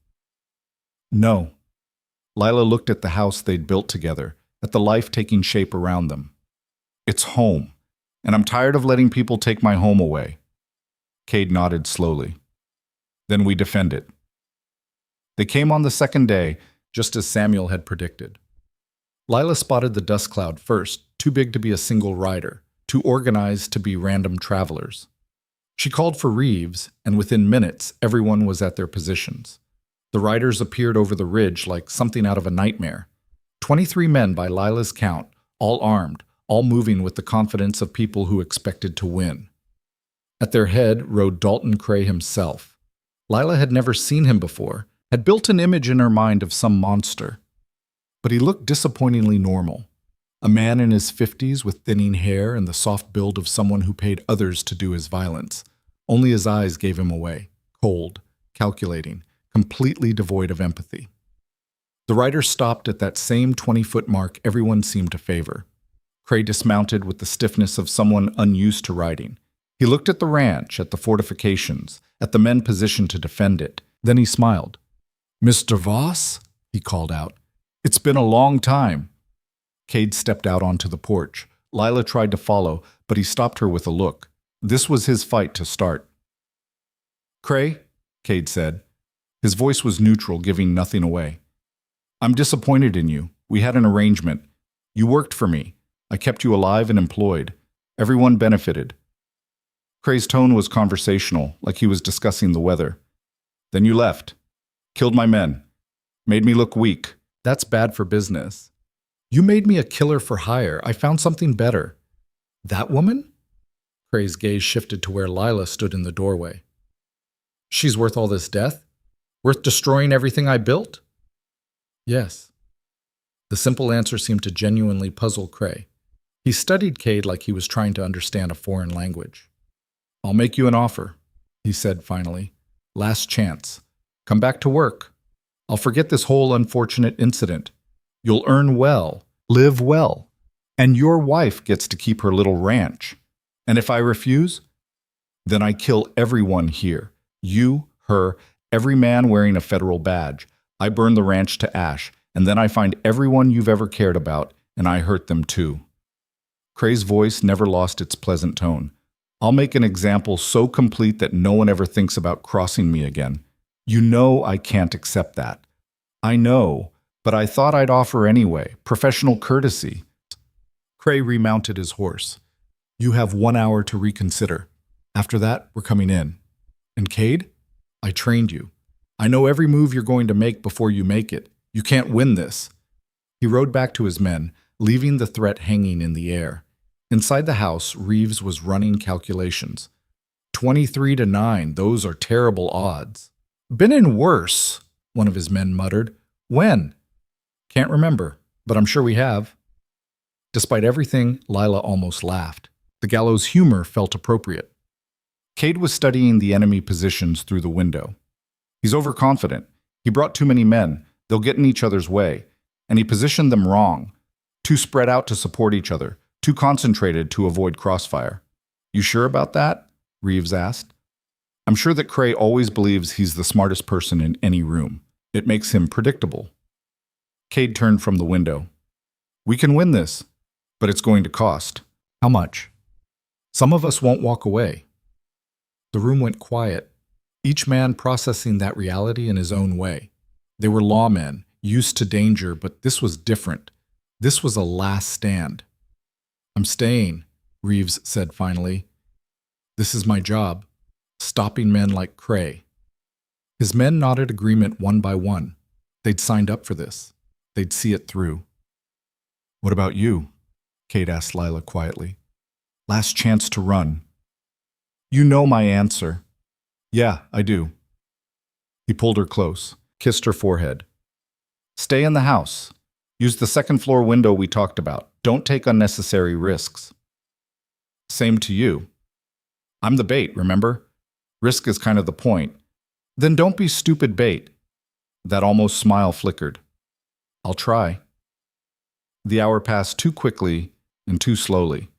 "No." Lila looked at the house they'd built together, at the life taking shape around them. "It's home, and I'm tired of letting people take my home away." Cade nodded slowly. "Then we defend it." They came on the second day, just as Samuel had predicted. Lila spotted the dust cloud first, too big to be a single rider, too organized to be random travelers. She called for Reeves, and within minutes, everyone was at their positions. The riders appeared over the ridge like something out of a nightmare. 23 men by Lila's count, all armed, all moving with the confidence of people who expected to win. At their head rode Dalton Cray himself. Lila had never seen him before, had built an image in her mind of some monster. But he looked disappointingly normal. A man in his 50s with thinning hair and the soft build of someone who paid others to do his violence. Only his eyes gave him away, cold, calculating, completely devoid of empathy. The rider stopped at that same 20-foot mark everyone seemed to favor. Cray dismounted with the stiffness of someone unused to riding. He looked at the ranch, at the fortifications, at the men positioned to defend it. Then he smiled. "Mr. Voss?" he called out. "It's been a long time." Cade stepped out onto the porch. Lila tried to follow, but he stopped her with a look. This was his fight to start. "Cray," Cade said. His voice was neutral, giving nothing away. "I'm disappointed in you. We had an arrangement. You worked for me. I kept you alive and employed. Everyone benefited." Cray's tone was conversational, like he was discussing the weather. "Then you left. Killed my men. Made me look weak. That's bad for business. You made me a killer for hire. I found something better." "That woman?" Cray's gaze shifted to where Lila stood in the doorway. "She's worth all this death? Worth destroying everything I built?" "Yes." The simple answer seemed to genuinely puzzle Cray. He studied Cade like he was trying to understand a foreign language. "I'll make you an offer," he said finally. "Last chance. Come back to work. I'll forget this whole unfortunate incident. You'll earn well, live well, and your wife gets to keep her little ranch. And if I refuse, then I kill everyone here. You, her, every man wearing a federal badge. I burn the ranch to ash, and then I find everyone you've ever cared about, and I hurt them too." Cray's voice never lost its pleasant tone. "I'll make an example so complete that no one ever thinks about crossing me again. You know I can't accept that." "I know, but I thought I'd offer anyway. Professional courtesy." Cray remounted his horse. "You have 1 hour to reconsider. After that, we're coming in. And Cade, I trained you. I know every move you're going to make before you make it. You can't win this." He rode back to his men, leaving the threat hanging in the air. Inside the house, Reeves was running calculations. 23-9, those are terrible odds. "Been in worse," one of his men muttered. "When?" "Can't remember, but I'm sure we have." Despite everything, Lila almost laughed. The gallows humor felt appropriate. Cade was studying the enemy positions through the window. "He's overconfident. He brought too many men. They'll get in each other's way. And he positioned them wrong. Too spread out to support each other. Too concentrated to avoid crossfire." "You sure about that?" Reeves asked. "I'm sure that Cray always believes he's the smartest person in any room. It makes him predictable." Cade turned from the window. "We can win this, but it's going to cost." "How much?" "Some of us won't walk away." The room went quiet, each man processing that reality in his own way. They were lawmen, used to danger, but this was different. This was a last stand. "I'm staying," Reeves said finally. "This is my job, stopping men like Cray." His men nodded agreement one by one. They'd signed up for this. They'd see it through. "What about you?" Cade asked Lila quietly. "Last chance to run." "You know my answer." "Yeah, I do." He pulled her close, kissed her forehead. "Stay in the house. Use the second-floor window we talked about. Don't take unnecessary risks." "Same to you." "I'm the bait, remember? Risk is kind of the point." "Then don't be stupid bait." That almost smile flickered. "I'll try." The hour passed too quickly and too slowly.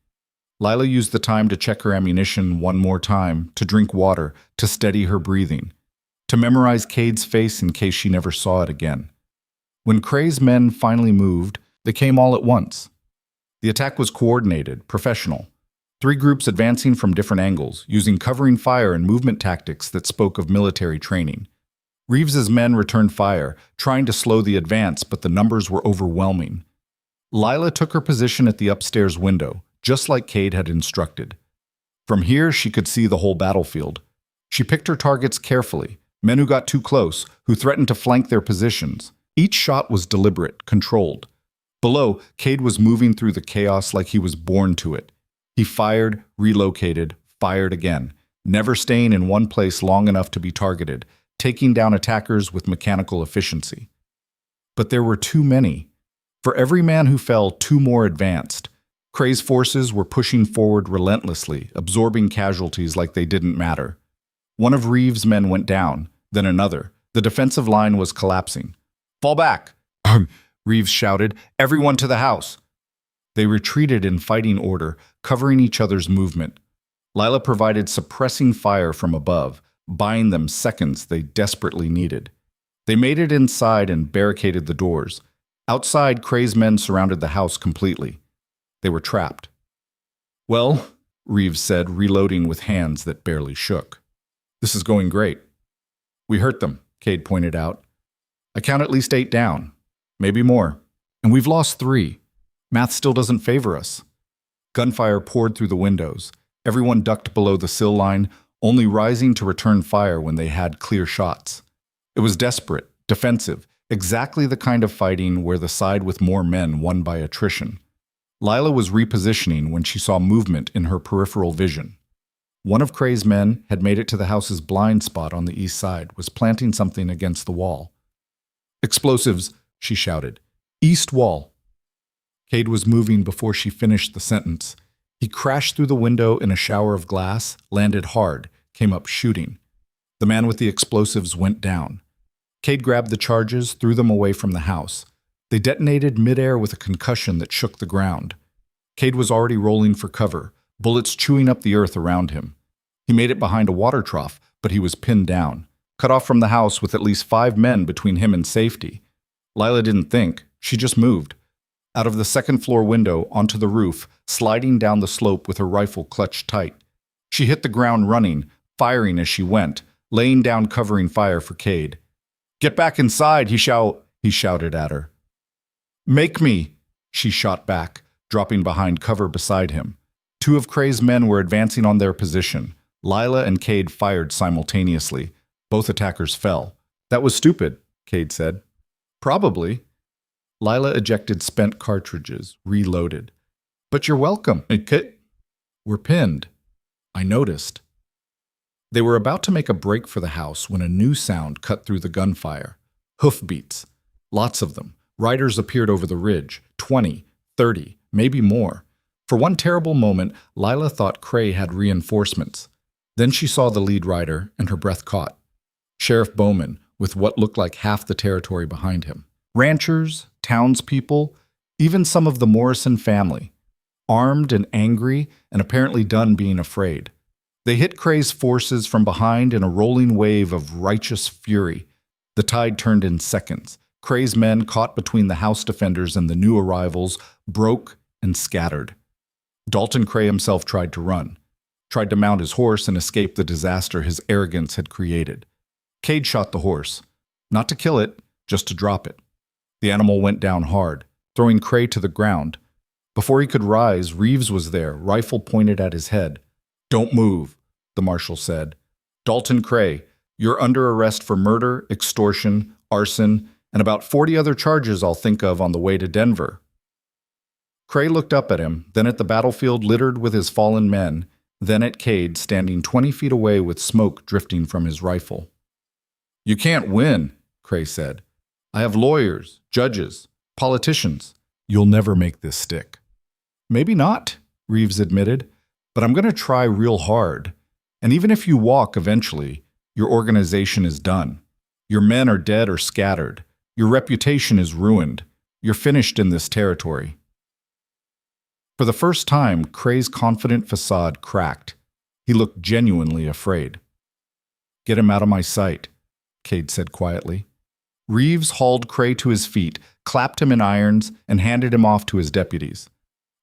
Lila used the time to check her ammunition one more time, to drink water, to steady her breathing, to memorize Cade's face in case she never saw it again. When Cray's men finally moved, they came all at once. The attack was coordinated, professional. 3 groups advancing from different angles, using covering fire and movement tactics that spoke of military training. Reeves's men returned fire, trying to slow the advance, but the numbers were overwhelming. Lila took her position at the upstairs window, just like Cade had instructed. From here, she could see the whole battlefield. She picked her targets carefully, men who got too close, who threatened to flank their positions. Each shot was deliberate, controlled. Below, Cade was moving through the chaos like he was born to it. He fired, relocated, fired again, never staying in one place long enough to be targeted, taking down attackers with mechanical efficiency. But there were too many. For every man who fell, 2 more advanced. Cray's forces were pushing forward relentlessly, absorbing casualties like they didn't matter. One of Reeves' men went down, then another. The defensive line was collapsing. "Fall back!" Reeves shouted. "Everyone to the house!" They retreated in fighting order, covering each other's movement. Lila provided suppressing fire from above, buying them seconds they desperately needed. They made it inside and barricaded the doors. Outside, Cray's men surrounded the house completely. They were trapped. "Well," Reeves said, reloading with hands that barely shook. "This is going great." "We hurt them," Cade pointed out. "I count at least 8 down. Maybe more. And we've lost 3. Math still doesn't favor us." Gunfire poured through the windows. Everyone ducked below the sill line, only rising to return fire when they had clear shots. It was desperate, defensive, exactly the kind of fighting where the side with more men won by attrition. Lila was repositioning when she saw movement in her peripheral vision. One of Cray's men had made it to the house's blind spot on the east side, was planting something against the wall. "Explosives," she shouted. "East wall." Cade was moving before she finished the sentence. He crashed through the window in a shower of glass, landed hard, came up shooting. The man with the explosives went down. Cade grabbed the charges, threw them away from the house. They detonated midair with a concussion that shook the ground. Cade was already rolling for cover, bullets chewing up the earth around him. He made it behind a water trough, but he was pinned down, cut off from the house with at least 5 men between him and safety. Lila didn't think. She just moved. Out of the second-floor window onto the roof, sliding down the slope with her rifle clutched tight. She hit the ground running, firing as she went, laying down covering fire for Cade. "Get back inside," he shouted at her. "Make me," she shot back, dropping behind cover beside him. 2 of Cray's men were advancing on their position. Lila and Cade fired simultaneously. Both attackers fell. "That was stupid," Cade said. "Probably." Lila ejected spent cartridges, reloaded. "But you're welcome." "We're pinned." I noticed. They were about to make a break for the house when a new sound cut through the gunfire. Hoofbeats. Lots of them. Riders appeared over the ridge. 20, 30, maybe more. For one terrible moment, Lila thought Cray had reinforcements. Then she saw the lead rider, and her breath caught. Sheriff Bowman, with what looked like half the territory behind him. Ranchers, townspeople, even some of the Morrison family. Armed and angry, and apparently done being afraid. They hit Cray's forces from behind in a rolling wave of righteous fury. The tide turned in seconds. Cray's men, caught between the house defenders and the new arrivals, broke and scattered. Dalton Cray himself tried to run, tried to mount his horse and escape the disaster his arrogance had created. Cade shot the horse, not to kill it, just to drop it. The animal went down hard, throwing Cray to the ground. Before he could rise, Reeves was there, rifle pointed at his head. "Don't move," the marshal said. "Dalton Cray, you're under arrest for murder, extortion, arson, and about 40 other charges I'll think of on the way to Denver." Cray looked up at him, then at the battlefield littered with his fallen men, then at Cade standing 20 feet away with smoke drifting from his rifle. "You can't win," Cray said. "I have lawyers, judges, politicians. You'll never make this stick." "Maybe not," Reeves admitted, "but I'm going to try real hard. And even if you walk eventually, your organization is done. Your men are dead or scattered. Your reputation is ruined. You're finished in this territory." For the first time, Cray's confident facade cracked. He looked genuinely afraid. "Get him out of my sight," Cade said quietly. Reeves hauled Cray to his feet, clapped him in irons, and handed him off to his deputies.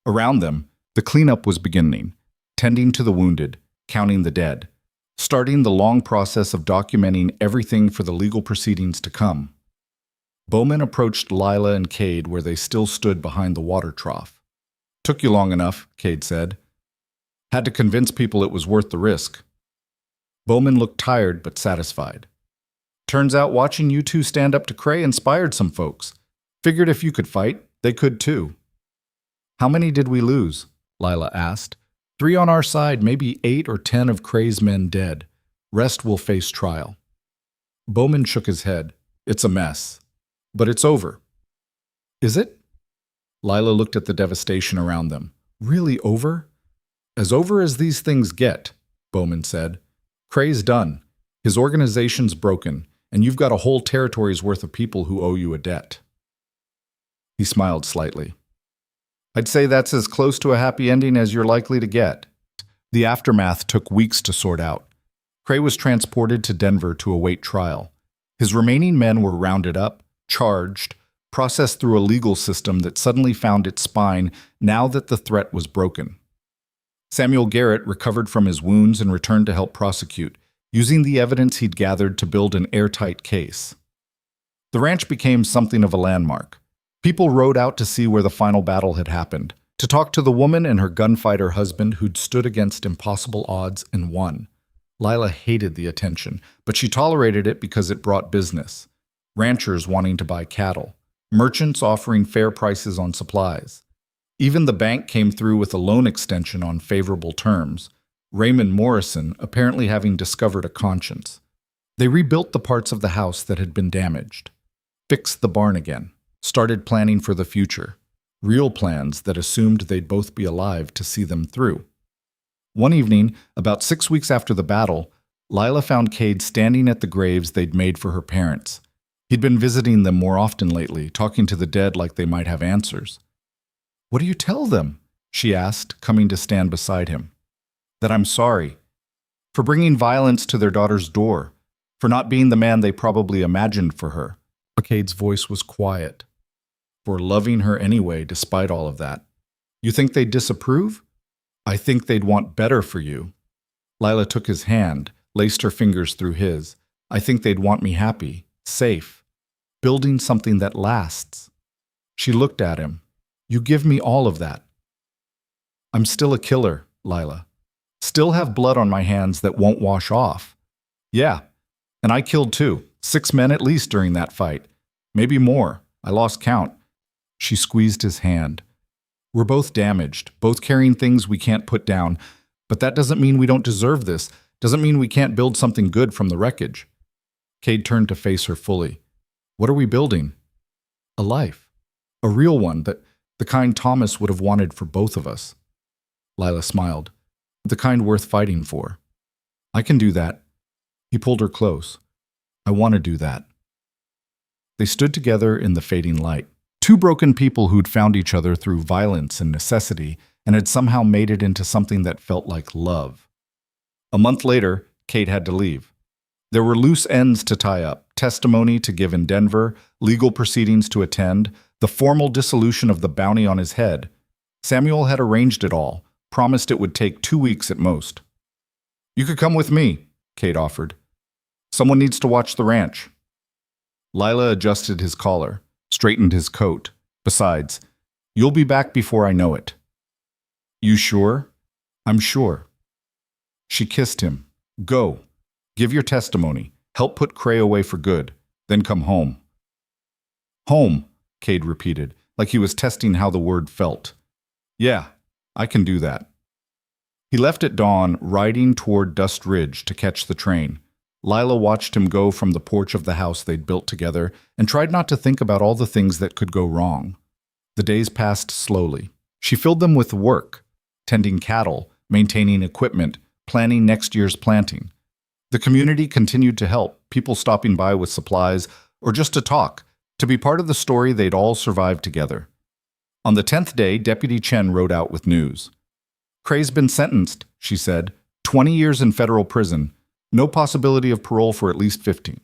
Around them, the cleanup was beginning, tending to the wounded, counting the dead, starting the long process of documenting everything for the legal proceedings to come. Bowman approached Lila and Cade where they still stood behind the water trough. "Took you long enough," Cade said. "Had to convince people it was worth the risk." Bowman looked tired but satisfied. "Turns out watching you two stand up to Cray inspired some folks. Figured if you could fight, they could too." "How many did we lose?" Lila asked. 3 on our side, maybe 8 or 10 of Cray's men dead. Rest will face trial." Bowman shook his head. "It's a mess. But it's over." "Is it?" Lila looked at the devastation around them. "Really over?" "As over as these things get," Bowman said. "Cray's done. His organization's broken, and you've got a whole territory's worth of people who owe you a debt." He smiled slightly. "I'd say that's as close to a happy ending as you're likely to get." The aftermath took weeks to sort out. Cray was transported to Denver to await trial. His remaining men were rounded up, charged, processed through a legal system that suddenly found its spine now that the threat was broken. Samuel Garrett recovered from his wounds and returned to help prosecute, using the evidence he'd gathered to build an airtight case. The ranch became something of a landmark. People rode out to see where the final battle had happened, to talk to the woman and her gunfighter husband who'd stood against impossible odds and won. Lila hated the attention, but she tolerated it because it brought business. Ranchers wanting to buy cattle, merchants offering fair prices on supplies. Even the bank came through with a loan extension on favorable terms, Raymond Morrison apparently having discovered a conscience. They rebuilt the parts of the house that had been damaged, fixed the barn again, started planning for the future, real plans that assumed they'd both be alive to see them through. One evening, about 6 weeks after the battle, Lila found Cade standing at the graves they'd made for her parents. He'd been visiting them more often lately, talking to the dead like they might have answers. "What do you tell them?" she asked, coming to stand beside him. "That I'm sorry. for bringing violence to their daughter's door, for not being the man they probably imagined for her. Cade's voice was quiet. For loving her anyway, despite all of that. You think they'd disapprove? I think they'd want better for you. Lila took his hand, laced her fingers through his. I think they'd want me happy, safe, building something that lasts. She looked at him. You give me all of that. I'm still a killer, Lila. Still have blood on my hands that won't wash off. Yeah, and I killed too. 6 men at least during that fight. Maybe more. I lost count. She squeezed his hand. We're both damaged, both carrying things we can't put down, but that doesn't mean we don't deserve this. Doesn't mean we can't build something good from the wreckage. Cade turned to face her fully. What are we building? A life. A real one, the kind Thomas would have wanted for both of us. Lila smiled. The kind worth fighting for. I can do that. He pulled her close. I want to do that. They stood together in the fading light. Two broken people who'd found each other through violence and necessity and had somehow made it into something that felt like love. A month later, Cade had to leave. There were loose ends to tie up, testimony to give in Denver, legal proceedings to attend, the formal dissolution of the bounty on his head. Samuel had arranged it all, promised it would take 2 weeks at most. You could come with me, Cade offered. Someone needs to watch the ranch. Lila adjusted his collar, straightened his coat. Besides, you'll be back before I know it. You sure? I'm sure. She kissed him. Go. Give your testimony. Help put Cray away for good. Then come home. Home, Cade repeated, like he was testing how the word felt. Yeah, I can do that. He left at dawn, riding toward Dust Ridge to catch the train. Lila watched him go from the porch of the house they'd built together and tried not to think about all the things that could go wrong. The days passed slowly. She filled them with work, tending cattle, maintaining equipment, planning next year's planting. The community continued to help, people stopping by with supplies or just to talk, to be part of the story they'd all survived together. On the 10th day, Deputy Chen rode out with news. Cray's been sentenced, she said, 20 years in federal prison. No possibility of parole for at least 15.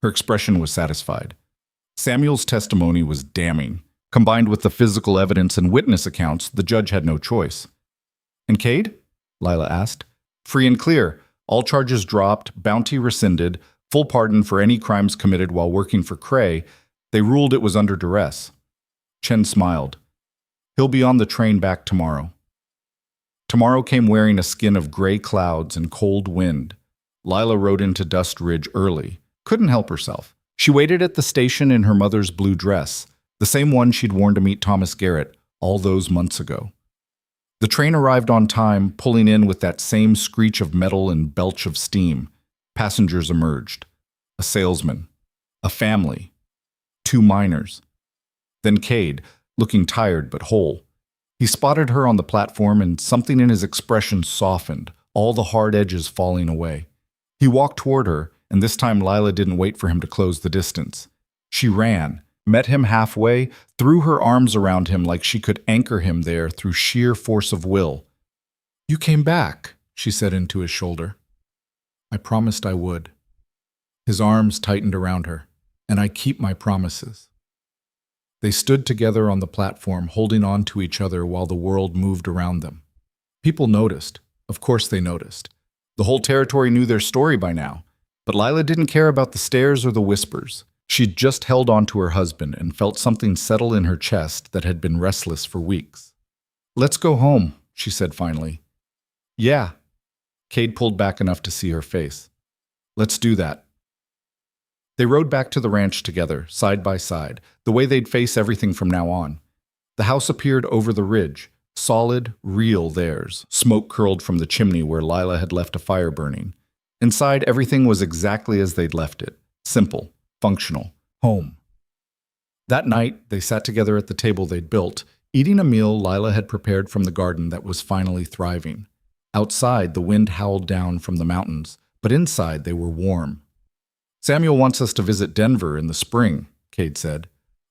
Her expression was satisfied. Samuel's testimony was damning. Combined with the physical evidence and witness accounts, the judge had no choice. And Cade? Lila asked. Free and clear. All charges dropped, bounty rescinded, full pardon for any crimes committed while working for Cray. They ruled it was under duress. Chen smiled. He'll be on the train back tomorrow. Tomorrow came wearing a skin of gray clouds and cold wind. Lila rode into Dust Ridge early. Couldn't help herself. She waited at the station in her mother's blue dress, the same one she'd worn to meet Thomas Garrett all those months ago. The train arrived on time, pulling in with that same screech of metal and belch of steam. Passengers emerged. A salesman. A family. 2 miners. Then Cade, looking tired but whole. He spotted her on the platform and something in his expression softened, all the hard edges falling away. He walked toward her, and this time Lila didn't wait for him to close the distance. She ran, met him halfway, threw her arms around him like she could anchor him there through sheer force of will. You came back, she said into his shoulder. I promised I would. His arms tightened around her, and I keep my promises. They stood together on the platform, holding on to each other while the world moved around them. People noticed. Of course they noticed. The whole territory knew their story by now, but Lila didn't care about the stares or the whispers. She'd just held on to her husband and felt something settle in her chest that had been restless for weeks. Let's go home, she said finally. Yeah. Cade pulled back enough to see her face. Let's do that. They rode back to the ranch together, side by side, the way they'd face everything from now on. The house appeared over the ridge, solid, real theirs. Smoke curled from the chimney where Lila had left a fire burning. Inside, everything was exactly as they'd left it. Simple, functional, home. That night, they sat together at the table they'd built, eating a meal Lila had prepared from the garden that was finally thriving. Outside, the wind howled down from the mountains, but inside they were warm. Samuel wants us to visit Denver in the spring, Cade said.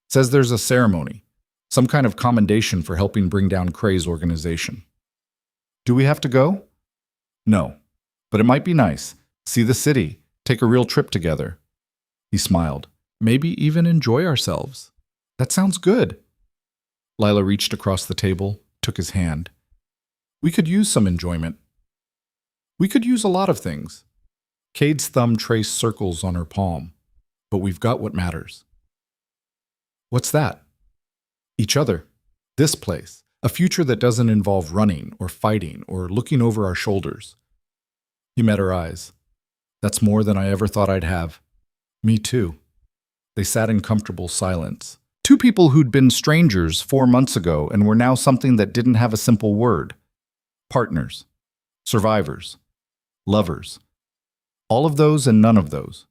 Says there's a ceremony, some kind of commendation for helping bring down Cray's organization. Do we have to go? No, But it might be nice. See the city. Take a real trip together." He smiled. "Maybe even enjoy ourselves." "That sounds good." Lila reached across the table, took his hand. "We could use some enjoyment. We could use a lot of things." Cade's thumb traced circles on her palm. "But we've got what matters." "What's that?" "Each other. This place. A future that doesn't involve running or fighting or looking over our shoulders." He met her eyes. "That's more than I ever thought I'd have." "Me too." They sat in comfortable silence. Two people who'd been strangers 4 months ago and were now something that didn't have a simple word. Partners. Survivors. Lovers. All of those and none of those.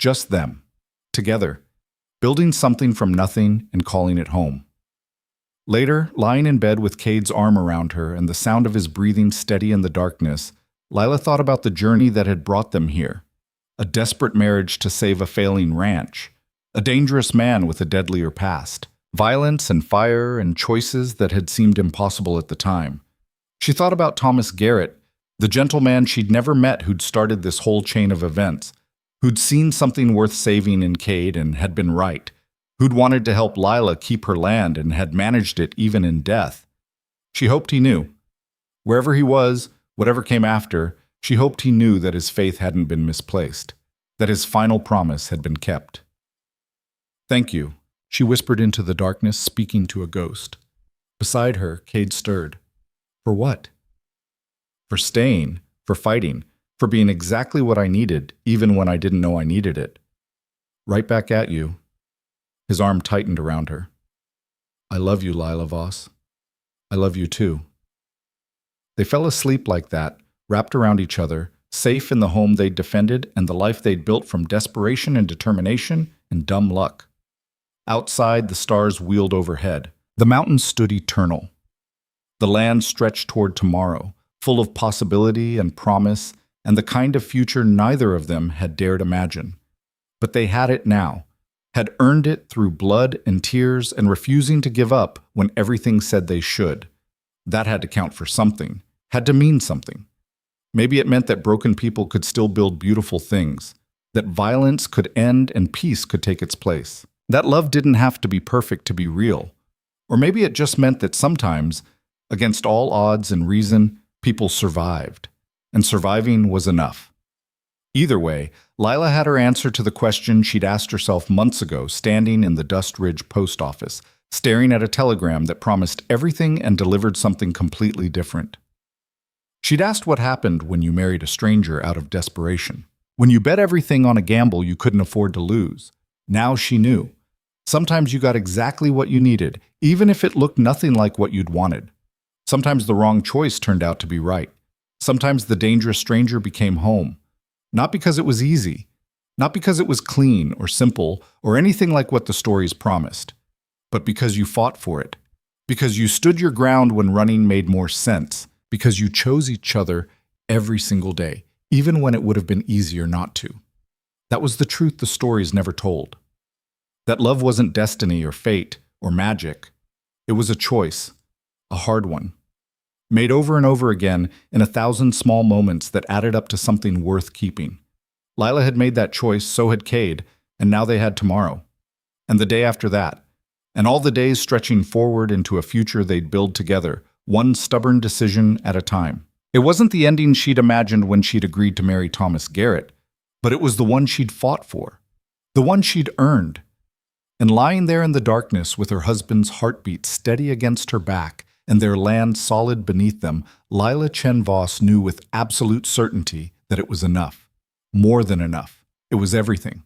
Just them. Together. Building something from nothing and calling it home. Later, lying in bed with Cade's arm around her and the sound of his breathing steady in the darkness, Lila thought about the journey that had brought them here. A desperate marriage to save a failing ranch. A dangerous man with a deadlier past. Violence and fire and choices that had seemed impossible at the time. She thought about Thomas Garrett, the gentleman she'd never met who'd started this whole chain of events, who'd seen something worth saving in Cade and had been right, who'd wanted to help Lila keep her land and had managed it even in death. She hoped he knew. Wherever he was, whatever came after, she hoped he knew that his faith hadn't been misplaced, that his final promise had been kept. "Thank you," she whispered into the darkness, speaking to a ghost. Beside her, Cade stirred. "For what?" "For staying, for fighting, for being exactly what I needed, even when I didn't know I needed it." "Right back at you." His arm tightened around her. "I love you, Lila Voss. I love you too." They fell asleep like that, wrapped around each other, safe in the home they'd defended and the life they'd built from desperation and determination and dumb luck. Outside, the stars wheeled overhead. The mountains stood eternal. The land stretched toward tomorrow, full of possibility and promise, and the kind of future neither of them had dared imagine. But they had it now, had earned it through blood and tears and refusing to give up when everything said they should. That had to count for something, had to mean something. Maybe it meant that broken people could still build beautiful things, that violence could end and peace could take its place. That love didn't have to be perfect to be real. Or maybe it just meant that sometimes, against all odds and reason, people survived, and surviving was enough. Either way, Lila had her answer to the question she'd asked herself months ago, standing in the Dust Ridge post office, staring at a telegram that promised everything and delivered something completely different. She'd asked what happened when you married a stranger out of desperation, when you bet everything on a gamble you couldn't afford to lose. Now she knew. Sometimes you got exactly what you needed, even if it looked nothing like what you'd wanted. Sometimes the wrong choice turned out to be right. Sometimes the dangerous stranger became home. Not because it was easy, not because it was clean or simple or anything like what the stories promised, but because you fought for it, because you stood your ground when running made more sense, because you chose each other every single day, even when it would have been easier not to. That was the truth the stories never told. That love wasn't destiny or fate or magic. It was a choice, a hard one, made over and over again in 1,000 small moments that added up to something worth keeping. Lila had made that choice, so had Cade, and now they had tomorrow, and the day after that, and all the days stretching forward into a future they'd build together, one stubborn decision at a time. It wasn't the ending she'd imagined when she'd agreed to marry Thomas Garrett, but it was the one she'd fought for, the one she'd earned. And lying there in the darkness with her husband's heartbeat steady against her back and their land solid beneath them, Lila Chen Voss knew with absolute certainty that it was enough. More than enough. It was everything.